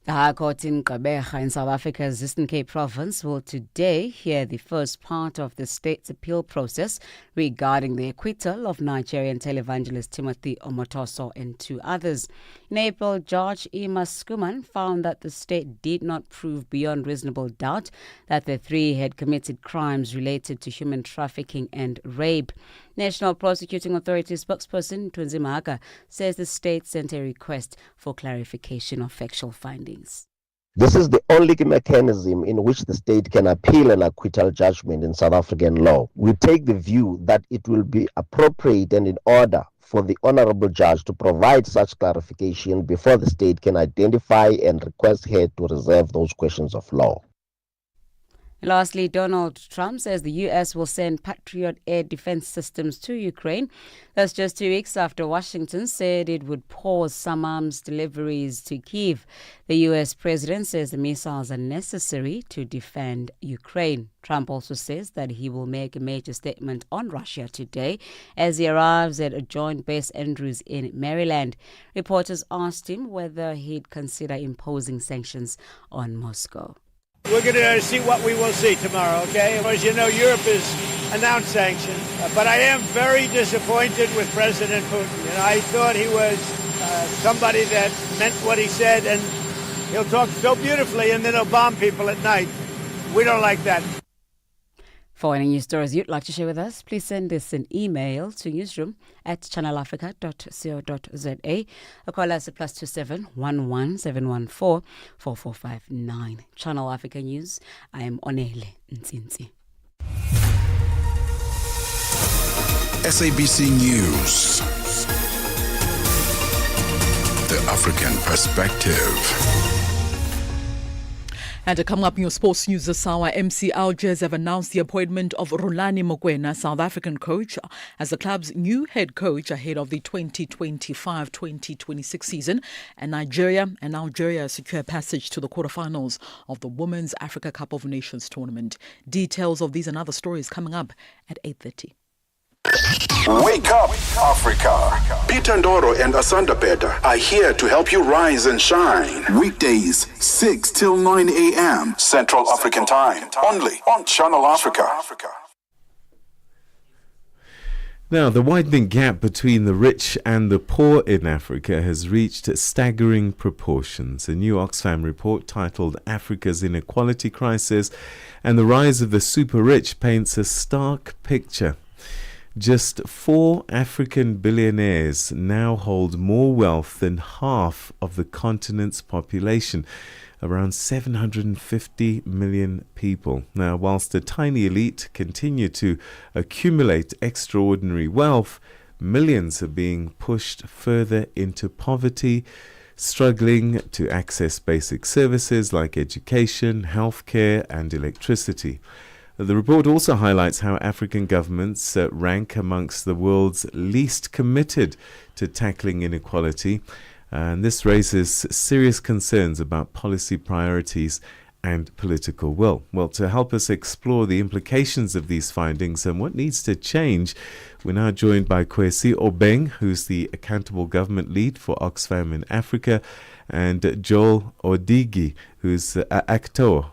The High Court in Gqeberha in South Africa's Eastern Cape Province will today hear the first part of the state's appeal process regarding the acquittal of Nigerian televangelist Timothy Omotoso and 2 others. In April, Judge Emma Skuman found that the state did not prove beyond reasonable doubt that the 3 had committed crimes related to human trafficking and rape. National Prosecuting Authority spokesperson Tunzi Mahaka says the state sent a request for clarification of factual findings. This is the only mechanism in which the state can appeal an acquittal judgment in South African law. We take the view that it will be appropriate and in order for the Honorable Judge to provide such clarification before the state can identify and request her to reserve those questions of law. Lastly, Donald Trump says the U.S. will send Patriot air defense systems to Ukraine. That's just 2 weeks after Washington said it would pause some arms deliveries to Kyiv. The U.S. president says the missiles are necessary to defend Ukraine. Trump also says that he will make a major statement on Russia today as he arrives at a joint base Andrews in Maryland. Reporters asked him whether he'd consider imposing sanctions on Moscow. We're going to see what we will see tomorrow, okay? As you know, Europe has announced sanctions, but I am very disappointed with President Putin. And I thought he was somebody that meant what he said, and he'll talk so beautifully and then he'll bomb people at night. We don't like that. For any news stories you'd like to share with us, please send us an email to newsroom@channelafrica.co.za or call us at +27 11 714 4459. Channel Africa News. I am Onele Ntsinzi. SABC News. The African Perspective. And coming up in your sports news this hour, MC Algiers have announced the appointment of Rulani Mokoena, South African coach, as the club's new head coach ahead of the 2025-2026 season. And Nigeria and Algeria secure passage to the quarterfinals of the Women's Africa Cup of Nations tournament. Details of these and other stories coming up at 8:30. Wake up, Africa. Peter Ndoro and Asanda Beda are here to help you rise and shine. Weekdays, 6 till 9 a.m. Central African Time. Only on Channel Africa. Now, the widening gap between the rich and the poor in Africa has reached staggering proportions. A new Oxfam report titled Africa's Inequality Crisis and the Rise of the Super Rich paints a stark picture. Just 4 African billionaires now hold more wealth than half of the continent's population, around 750 million people. Now, whilst the tiny elite continue to accumulate extraordinary wealth, millions are being pushed further into poverty, struggling to access basic services like education, healthcare, and electricity. The report also highlights how African governments rank amongst the world's least committed to tackling inequality, and this raises serious concerns about policy priorities and political will. Well, to help us explore the implications of these findings and what needs to change, we're now joined by Kwesi Obeng, who's the Accountable Government Lead for Oxfam in Africa, and Joel Odigi, who's Akator,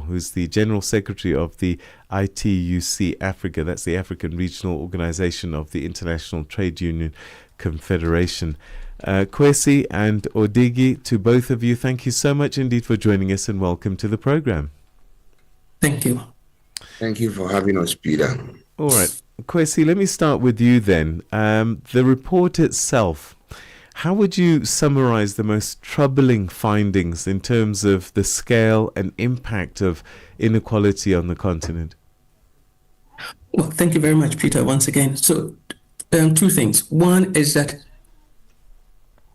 who's the General Secretary of the ITUC Africa. That's the African Regional Organization of the International Trade Union Confederation. Kwesi and Odigi, to both of you, thank you so much indeed for joining us and welcome to the program. Thank you. Thank you for having us, Peter. All right. Kwesi, let me start with you then. The report itself, How would you summarize the most troubling findings in terms of the scale and impact of inequality on the continent? Well, thank you very much, Peter, once again. So, two things. One is that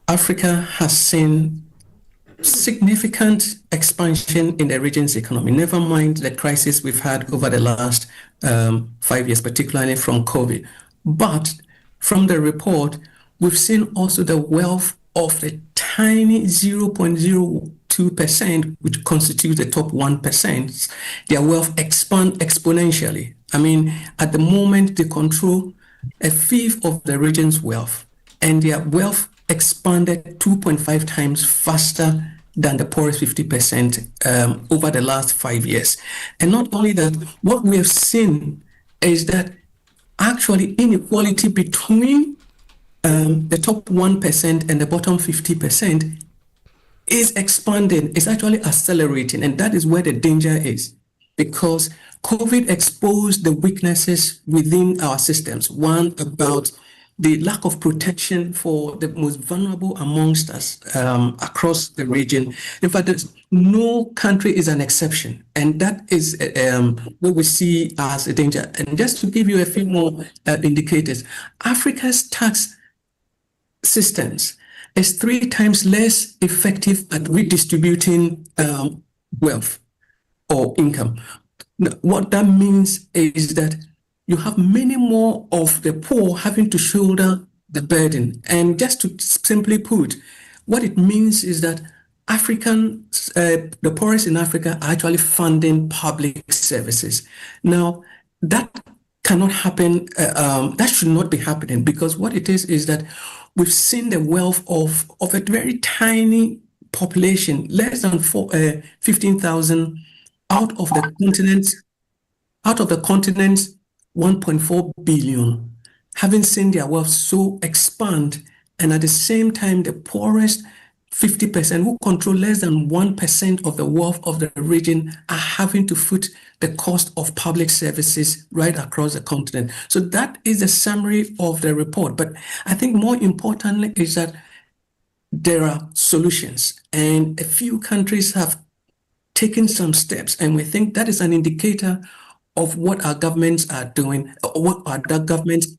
Africa has seen significant expansion in the region's economy, never mind the crisis we've had over the last 5 years, particularly from COVID. But from the report, we've seen also the wealth of the tiny 0.02%, which constitutes the top 1%, their wealth expand exponentially. I mean, at the moment, they control a fifth of the region's wealth, and their wealth expanded 2.5 times faster than the poorest 50% over the last 5 years. And not only that, what we have seen is that actually inequality between the top 1% and the bottom 50% is expanding, it's actually accelerating, and that is where the danger is, because COVID exposed the weaknesses within our systems. One, about the lack of protection for the most vulnerable amongst us across the region. In fact, no country is an exception, and that is what we see as a danger. And just to give you a few more indicators, Africa's tax systems is 3 times less effective at redistributing wealth or income. What that means is that you have many more of the poor having to shoulder the burden. And just to simply put, what it means is that the poorest in Africa are actually funding public services. Now, that cannot happen, that should not be happening, because what it is that we've seen the wealth of a very tiny population, less than 15,000 out of the continent's 1.4 billion, having seen their wealth so expand, and at the same time, the poorest 50% who control less than 1% of the wealth of the region are having to foot the cost of public services right across the continent. So that is the summary of the report. But I think more importantly is that there are solutions, and a few countries have taken some steps, and we think that is an indicator of what our governments are doing, or what our governments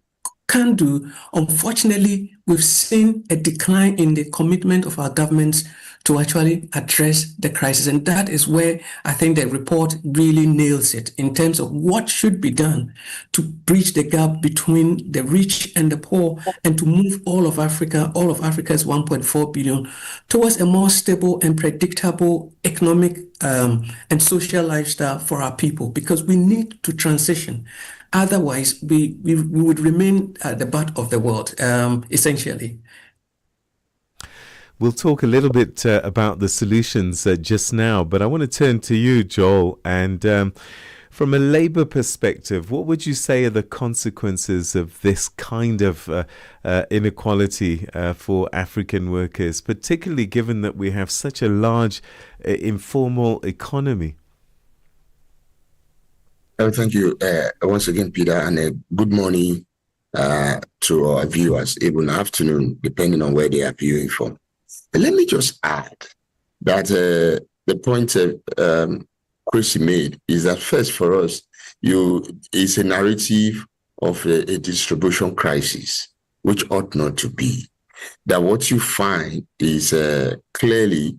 can do. Unfortunately, we've seen a decline in the commitment of our governments to actually address the crisis. And that is where I think the report really nails it in terms of what should be done to bridge the gap between the rich and the poor, and to move all of Africa's 1.4 billion towards a more stable and predictable economic and social lifestyle for our people, because we need to transition. Otherwise, we would remain at the butt of the world, essentially. We'll talk a little bit about the solutions just now, but I want to turn to you, Joel. And from a labour perspective, what would you say are the consequences of this kind of inequality for African workers, particularly given that we have such a large informal economy? Thank you once again, Peter, and good morning to our viewers, even afternoon, depending on where they are viewing from. Let me just add that the point Chrissy made is that first for us, it's a narrative of a distribution crisis, which ought not to be. That what you find is clearly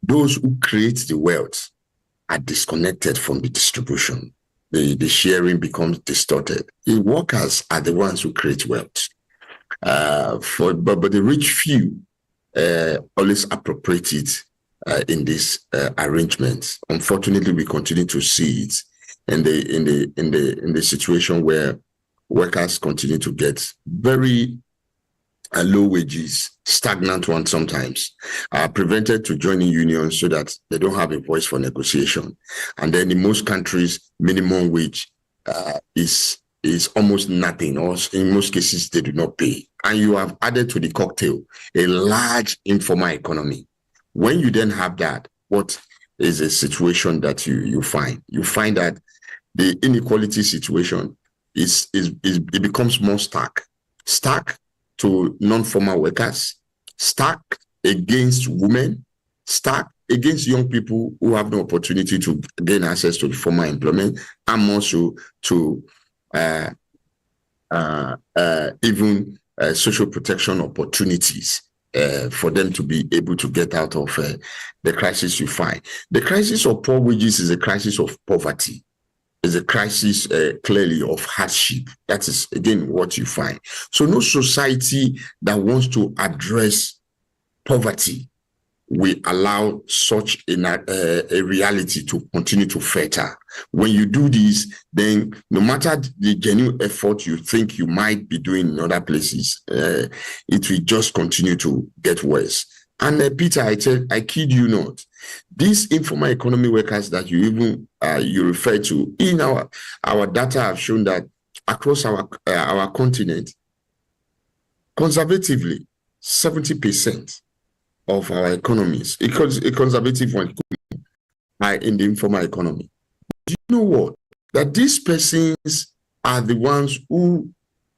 those who create the wealth are disconnected from the distribution. The sharing becomes distorted. The workers are the ones who create wealth. But the rich few always appropriate it in these arrangements. Unfortunately, we continue to see it in the situation where workers continue to get very low wages, stagnant ones sometimes, are prevented to joining unions so that they don't have a voice for negotiation. And then in most countries, minimum wage is almost nothing, or in most cases, they do not pay. And you have added to the cocktail a large informal economy. When you then have that, what is a situation that you find? You find that the inequality situation it becomes more stark to non-formal workers, stacked against women, stacked against young people who have no opportunity to gain access to formal employment, and also to even social protection opportunities for them to be able to get out of the crisis you find. The crisis of poor wages is a crisis of poverty. It's a crisis clearly of hardship. That is, again, what you find. So no society that wants to address poverty will allow such a reality to continue to fetter. When you do this, then no matter the genuine effort you think you might be doing in other places, it will just continue to get worse. And Peter, I kid you not, these informal economy workers that you even you refer to, in our data have shown that across our continent, conservatively, 70% of our economies, a conservative one, are in the informal economy. Do you know what? That these persons are the ones who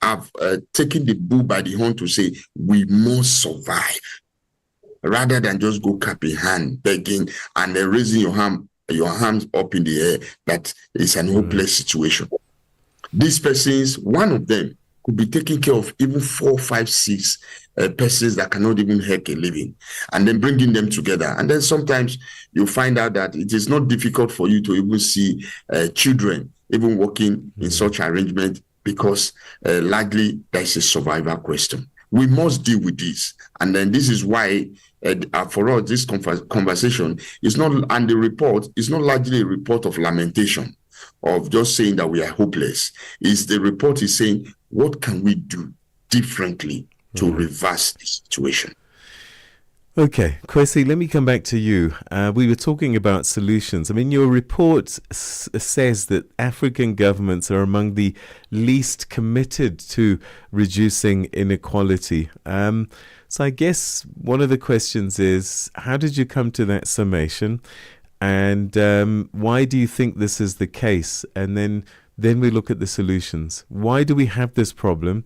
have taken the bull by the horn to say, we must survive, rather than just go cap in hand, begging, and then raising your hands up in the air that it's an hopeless situation. These persons, one of them, could be taking care of even 4, 5, 6 persons that cannot even make a living, and then bringing them together. And then sometimes you find out that it is not difficult for you to even see children even working in such arrangement, because largely there is a survival question. We must deal with this. And then this is why for us, this conversation is not, and the report is not largely a report of lamentation, of just saying that we are hopeless. The report is saying, what can we do differently to reverse the situation? Okay, Kwesi, let me come back to you. We were talking about solutions. I mean, your report says that African governments are among the least committed to reducing inequality. So I guess one of the questions is, how did you come to that summation? And why do you think this is the case? And then we look at the solutions. Why do we have this problem,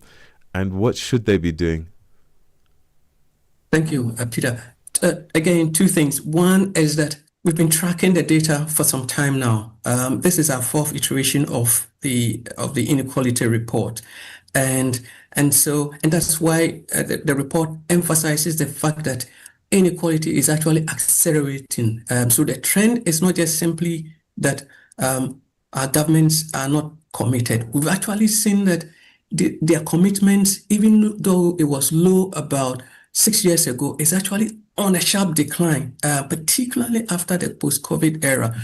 and what should they be doing? Thank you, Peter. Again, two things. One is that we've been tracking the data for some time now. This is our 4th iteration of the inequality report, and that's why the report emphasizes the fact that inequality is actually accelerating. So the trend is not just simply that our governments are not committed. We've actually seen that their commitments, even though it was low about 6 years ago, is actually on a sharp decline, particularly after the post-COVID era.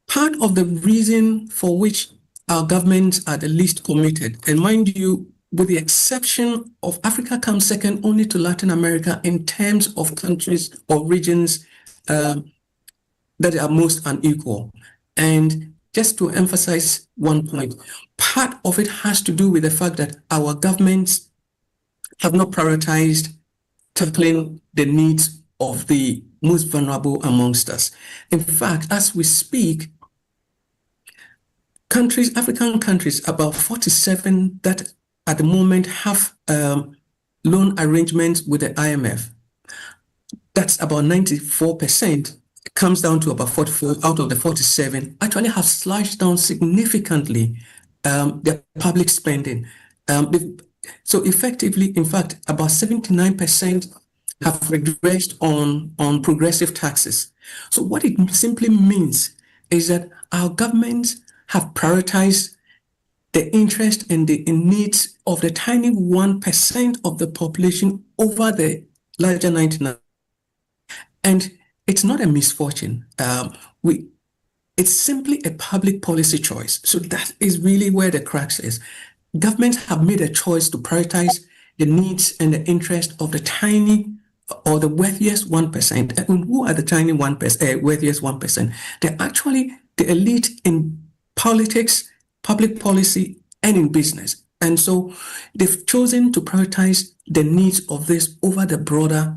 Part of the reason for which our governments are the least committed, and mind you, with the exception of Africa comes second only to Latin America in terms of countries or regions that are most unequal. And just to emphasize one point, part of it has to do with the fact that our governments have not prioritized tackling the needs of the most vulnerable amongst us. In fact, as we speak, African countries, about 47 that at the moment have loan arrangements with the IMF. That's about 94%. It comes down to about 44 out of the 47 actually have slashed down significantly their public spending. So effectively, in fact, about 79% have regressed on progressive taxes. So what it simply means is that our governments have prioritized the interest and the needs of the tiny 1% of the population over the larger 99%. And it's not a misfortune. It's simply a public policy choice. So that is really where the crux is. Governments have made a choice to prioritize the needs and the interest of the tiny or the wealthiest 1%. And who are the tiny 1%, wealthiest 1%? They're actually the elite in politics, public policy, and in business. And so they've chosen to prioritize the needs of this over the broader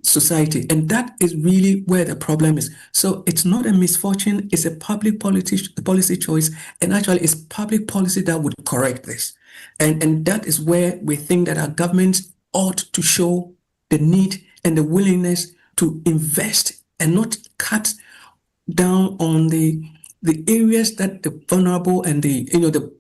society. And that is really where the problem is. So it's not a misfortune, it's a public policy choice, and actually it's public policy that would correct this. And that is where we think that our governments ought to show the need and the willingness to invest and not cut down on the areas that the vulnerable and the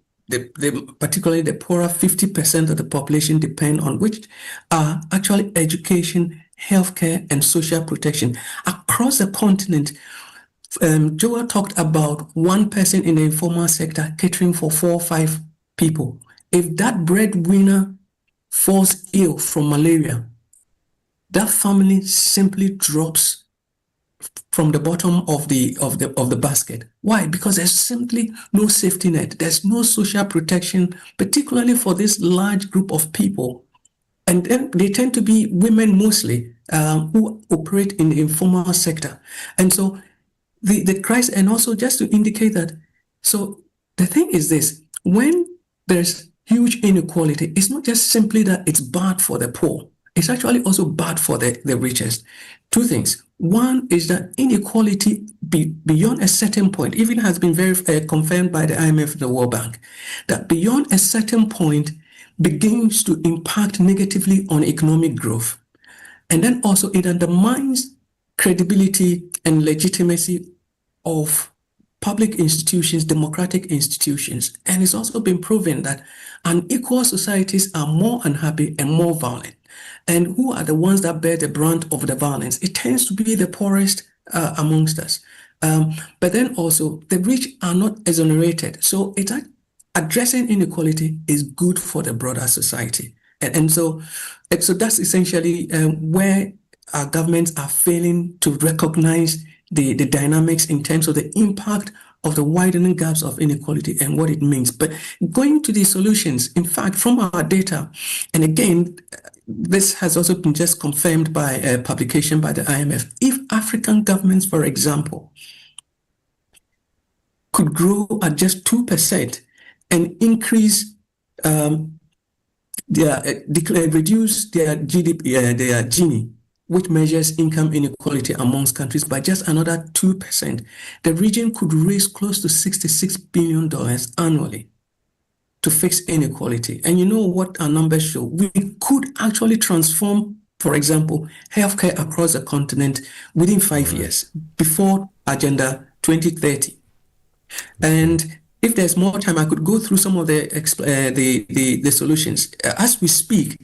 particularly the poorer 50% of the population depend on, which are actually education, healthcare, and social protection. Across the continent, Joel talked about one person in the informal sector catering for 4 or 5 people. If that breadwinner falls ill from malaria, that family simply drops from the bottom of the basket. Why? Because there's simply no safety net. There's no social protection, particularly for this large group of people. And then they tend to be women mostly who operate in the informal sector. And so the crisis, and also just to indicate that, so the thing is this, when there's huge inequality, it's not just simply that it's bad for the poor, it's actually also bad for the richest. 2 things. One is that inequality beyond a certain point, even has been very confirmed by the IMF and the World Bank, that beyond a certain point begins to impact negatively on economic growth. And then also it undermines credibility and legitimacy of public institutions, democratic institutions. And it's also been proven that unequal societies are more unhappy and more violent. And who are the ones that bear the brunt of the violence? It tends to be the poorest amongst us. But then also the rich are not exonerated. So it's addressing inequality is good for the broader society. And so that's essentially where our governments are failing to recognize the dynamics in terms of the impact of the widening gaps of inequality and what it means. But going to the solutions, in fact, from our data, and again, this has also been just confirmed by a publication by the IMF. If African governments, for example, could grow at just 2% and increase reduce their GDP, their Gini, which measures income inequality amongst countries, by just another 2%, the region could raise close to $66 billion annually to fix inequality. And you know what our numbers show? We could actually transform, for example, healthcare across the continent within 5 years, before Agenda 2030. And if there's more time, I could go through some of the solutions. As we speak,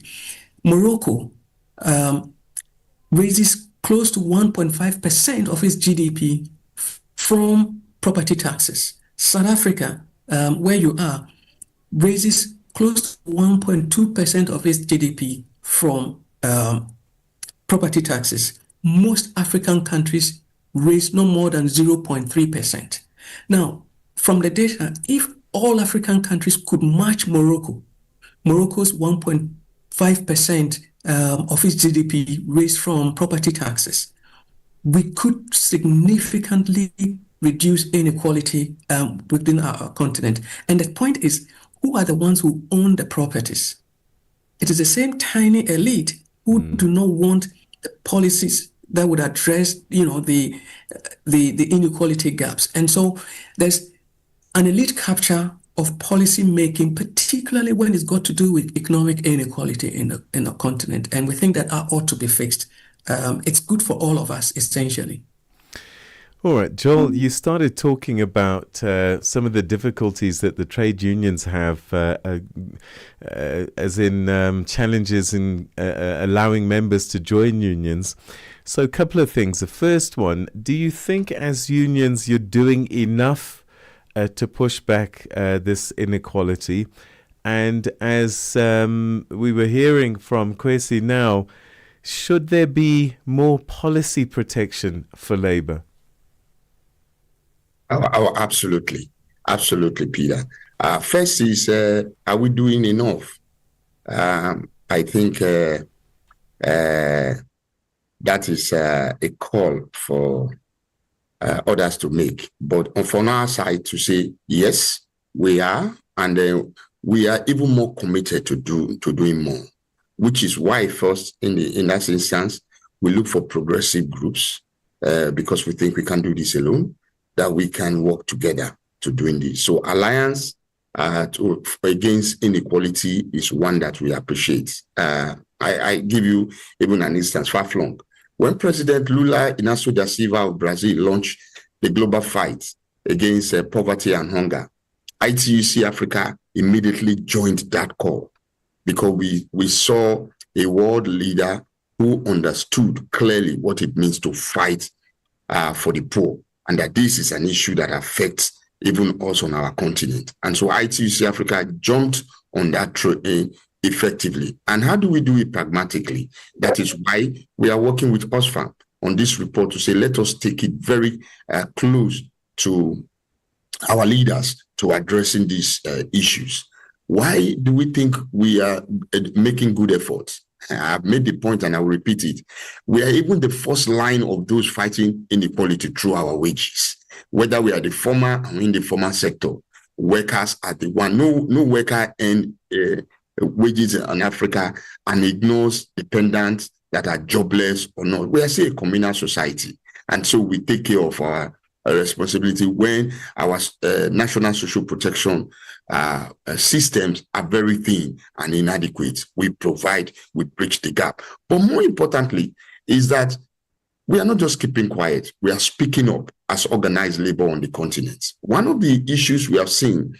Morocco raises close to 1.5% of its GDP from property taxes. South Africa, where you are, raises close to 1.2% of its GDP from property taxes. Most African countries raise no more than 0.3%. Now, from the data, if all African countries could match Morocco's 1.5% of its GDP raised from property taxes, we could significantly reduce inequality within our continent. And the point is, who are the ones who own the properties? It is the same tiny elite who do not want the policies that would address, the inequality gaps. And so there's an elite capture of policy making, particularly when it's got to do with economic inequality in the continent. And we think that ought to be fixed. It's good for all of us, essentially. All right, Joel, you started talking about some of the difficulties that the trade unions have, as in challenges in allowing members to join unions. So a couple of things. The first one, do you think as unions you're doing enough to push back this inequality? And as we were hearing from Kwesi now, should there be more policy protection for labour? Oh, absolutely. Absolutely, Peter. First is, are we doing enough? I think that is a call for others to make. But from our side to say, yes, we are, and we are even more committed to doing more, which is why first, in that instance, we look for progressive groups because we think we can't do this alone, that we can work together to doing this. So Alliance against inequality is one that we appreciate. I give you even an instance, far-flung. When President Lula Inácio da Silva of Brazil launched the global fight against poverty and hunger, ITUC Africa immediately joined that call because we saw a world leader who understood clearly what it means to fight for the poor, and that this is an issue that affects even us on our continent. And so ITUC Africa jumped on that train effectively. And how do we do it pragmatically? That is why we are working with Oxfam on this report to say, let us take it very close to our leaders to addressing these issues. Why do we think we are making good efforts? I've made the point and I will repeat it. We are even the first line of those fighting inequality through our wages. Whether we are the former or in the formal sector, workers are the one. No worker earns wages in Africa and ignores dependents that are jobless or not. We are still a communal society. And so we take care of our responsibility when our national social protection systems are very thin and inadequate. We bridge the gap. But more importantly is that we are not just keeping quiet. We are speaking up as organized labor on the continent. One of the issues we have seen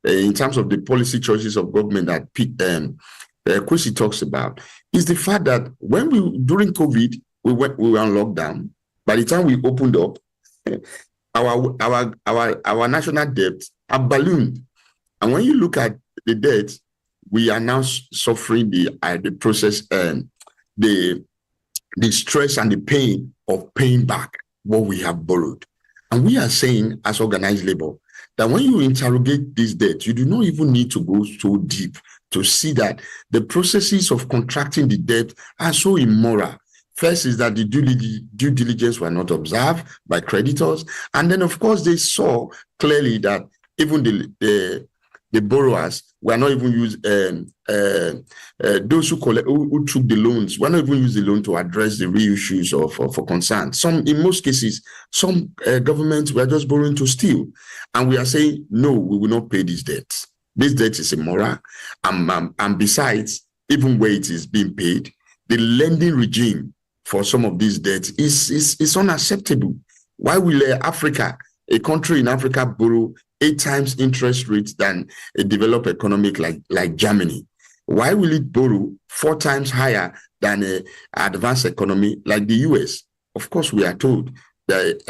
in terms of the policy choices of government that Kwesi talks about is the fact that during COVID, we were on lockdown. By the time we opened up, our national debt have ballooned. And when you look at the debt, we are now suffering the process, the stress and the pain of paying back what we have borrowed. And we are saying as organized labor that when you interrogate this debt, you do not even need to go so deep to see that the processes of contracting the debt are so immoral. First is that the due diligence were not observed by creditors. And then, of course, they saw clearly that even the borrowers were not even used, those who took the loans were not even used the loan to address the real issues for concern. In most cases, some governments were just borrowing to steal. And we are saying, no, we will not pay these debts. This debt is immoral. And besides, even where it is being paid, the lending regime for some of these debts is unacceptable. Why will Africa, a country in Africa, borrow 8 times interest rates than a developed economy like Germany? Why will it borrow 4 times higher than an advanced economy like the US? Of course, we are told that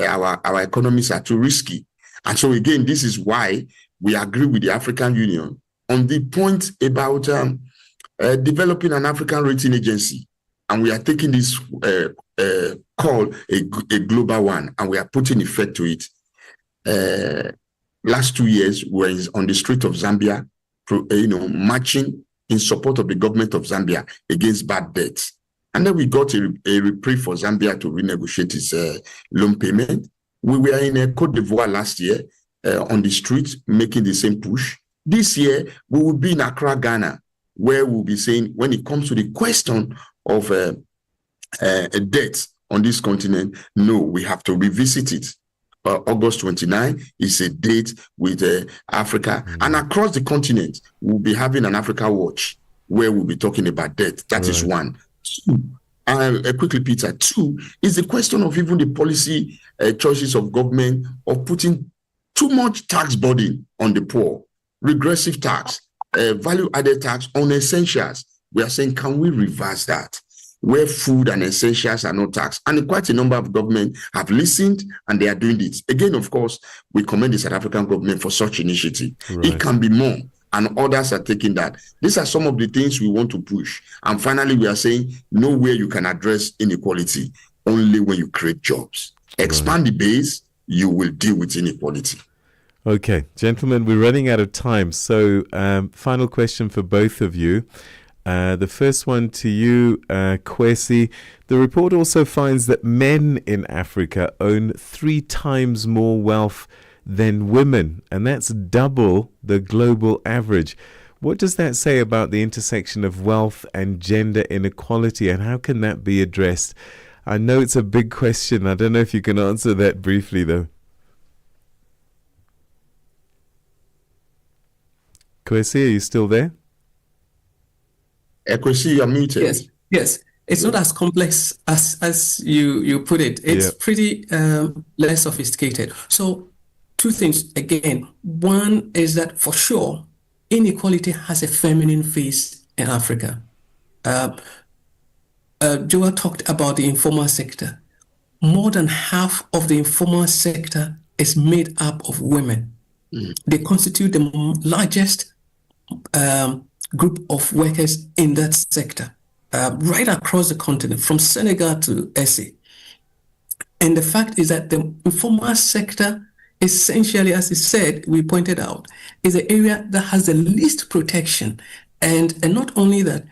our economies are too risky. And so again, this is why we agree with the African Union on the point about developing an African rating agency. And we are taking this call a global one, and we are putting effect to it. Last 2 years, we were on the street of Zambia, marching in support of the government of Zambia against bad debts. And then we got a reprieve for Zambia to renegotiate its loan payment. We were in Côte d'Ivoire last year on the street making the same push. This year, we will be in Accra, Ghana, where we'll be saying, when it comes to the question of a debt on this continent, no, we have to revisit it. August 29 is a date with Africa. And across the continent, we'll be having an Africa Watch where we'll be talking about debt. That is one. Two, quickly, Peter, 2 is the question of even the policy choices of government of putting too much tax burden on the poor, regressive tax, value-added tax on essentials. We are saying, can we reverse that? Where food and essentials are not taxed. And quite a number of governments have listened and they are doing it. Again, of course, we commend the South African government for such initiative. Right. It can be more, and others are taking that. These are some of the things we want to push. And finally, we are saying, nowhere you can address inequality, only when you create jobs. Expand the base, you will deal with inequality. Okay, gentlemen, we're running out of time. So final question for both of you. The first one to you, Kwesi. The report also finds that men in Africa own 3 times more wealth than women, and that's double the global average. What does that say about the intersection of wealth and gender inequality, and how can that be addressed? I know it's a big question. I don't know if you can answer that briefly, though. Kwesi, are you still there? Kwesi, you're muted. Yes. It's not as complex as you put it. It's pretty less sophisticated. So, two things again. One is that for sure, inequality has a feminine face in Africa. Joel talked about the informal sector. More than half of the informal sector is made up of women. They constitute the largest group of workers in that sector, right across the continent, from Senegal to SA. And the fact is that the informal sector, essentially, as I said, we pointed out, is the area that has the least protection. And not only that,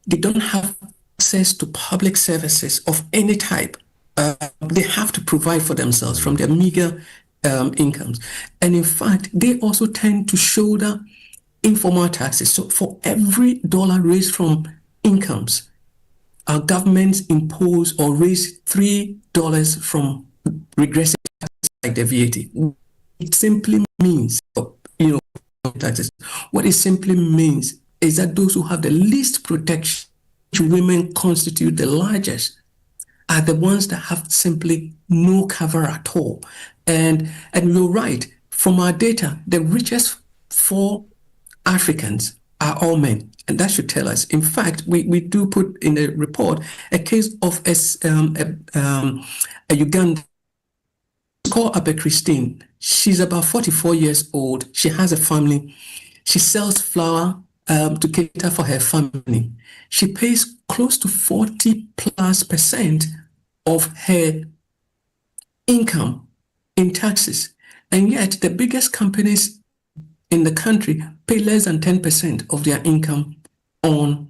they don't have access to public services of any type. They have to provide for themselves from their meager incomes. And in fact, they also tend to shoulder informal taxes. So for every dollar raised from incomes, our governments impose or raise $3 from regressive taxes like the VAT. It simply means, taxes. What it simply means is that those who have the least protection, which women constitute the largest, are the ones that have simply no cover at all. And you're right, from our data, the richest 4 Africans are all men, and that should tell us. In fact, we do put in the report a case of a Ugandan called Abe Christine. She's about 44 years old. She has a family. She sells flour to cater for her family. She pays close to 40+% of her income in taxes, and yet the biggest companies in the country pay less than 10% of their income on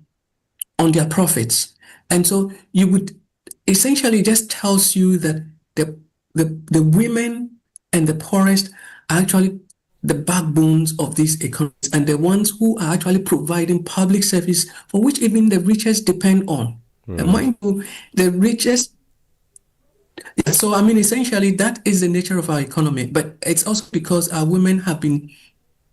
their profits. And so you would essentially just tells you that the women and the poorest are actually the backbones of these economies and the ones who are actually providing public service for which even the richest depend on. And mind you, the richest. So, I mean, essentially, that is the nature of our economy. But it's also because our women have been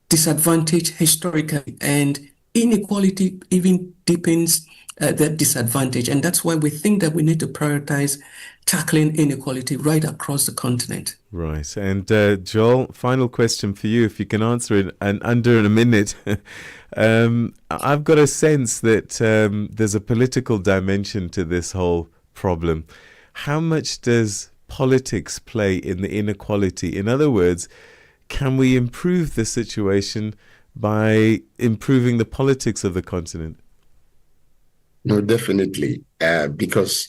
disadvantaged historically, and inequality even deepens that disadvantage. And that's why we think that we need to prioritize tackling inequality right across the continent. Right. And Joel, final question for you, if you can answer it under a minute. I've got a sense that there's a political dimension to this whole problem. How much does politics play in the inequality? In other words, can we improve the situation by improving the politics of the continent? No, definitely, because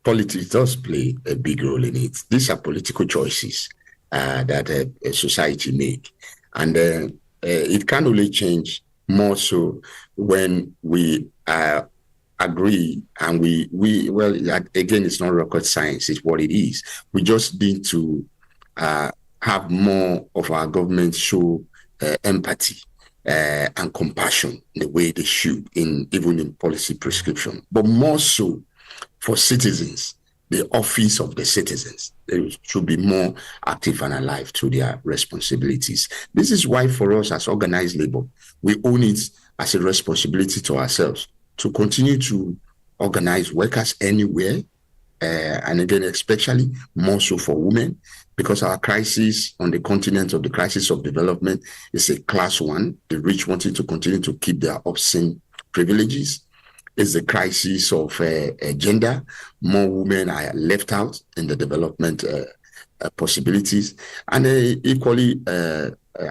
politics does play a big role in it. These are political choices that a society make, and it can only change more so when we agree and we well, again, it's not rocket science, it's what it is. We just need to have more of our government show empathy and compassion in the way they should, even in policy prescription, but more so for citizens, the office of the citizens. They should be more active and alive to their responsibilities. This is why for us as organized labor, we own it as a responsibility to ourselves to continue to organize workers anywhere, and again, especially more so for women, because our crisis on the continent of the crisis of development is a class one, the rich wanting to continue to keep their obscene privileges. It's the crisis of gender. More women are left out in the development possibilities. And equally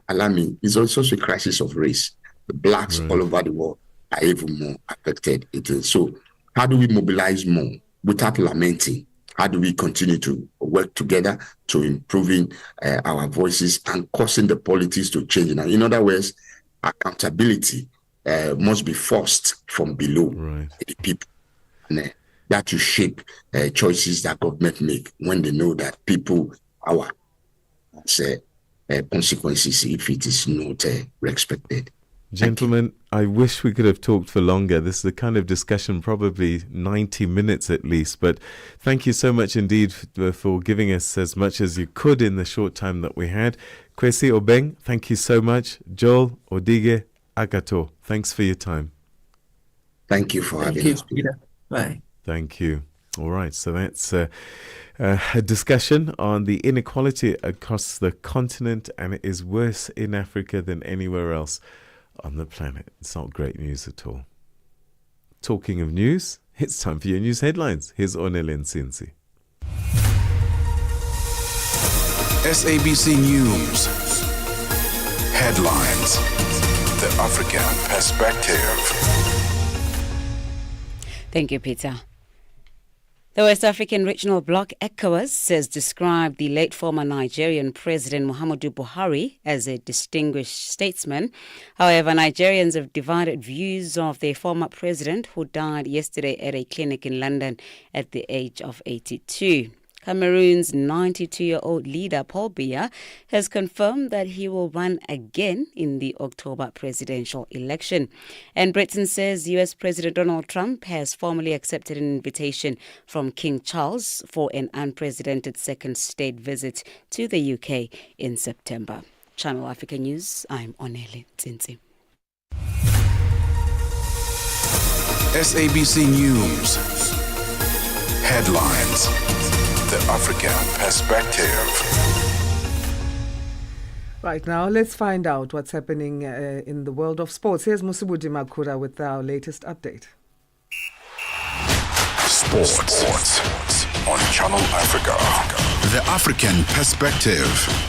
alarming is also a crisis of race. The blacks all over the world are even more affected. So how do we mobilize more without lamenting? How do we continue to work together to improving our voices and causing the politics to change? Now, in other words, accountability must be forced from below the people. And that will shape choices that government make when they know that people are consequences if it is not respected. Gentlemen, I wish we could have talked for longer. This is the kind of discussion, probably 90 minutes at least. But thank you so much indeed for giving us as much as you could in the short time that we had. Kwesi Obeng, thank you so much. Joel Odige, Agato, thanks for your time. Thank you for having us, Peter. Bye. Thank you. All right, so that's a discussion on the inequality across the continent, and it is worse in Africa than anywhere else on the planet. It's not great news at all. Talking of news, it's time for your news headlines. Here's Onelen Sinsi. SABC News. Headlines. The African Perspective. Thank you, Peter. The West African Regional Bloc ECOWAS has described the late former Nigerian President Muhammadu Buhari as a distinguished statesman. However, Nigerians have divided views of their former president, who died yesterday at a clinic in London at the age of 82. Cameroon's 92-year-old leader, Paul Biya, has confirmed that he will run again in the October presidential election. And Britain says US President Donald Trump has formally accepted an invitation from King Charles for an unprecedented second state visit to the UK in September. Channel Africa News, I'm Onele Tsinzi. SABC News. Headlines. The African Perspective. Right now, let's find out what's happening in the world of sports. Here's Musubudi Makura with our latest update. Sports on Channel Africa. The African Perspective.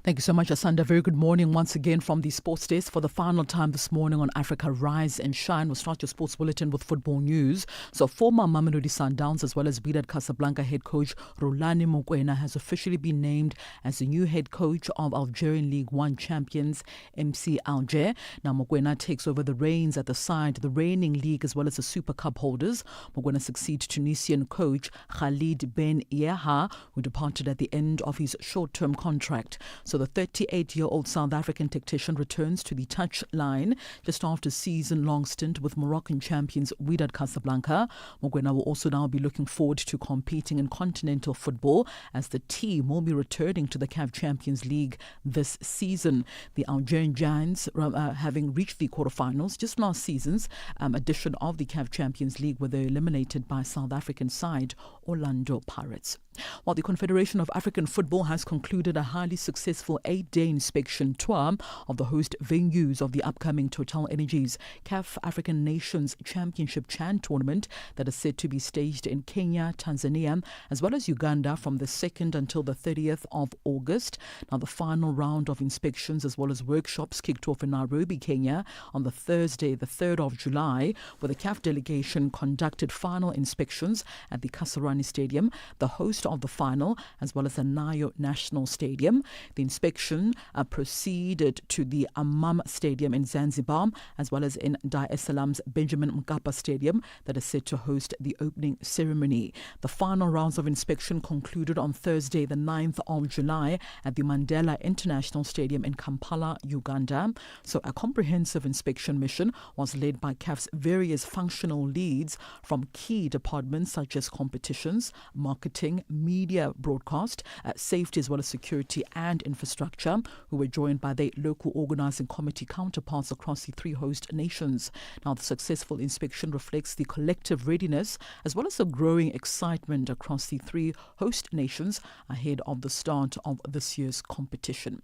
Thank you so much, Asanda. Very good morning once again from the Sports Desk for the final time this morning on Africa Rise and Shine. We'll start your sports bulletin with football news. So former Mamelodi Sundowns as well as Beda Casablanca head coach Rulani Mokoena has officially been named as the new head coach of Algerian League One champions MC Alger. Now Mokoena takes over the reins at the side, the reigning league as well as the Super Cup holders. Mokoena succeeds Tunisian coach Khalid Ben Yeha, who departed at the end of his short-term contract. So the 38-year-old South African tactician returns to the touchline just after a season-long stint with Moroccan champions Wydad Casablanca. Mokoena will also now be looking forward to competing in continental football as the team will be returning to the CAF Champions League this season. The Algerian Giants, having reached the quarterfinals just last season's edition of the CAF Champions League, where they were eliminated by South African side Orlando Pirates. While the Confederation of African Football has concluded a highly successful 8-day inspection tour of the host venues of the upcoming Total Energies CAF African Nations Championship Chan tournament that is set to be staged in Kenya, Tanzania, as well as Uganda from the 2nd until the 30th of August. Now, the final round of inspections as well as workshops kicked off in Nairobi, Kenya on the Thursday, the 3rd of July, where the CAF delegation conducted final inspections at the Kasarani Stadium, the host of the final, as well as the Nyayo National Stadium. The inspection proceeded to the Amam Stadium in Zanzibar, as well as in Dar es Salaam's Benjamin Mkapa Stadium that is set to host the opening ceremony. The final rounds of inspection concluded on Thursday, the 9th of July at the Mandela International Stadium in Kampala, Uganda. So a comprehensive inspection mission was led by CAF's various functional leads from key departments such as competitions, marketing, media broadcast, safety as well as security and infrastructure, who were joined by their local organising committee counterparts across the three host nations. Now, the successful inspection reflects the collective readiness as well as the growing excitement across the three host nations ahead of the start of this year's competition.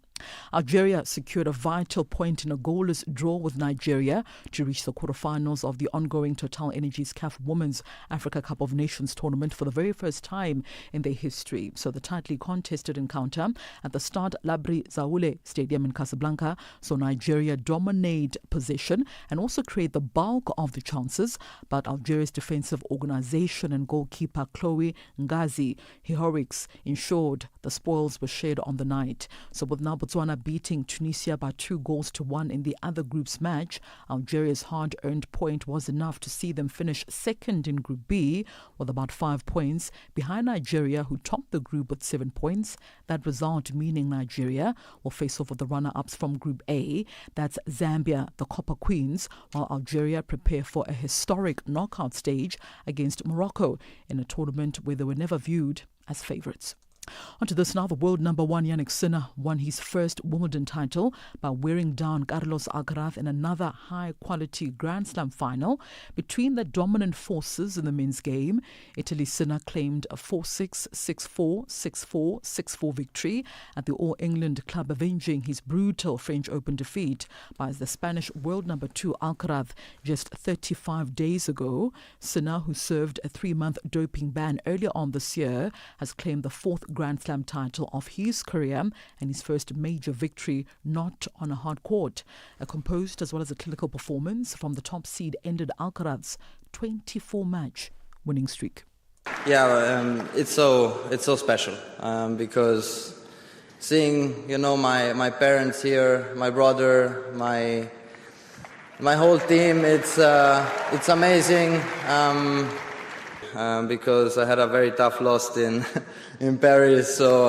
Algeria secured a vital point in a goalless draw with Nigeria to reach the quarterfinals of the ongoing Total Energies CAF Women's Africa Cup of Nations tournament for the very first time in their history. So the tightly contested encounter at the Stade Labri Zaoule Stadium in Casablanca saw Nigeria dominate possession and also create the bulk of the chances, but Algeria's defensive organisation and goalkeeper Chloe Ngazi heroics ensured the spoils were shared on the night. So with now Botswana beating Tunisia by 2-1 in the other group's match, Algeria's hard-earned point was enough to see them finish second in Group B with about 5 points behind Nigeria, who topped the group with 7 points. That result meaning Nigeria will face off with the runner-ups from Group A, that's Zambia, the Copper Queens, while Algeria prepare for a historic knockout stage against Morocco in a tournament where they were never viewed as favourites. Onto this now, the world number one Yannick Sinner won his first Wimbledon title by wearing down Carlos Alcaraz in another high-quality Grand Slam final. Between the dominant forces in the men's game, Italy's Sinner claimed a 4-6, 6-4, 6-4, 6-4 victory at the All England club, avenging his brutal French Open defeat by the Spanish world number two Alcaraz just 35 days ago. Sinner, who served a 3-month doping ban earlier on this year, has claimed the fourth Grand Slam title of his career and his first major victory not on a hard court. A composed as well as a clinical performance from the top seed ended Alcaraz's 24-match winning streak. Yeah, it's so special because seeing my parents here, my brother, my whole team, it's amazing. Because I had a very tough loss in Paris, so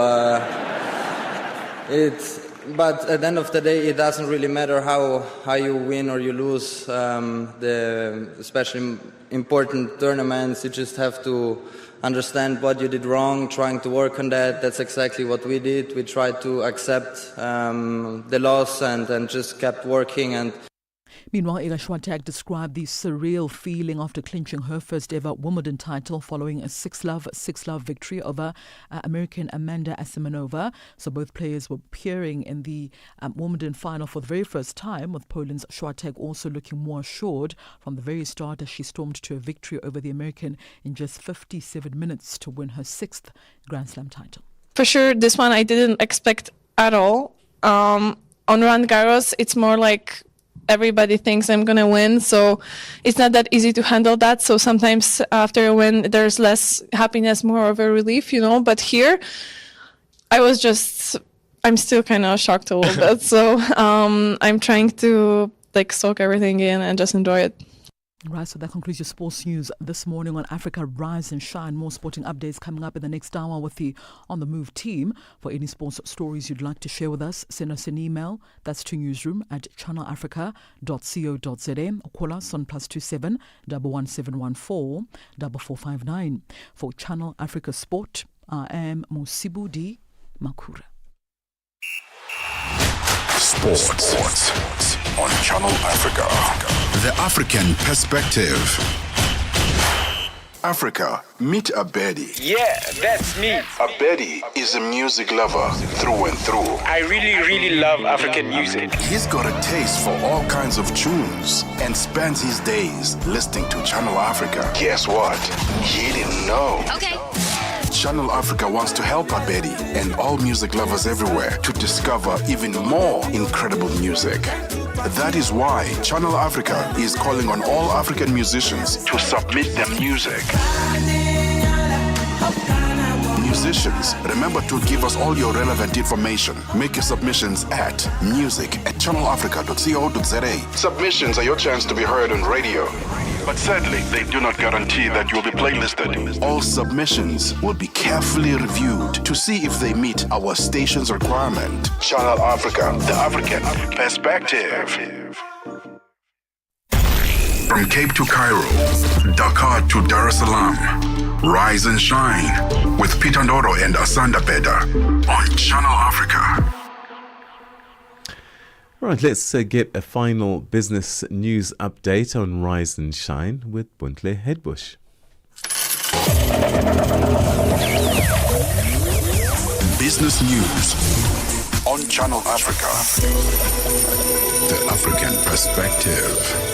but at the end of the day, it doesn't really matter how you win or you lose. The especially important tournaments, you just have to understand what you did wrong, trying to work on that. That's exactly what we did. We tried to accept the loss and just kept working. And meanwhile, Iga Swiatek described the surreal feeling after clinching her first ever Wimbledon title following a 6-love victory over American Amanda Anisimova. So both players were appearing in the Wimbledon final for the very first time, with Poland's Swiatek also looking more assured from the very start as she stormed to a victory over the American in just 57 minutes to win her sixth Grand Slam title. For sure, this one I didn't expect at all. On Roland Garros, it's more like everybody thinks I'm going to win, so it's not that easy to handle that. So sometimes after a win, there's less happiness, more of a relief, But here, I'm still kind of shocked a little bit. So I'm trying to soak everything in and just enjoy it. Right, so that concludes your sports news this morning on Africa Rise and Shine. More sporting updates coming up in the next hour with the On The Move team. For any sports stories you'd like to share with us, send us an email. That's to newsroom@channelafrica.co.za or call us on +27 11714 4459. For Channel Africa Sport, I am Musibudi Makura. Sports on Channel Africa. The African perspective. Africa, meet Abedi. Yeah, that's me. Abedi is a music lover through and through. I really love African music. He's got a taste for all kinds of tunes and spends his days listening to Channel Africa. Guess what? He didn't know. Okay. Channel Africa wants to help Abedi and all music lovers everywhere to discover even more incredible music. That is why Channel Africa is calling on all African musicians to submit their music. Musicians, remember to give us all your relevant information. Make your submissions at music@channelafrica.co.za. Submissions are your chance to be heard on radio. But sadly, they do not guarantee that you will be playlisted. All submissions will be carefully reviewed to see if they meet our station's requirement. Channel Africa, the African perspective. From Cape to Cairo, Dakar to Dar es Salaam, rise and shine with Peter Ndoro and Asanda Beda on Channel Africa. Right, let's get a final business news update on Rise and Shine with Buntle Headbush. Business news on Channel Africa. The African perspective.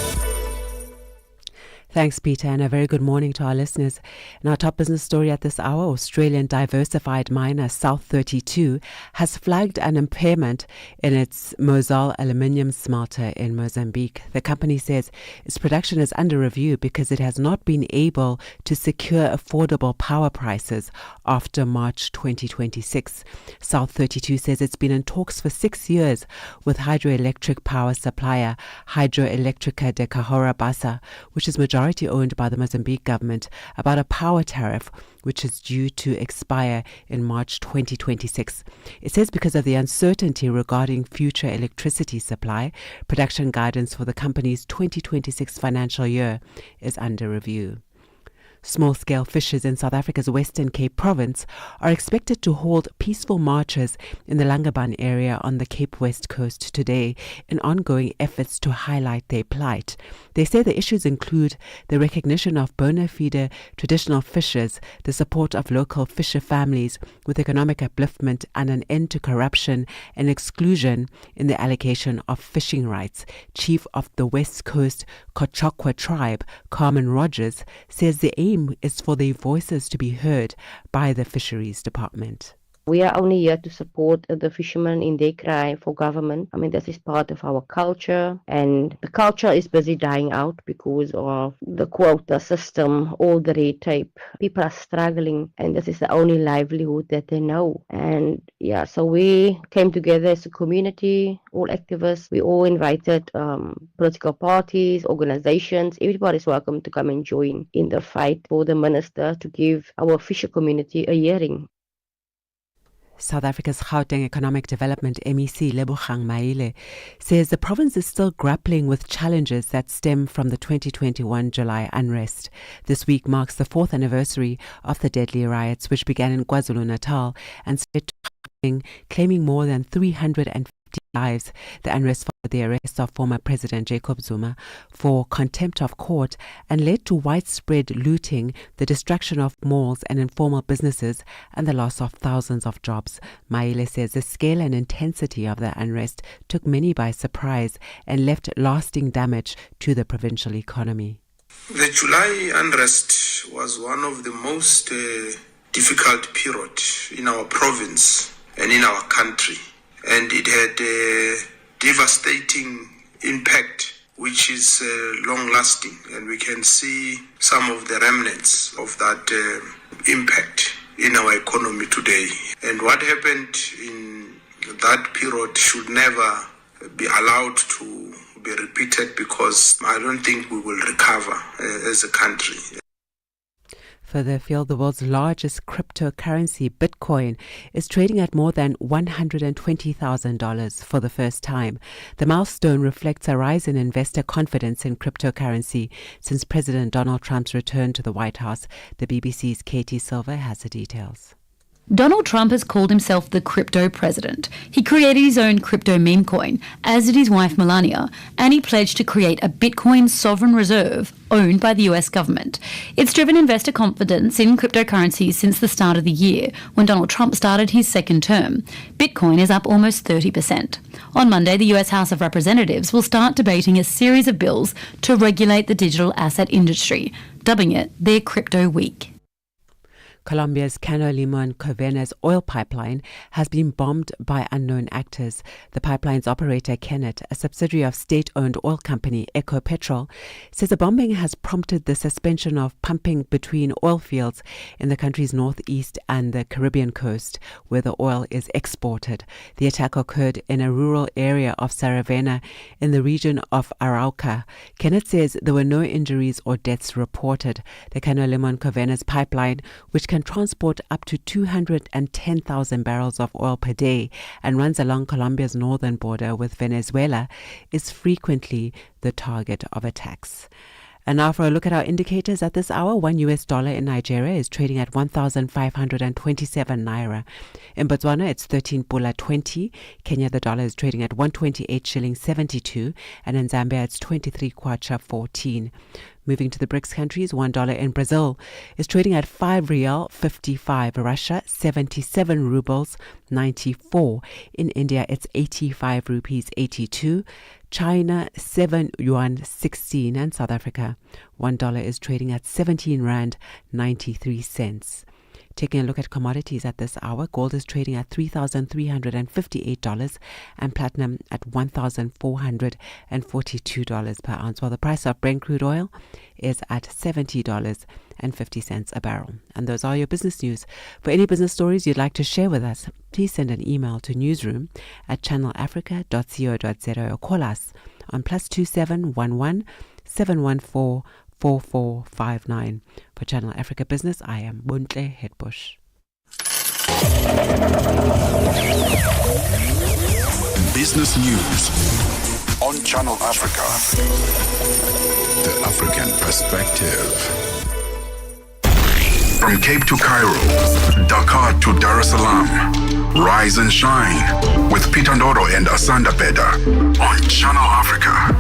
Thanks, Peter, and a very good morning to our listeners. In our top business story at this hour, Australian diversified miner South 32 has flagged an impairment in its Mozal aluminium smelter in Mozambique. The company says its production is under review because it has not been able to secure affordable power prices after March 2026. South 32 says it's been in talks for 6 years with hydroelectric power supplier Hidroelectrica de Cahora Bassa, which is majority owned by the Mozambique government, about a power tariff which is due to expire in March 2026. It says because of the uncertainty regarding future electricity supply, production guidance for the company's 2026 financial year is under review. Small-scale fishers in South Africa's Western Cape province are expected to hold peaceful marches in the Langebaan area on the Cape West Coast today in ongoing efforts to highlight their plight. They say the issues include the recognition of bona fide traditional fishers, the support of local fisher families with economic upliftment, and an end to corruption and exclusion in the allocation of fishing rights. Chief of the West Coast Kochokwe tribe, Carmen Rogers, says the aim is for their voices to be heard by the Fisheries Department. We are only here to support the fishermen in their cry for government. I mean, this is part of our culture, and the culture is busy dying out because of the quota system, all the red tape. People are struggling, and this is the only livelihood that they know. And yeah, so we came together as a community, all activists. We all invited political parties, organizations. Everybody's welcome to come and join in the fight for the minister to give our fisher community a hearing. South Africa's Gauteng Economic Development MEC Lebogang Maile says the province is still grappling with challenges that stem from the 2021 July unrest. This week marks the 4th anniversary of the deadly riots which began in KwaZulu-Natal and spread to Gauteng, claiming more than 350 lives. The unrest followed the arrest of former President Jacob Zuma for contempt of court and led to widespread looting, the destruction of malls and informal businesses, and the loss of thousands of jobs. Maile says the scale and intensity of the unrest took many by surprise and left lasting damage to the provincial economy. The July unrest was one of the most difficult periods in our province and in our country. And it had a devastating impact, which is long-lasting. And we can see some of the remnants of that impact in our economy today. And what happened in that period should never be allowed to be repeated, because I don't think we will recover as a country. Further afield, the world's largest cryptocurrency, Bitcoin, is trading at more than $120,000 for the first time. The milestone reflects a rise in investor confidence in cryptocurrency since President Donald Trump's return to the White House. The BBC's Katie Silver has the details. Donald Trump has called himself the crypto president. He created his own crypto meme coin, as did his wife Melania, and he pledged to create a Bitcoin sovereign reserve owned by the US government. It's driven investor confidence in cryptocurrencies since the start of the year, when Donald Trump started his second term. Bitcoin is up almost 30%. On Monday, the US House of Representatives will start debating a series of bills to regulate the digital asset industry, dubbing it their Crypto Week. Colombia's Cano Limon Coveñas oil pipeline has been bombed by unknown actors. The pipeline's operator, Kennet, a subsidiary of state-owned oil company Ecopetrol, says the bombing has prompted the suspension of pumping between oil fields in the country's northeast and the Caribbean coast, where the oil is exported. The attack occurred in a rural area of Saravena in the region of Arauca. Kennet says there were no injuries or deaths reported. The Cano Limon Coveñas pipeline, which can transport up to 210,000 barrels of oil per day and runs along Colombia's northern border with Venezuela, is frequently the target of attacks. And now for a look at our indicators at this hour. $1 in Nigeria is trading at 1,527 naira. In Botswana, it's 13 pula 20. Kenya, the dollar is trading at 128 shillings 72. And in Zambia, it's 23 kwacha 14. Moving to the BRICS countries, $1 in Brazil is trading at 5 rial 55. Russia, 77 rubles 94. In India, it's 85 rupees 82. China, 7 yuan 16. And South Africa, $1 is trading at 17 rand 93 cents. Taking a look at commodities at this hour, gold is trading at $3,358 and platinum at $1,442 per ounce, while the price of Brent crude oil is at $70.50 a barrel. And those are your business news. For any business stories you'd like to share with us, please send an email to newsroom@channelafrica.co.za or call us on +27 11 714 4459. For Channel Africa Business, I am Buntle Hedbush. Business News on Channel Africa. The African Perspective. From Cape to Cairo, Dakar to Dar es Salaam. Rise and shine with Peter Ndoro and Asanda Beda on Channel Africa.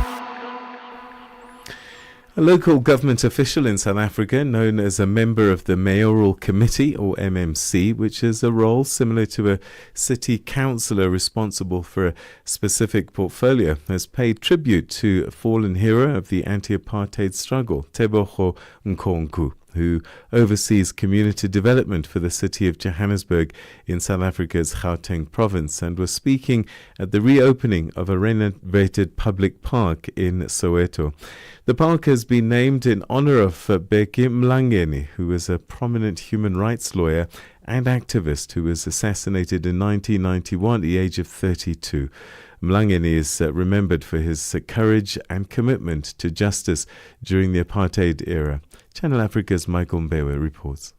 A local government official in South Africa, known as a member of the Mayoral Committee, or MMC, which is a role similar to a city councillor responsible for a specific portfolio, has paid tribute to a fallen hero of the anti-apartheid struggle, Tebogo Nkonku, who oversees community development for the city of Johannesburg in South Africa's Gauteng province, and was speaking at the reopening of a renovated public park in Soweto. The park has been named in honor of Beki Mlangeni, who was a prominent human rights lawyer and activist who was assassinated in 1991 at the age of 32. Mlangeni is remembered for his courage and commitment to justice during the apartheid era. Channel Africa's Michael Mbewe reports.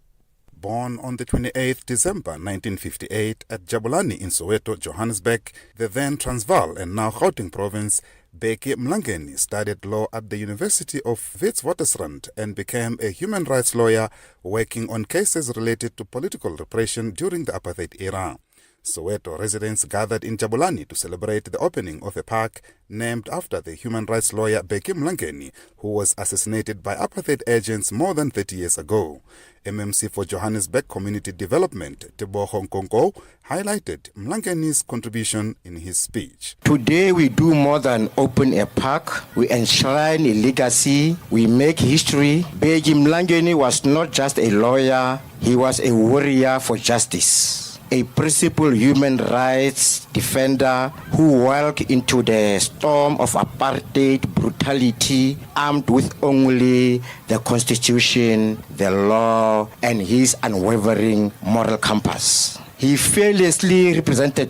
Born on the 28th December 1958 at Jabulani in Soweto, Johannesburg, the then Transvaal and now Gauteng province, Beki Mlangeni studied law at the University of Witwatersrand and became a human rights lawyer working on cases related to political repression during the apartheid era. Soweto residents gathered in Jabulani to celebrate the opening of a park named after the human rights lawyer Beki Mlangeni, who was assassinated by apartheid agents more than 30 years ago. MMC for Johannesburg Community Development, Tebogo Nkonku, highlighted Mlangeni's contribution in his speech. Today we do more than open a park. We enshrine a legacy. We make history. Beki Mlangeni was not just a lawyer. He was a warrior for justice. A principled human rights defender who walked into the storm of apartheid brutality armed with only the Constitution, the law, and his unwavering moral compass. He fearlessly represented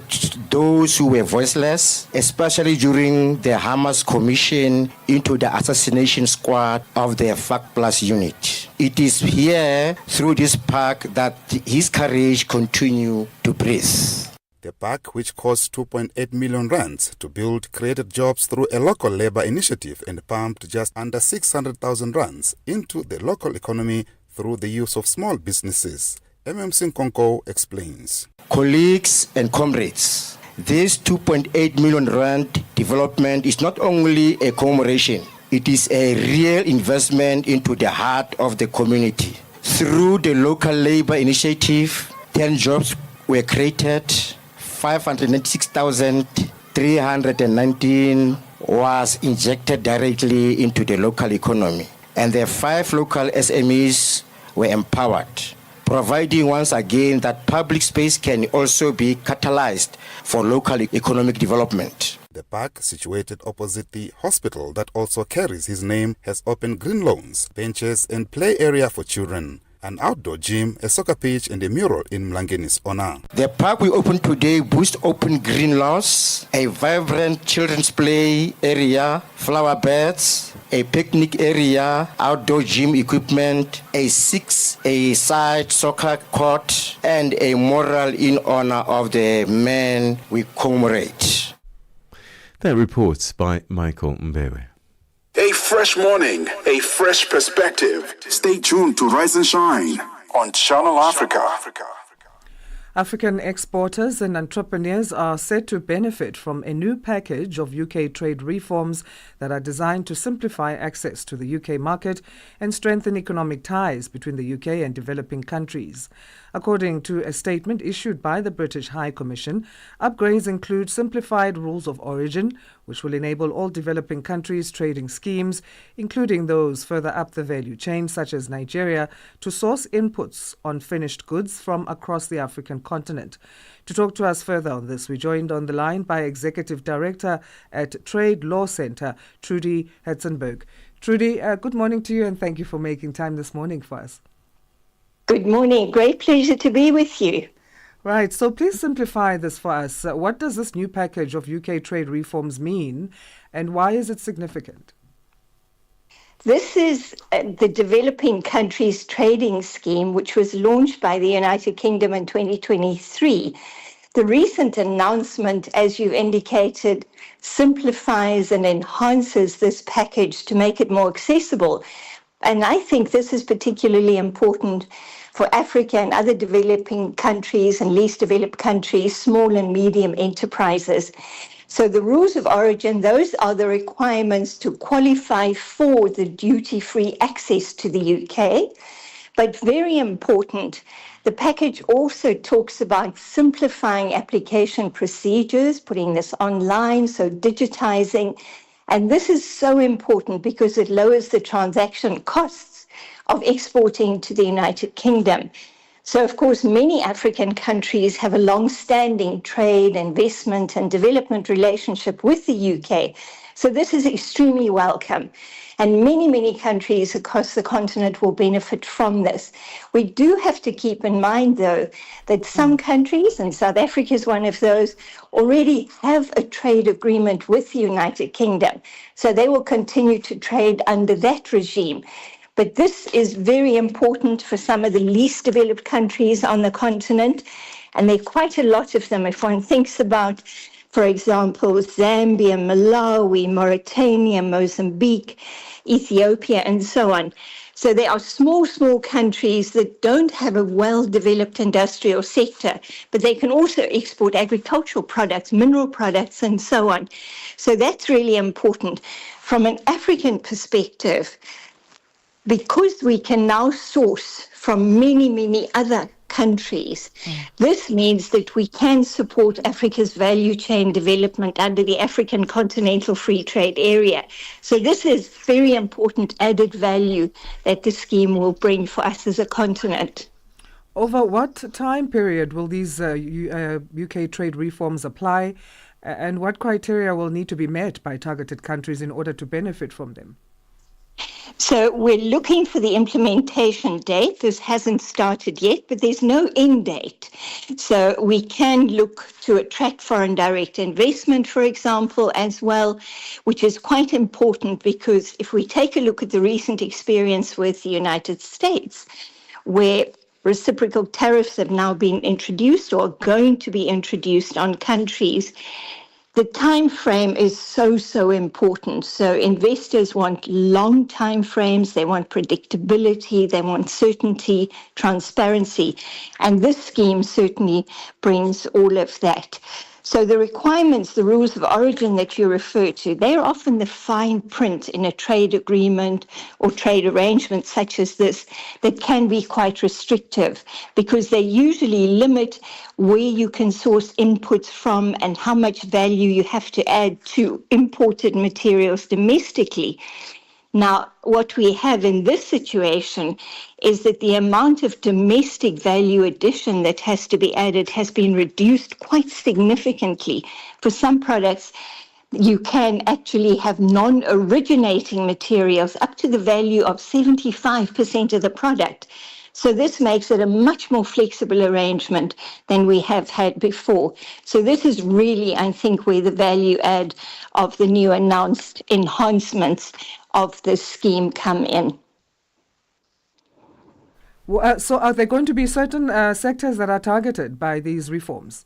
those who were voiceless, especially during the Hamas commission into the assassination squad of the FAC Plus unit. It is here, through this park, that his courage continues to breathe. The park, which cost 2.8 million rands to build, created jobs through a local labor initiative and pumped just under 600,000 rands into the local economy through the use of small businesses. MMC Nkonku explains. Colleagues and comrades, this 2.8 million rand development is not only a commemoration, it is a real investment into the heart of the community. Through the local labor initiative, 10 jobs were created, 596,319 was injected directly into the local economy, and the 5 local SMEs were empowered, providing once again that public space can also be catalyzed for local economic development. The park, situated opposite the hospital that also carries his name, has open green lawns, benches and play area for children, an outdoor gym, a soccer pitch and a mural in Mlangeni's honor. The park we opened today boasts open green lawns, a vibrant children's play area, flower beds, a picnic area, outdoor gym equipment, a 6-a-side soccer court, and a mural in honor of the men we commemorate. That report's by Michael Mbewe. A fresh morning, a fresh perspective. Stay tuned to Rise and Shine on Channel Africa. African exporters and entrepreneurs are set to benefit from a new package of UK trade reforms that are designed to simplify access to the UK market and strengthen economic ties between the UK and developing countries. According to a statement issued by the British High Commission, upgrades include simplified rules of origin, which will enable all developing countries' trading schemes, including those further up the value chain, such as Nigeria, to source inputs on finished goods from across the African continent. To talk to us further on this, we're joined on the line by Executive Director at Trade Law Centre, Trudy Hetzenberg. Trudy, good morning to you and thank you for making time this morning for us. Good morning. Great pleasure to be with you. Right. So please simplify this for us. What does this new package of UK trade reforms mean and why is it significant? This is the Developing Countries Trading Scheme, which was launched by the United Kingdom in 2023. The recent announcement, as you indicated, simplifies and enhances this package to make it more accessible. And I think this is particularly important for Africa and other developing countries and least developed countries, small and medium enterprises. So the rules of origin, those are the requirements to qualify for the duty-free access to the UK. But very important, the package also talks about simplifying application procedures, putting this online, so digitizing. And this is so important because it lowers the transaction costs of exporting to the United Kingdom. So, of course, many African countries have a long-standing trade, investment, and development relationship with the UK. So this is extremely welcome. And many, many countries across the continent will benefit from this. We do have to keep in mind, though, that some countries, and South Africa is one of those, already have a trade agreement with the United Kingdom. So they will continue to trade under that regime. But this is very important for some of the least developed countries on the continent. And there are quite a lot of them. If one thinks about, for example, Zambia, Malawi, Mauritania, Mozambique, Ethiopia, and so on. So there are small countries that don't have a well-developed industrial sector, but they can also export agricultural products, mineral products, and so on. So that's really important. From an African perspective, because we can now source from many, many other countries, this means that we can support Africa's value chain development under the African Continental Free Trade Area. So this is very important added value that the scheme will bring for us as a continent. Over what time period will these UK trade reforms apply, and what criteria will need to be met by targeted countries in order to benefit from them? So we're looking for the implementation date. This hasn't started yet, but there's no end date. So we can look to attract foreign direct investment, for example, as well, which is quite important because if we take a look at the recent experience with the United States, where reciprocal tariffs have now been introduced or are going to be introduced on countries, the time frame is so important. So investors want long time frames, they want predictability, they want certainty, transparency, and this scheme certainly brings all of that. So the requirements, the rules of origin that you refer to, they're often the fine print in a trade agreement or trade arrangement such as this that can be quite restrictive because they usually limit where you can source inputs from and how much value you have to add to imported materials domestically. Now, what we have in this situation is that the amount of domestic value addition that has to be added has been reduced quite significantly. For some products, you can actually have non-originating materials up to the value of 75% of the product. So this makes it a much more flexible arrangement than we have had before. So this is really, I think, where the value add of the new announced enhancements of this scheme come in. So are there going to be certain sectors that are targeted by these reforms?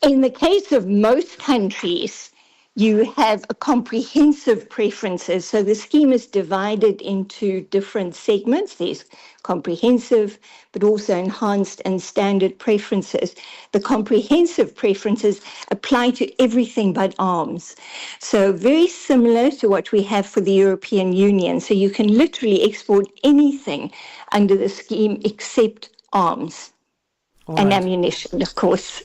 In the case of most countries, you have a comprehensive preferences. So the scheme is divided into different segments. There's comprehensive, but also enhanced and standard preferences. The comprehensive preferences apply to everything but arms. So very similar to what we have for the European Union. So you can literally export anything under the scheme except arms and ammunition, of course.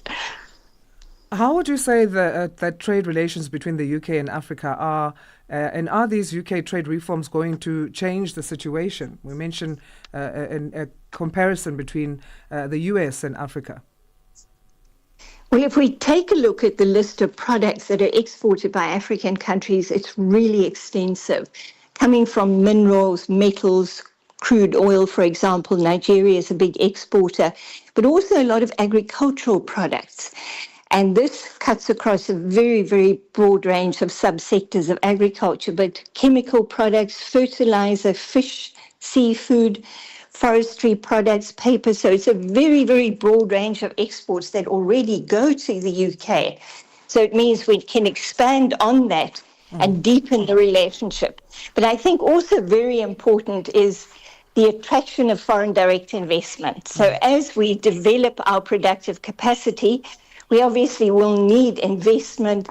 How would you say that trade relations between the UK and Africa are, and are these UK trade reforms going to change the situation? We mentioned a comparison between the US and Africa. Well, if we take a look at the list of products that are exported by African countries, it's really extensive, coming from minerals, metals, crude oil, for example. Nigeria is a big exporter, but also a lot of agricultural products. And this cuts across a very, very broad range of subsectors of agriculture, but chemical products, fertilizer, fish, seafood, forestry products, paper. So it's a very, very broad range of exports that already go to the UK. So it means we can expand on that and deepen the relationship. But I think also very important is the attraction of foreign direct investment. So as we develop our productive capacity, we obviously will need investment,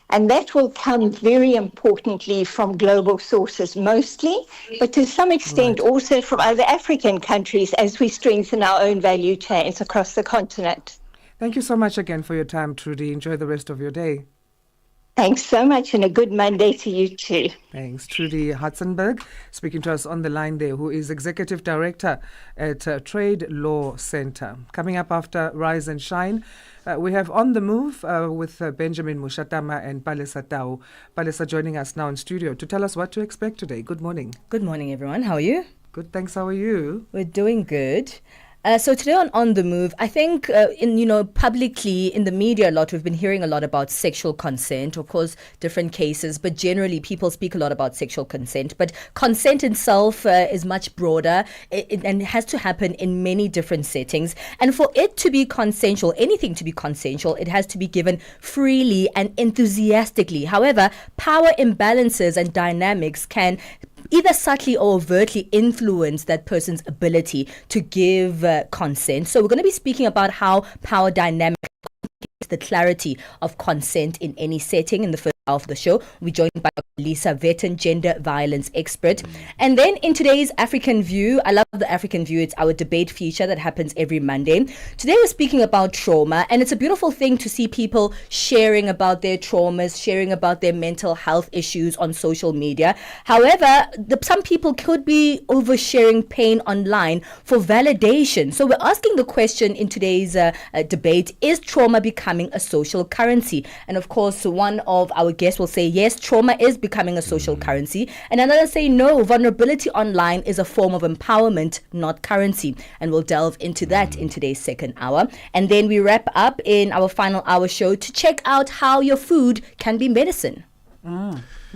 and that will come very importantly from global sources mostly, but to some extent also from other African countries as we strengthen our own value chains across the continent. Thank you so much again for your time, Trudy. Enjoy the rest of your day. Thanks so much, and a good Monday to you too. Thanks. Trudy Hudsenberg speaking to us on the line there, who is Executive Director at Trade Law Center. Coming up after Rise and Shine, we have On the Move with Benjamin Mushatama and Palesa Tau. Palesa joining us now in studio to tell us what to expect today. Good morning. Good morning, everyone. How are you? Good, thanks. How are you? We're doing good. So today on the Move, I think publicly in the media a lot, we've been hearing a lot about sexual consent, of course, different cases, but generally people speak a lot about sexual consent. But consent itself is much broader and has to happen in many different settings. And for it to be consensual, anything to be consensual, it has to be given freely and enthusiastically. However, power imbalances and dynamics can either subtly or overtly influence that person's ability to give consent. So we're going to be speaking about how power dynamics the clarity of consent in any setting in the first half of the show. We're joined by Lisa Vetten, gender violence expert. And then in today's African View, I love the African View, it's our debate feature that happens every Monday. Today we're speaking about trauma, and it's a beautiful thing to see people sharing about their traumas, sharing about their mental health issues on social media. However, some people could be oversharing pain online for validation. So we're asking the question in today's debate, is trauma becoming a social currency? And of course, one of our guests will say, yes, trauma is becoming a social currency. And another say, no, vulnerability online is a form of empowerment, not currency. And we'll delve into that in today's second hour. And then we wrap up in our final hour show to check out how your food can be medicine.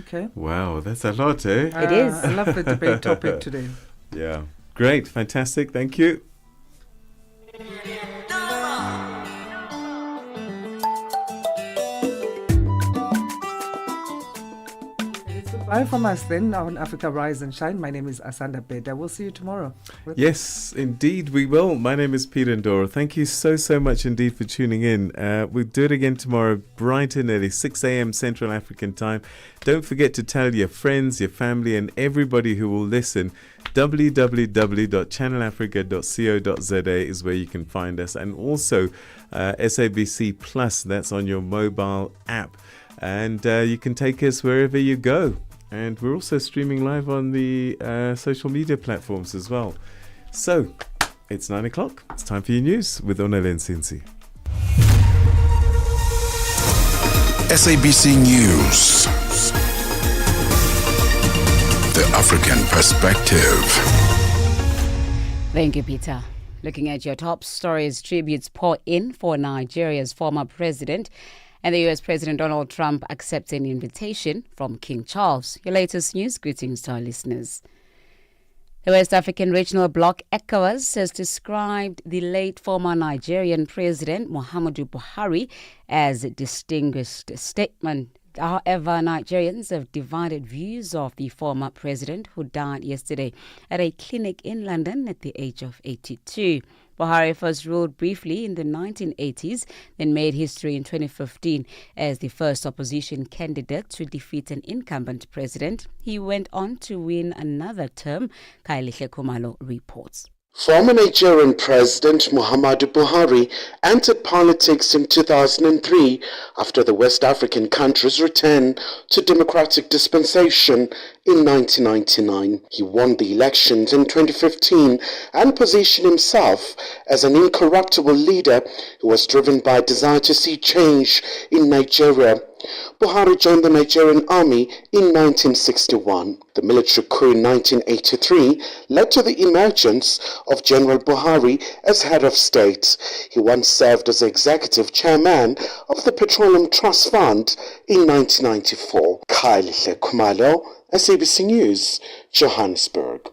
Okay. Wow, that's a lot, eh? It is. I love the debate topic today. Yeah. Great. Fantastic. Thank you. Bye from us then on Africa Rise and Shine. My name is Asanda Beda. We'll see you tomorrow. Yes, indeed we will. My name is Peter Ndoro. Thank you so much indeed for tuning in. We'll do it again tomorrow, bright and early, 6 a.m. Central African time. Don't forget to tell your friends, your family, and everybody who will listen. www.channelafrica.co.za is where you can find us. And also SABC Plus, that's on your mobile app. And you can take us wherever you go. And we're also streaming live on the social media platforms as well. So, it's 9 o'clock. It's time for your news with Onelen Sinsi. SABC News. The African Perspective. Thank you, Peter. Looking at your top stories, tributes pour in for Nigeria's former president. And the U.S. President Donald Trump accepts an invitation from King Charles. Your latest news. Greetings to our listeners. The West African Regional Bloc ECOWAS has described the late former Nigerian President Muhammadu Buhari as a distinguished statesman. However, Nigerians have divided views of the former president who died yesterday at a clinic in London at the age of 82. Buhari first ruled briefly in the 1980s, then made history in 2015 as the first opposition candidate to defeat an incumbent president. He went on to win another term. Kailihle Kumalo reports. Former Nigerian President Muhammadu Buhari entered politics in 2003 after the West African country's return to democratic dispensation in 1999. He won the elections in 2015 and positioned himself as an incorruptible leader who was driven by a desire to see change in Nigeria. Buhari joined the Nigerian army in 1961. The military coup in 1983 led to the emergence of General Buhari as head of state. He once served as executive chairman of the Petroleum Trust Fund in 1994. Kailihle Kumalo, SABC News, Johannesburg.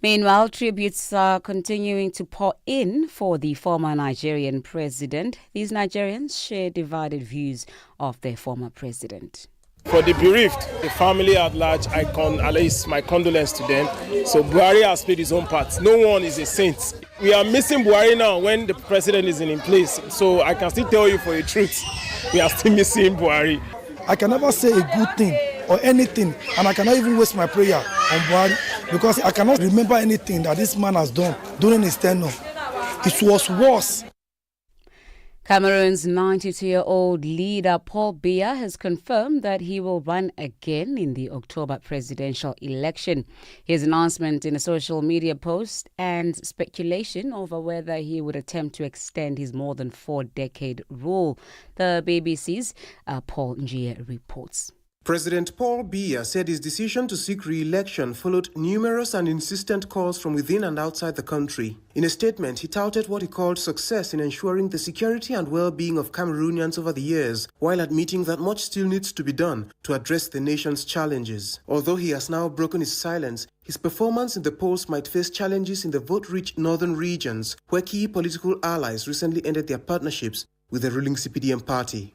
Meanwhile, tributes are continuing to pour in for the former Nigerian president. These Nigerians share divided views of their former president. For the bereaved, the family at large, I convey my condolence to them. So Buhari has played his own part. No one is a saint. We are missing Buhari now when the president isn't in place. So I can still tell you for the truth, we are still missing Buhari. I can never say a good thing or anything, and I cannot even waste my prayer on Buhari because I cannot remember anything that this man has done during his tenure. It was worse. Cameroon's 92-year-old leader Paul Biya has confirmed that he will run again in the October presidential election. His announcement in a social media post and speculation over whether he would attempt to extend his more than 4-decade rule. The BBC's Paul Njie reports. President Paul Biya said his decision to seek re-election followed numerous and insistent calls from within and outside the country. In a statement, he touted what he called success in ensuring the security and well-being of Cameroonians over the years, while admitting that much still needs to be done to address the nation's challenges. Although he has now broken his silence, his performance in the polls might face challenges in the vote-rich northern regions, where key political allies recently ended their partnerships with the ruling CPDM party.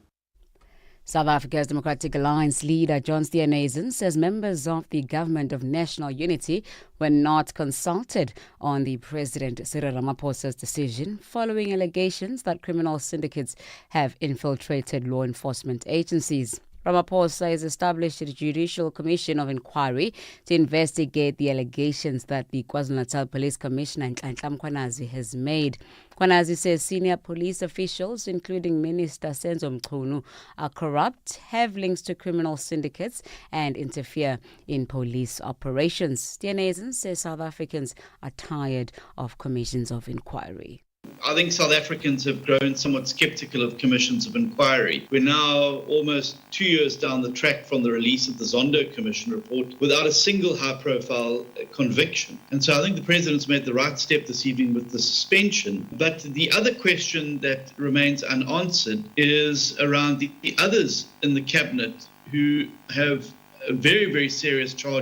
South Africa's Democratic Alliance leader John Steenhuisen says members of the Government of National Unity were not consulted on the President Cyril Ramaphosa's decision following allegations that criminal syndicates have infiltrated law enforcement agencies. Ramaphosa has established a judicial commission of inquiry to investigate the allegations that the KwaZulu-Natal Police Commissioner Nhlanhla Mkhwanazi has made. Mkhwanazi says senior police officials, including Minister Senzo Mchunu, are corrupt, have links to criminal syndicates and interfere in police operations. Steenhuisen says South Africans are tired of commissions of inquiry. I think South Africans have grown somewhat skeptical of commissions of inquiry. We're now almost 2 years down the track from the release of the Zondo Commission report without a single high-profile conviction. And so I think the President's made the right step this evening with the suspension. But the other question that remains unanswered is around the others in the Cabinet who have very, very serious charges.